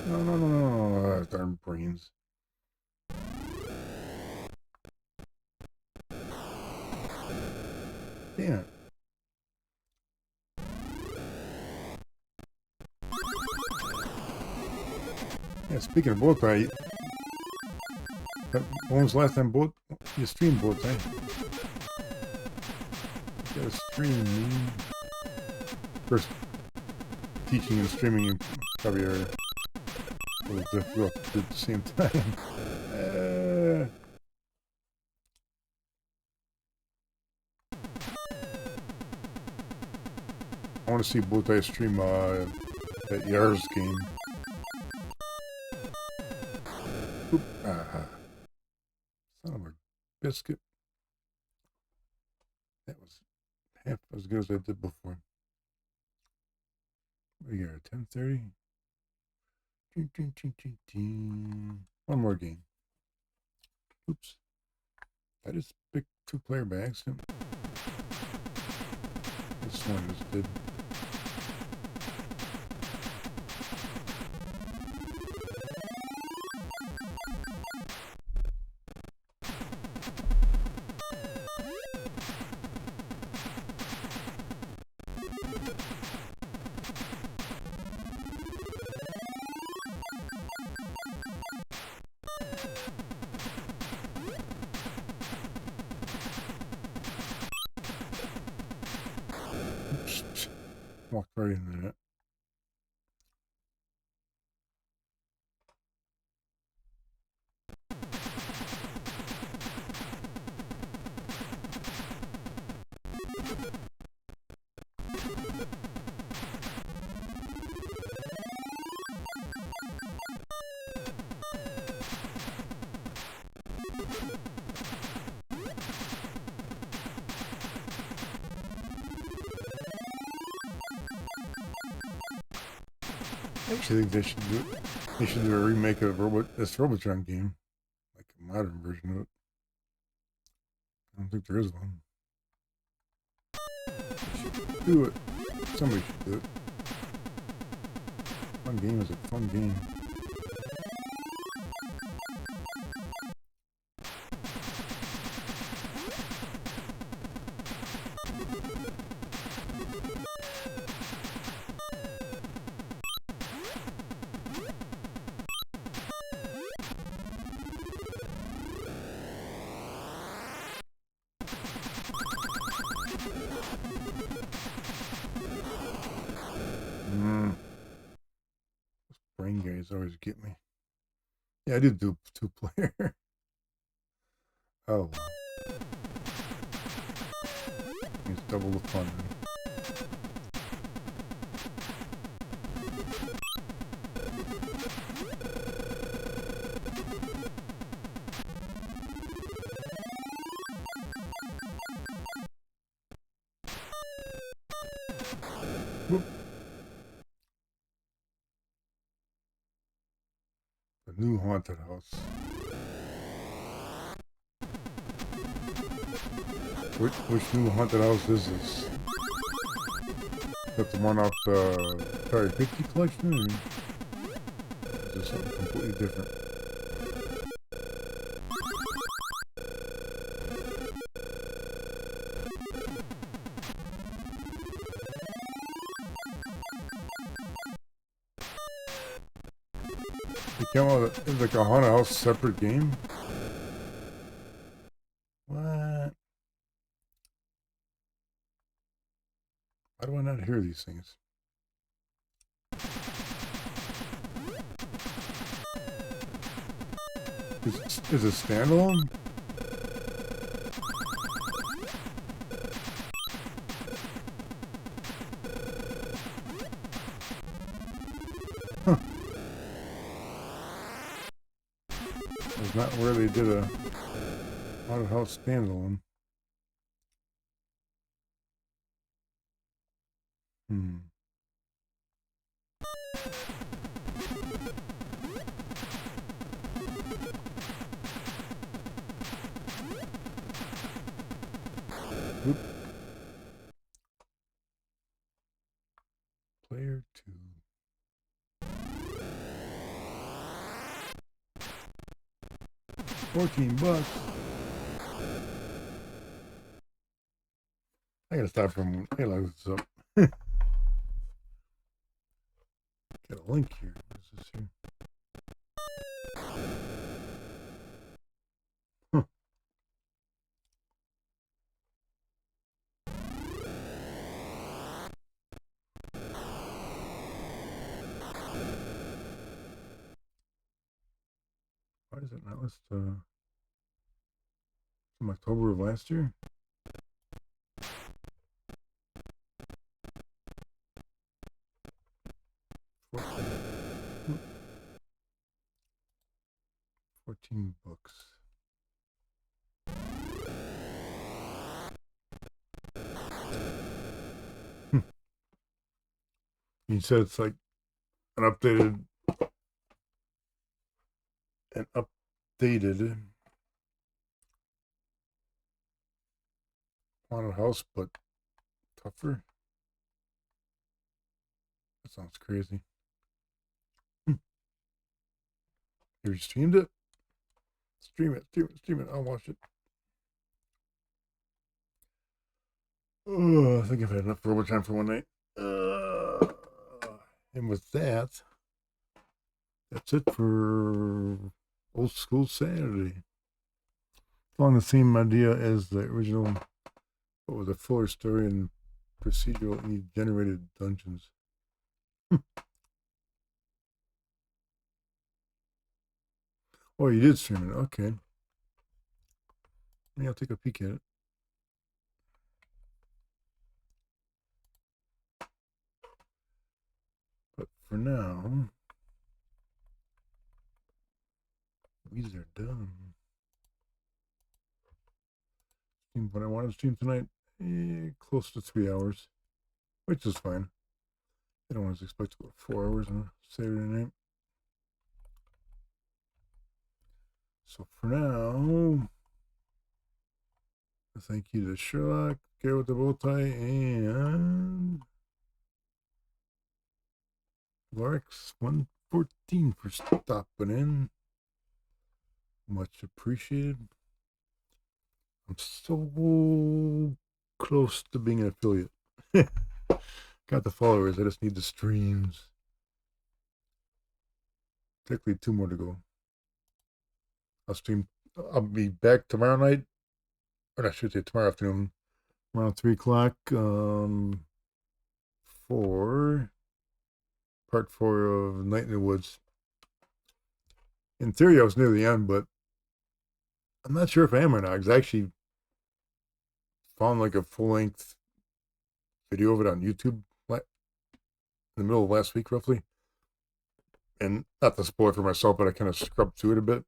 No. Darn brains. Damn it. Yeah, speaking of Bowtie, when was the last time you streamed Bowtie? You gotta stream, man. First, teaching and streaming you probably are a little difficult at the same time. I want to see Bowtie stream that Yars game. Oop, son of a biscuit. That was half as good as I did before. We got 10:30. One more game. Oops. I just picked 2-player by accident. This one just did. Walked right into that. I actually think they should do a remake of this Robotron game, like a modern version of it. I don't think there is one. They should do it. Somebody should do it. Fun game is a fun game. Brain guys always get me. Yeah, I did do 2-player. Oh, well. It's double the fun. Whoop. The new haunted house. Which new haunted house is this? That's the one off the Atari 50 collection, or is this something completely different? It came out as like a haunted house separate game? What? Why do I not hear these things? Is it standalone? Huh. That's not where they did a haunted house standalone. Oop. Player 2. $14. I gotta stop from. I gotta look this up. Got a link here. What is this here? Huh. Why is it not list? From October of last year. $14. You said it's like an updated haunted house, but tougher. That sounds crazy. You streamed it? Stream it. I'll watch it. Oh, I think I've had enough Robotron for one night. And with that, that's it for Old School Saturday. Along the same idea as the original, what was a fuller story and procedurally generated dungeons. Oh, you did stream it. Okay. Maybe I'll take a peek at it. But for now, these are done. But I want to stream tonight, close to 3 hours, which is fine. I don't always expect to go 4 hours on a Saturday night. So for now, thank you to Sherlock, Gary with the bow tie, and Larx 114 for stopping in. Much appreciated. I'm so close to being an affiliate. Got the followers. I just need the streams. Technically 2 more to go. I'll be back tomorrow night, or I should say tomorrow afternoon, around 3 o'clock, for part 4 of Night in the Woods. In theory, I was near the end, but I'm not sure if I am or not, because I actually found like a full-length video of it on YouTube in the middle of last week, roughly. And not to spoil it for myself, but I kind of scrubbed through it a bit.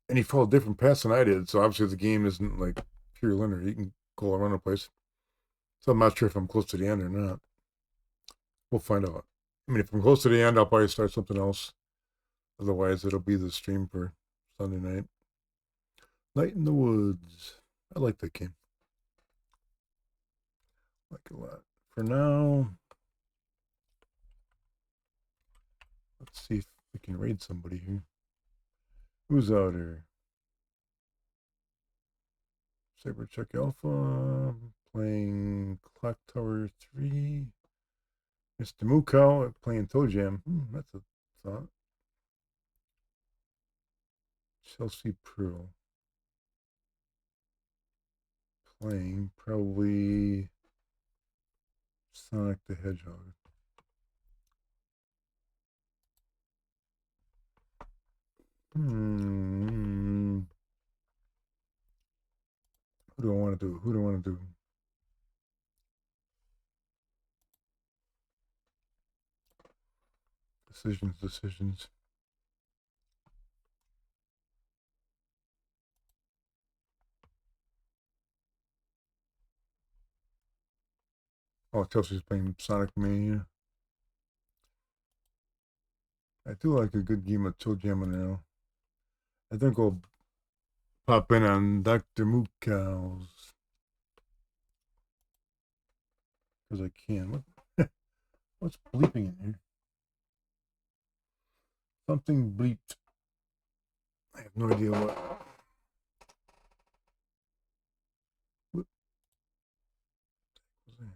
And he followed different paths than I did, so obviously the game isn't like pure linear. You can go around the place. So I'm not sure if I'm close to the end or not. We'll find out. I mean, if I'm close to the end, I'll probably start something else. Otherwise, it'll be the stream for Sunday night. Night in the Woods. I like that game. Like a lot. For now, let's see if we can raid somebody here. Who's out here? Cybertruck Alpha, playing Clock Tower 3. Mr. Mukau playing Toe Jam. That's a thought. Chelsea Pro. Playing probably Sonic the Hedgehog. Who do I want to do? Who do I want to do? Decisions. Oh, Chelsea's playing Sonic Mania. I do like a good game of Toe Jam now. I think I'll pop in on Dr. Mukau's because I can. What's bleeping in here? Something bleeped. I have no idea what. What was that?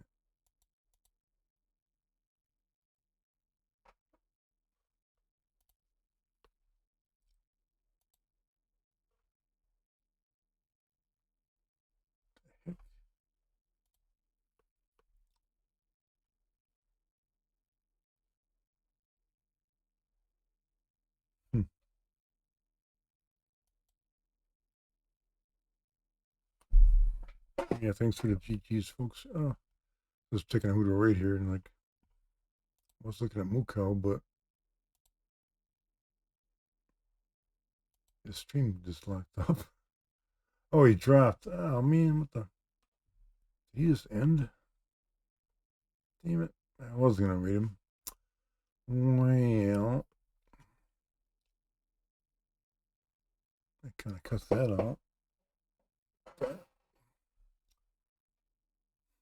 Hmm. Yeah, thanks for the GGs, folks. Oh, I was taking a Hooter right here and like I was looking at Mukau, but the stream just locked up. Oh, he dropped. Oh man, what the? Did he just end? Damn it! I was gonna read him. Well, I kind of cut that out.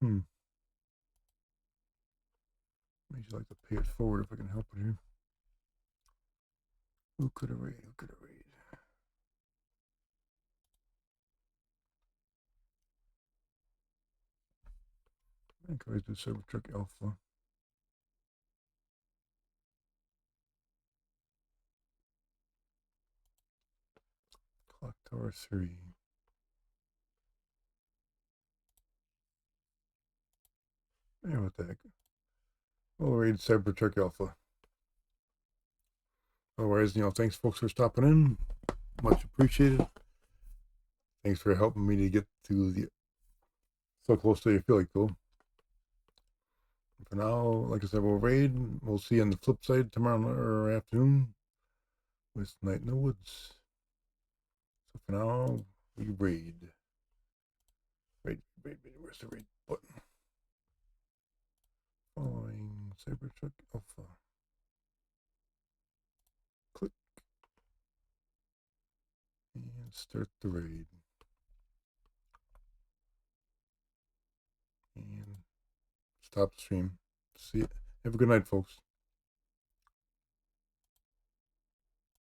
Hmm. Maybe you'd like to pay it forward if I can help it here. Who could have read? Who could have read? I think I always do Cybertruck Alpha. Clock Tower 3. Yeah, what the heck? We'll raid Cybertruck Alpha. Otherwise, thanks folks for stopping in. Much appreciated. Thanks for helping me to get to the so close to the affiliate goal. For now, like I said, we'll raid. We'll see you on the flip side tomorrow or afternoon with Night in the Woods. So for now, we raid. Raid. Where's the raid button? Following Cybertruck Alpha. Click. And start the raid. And stop the stream. See you. Have a good night, folks.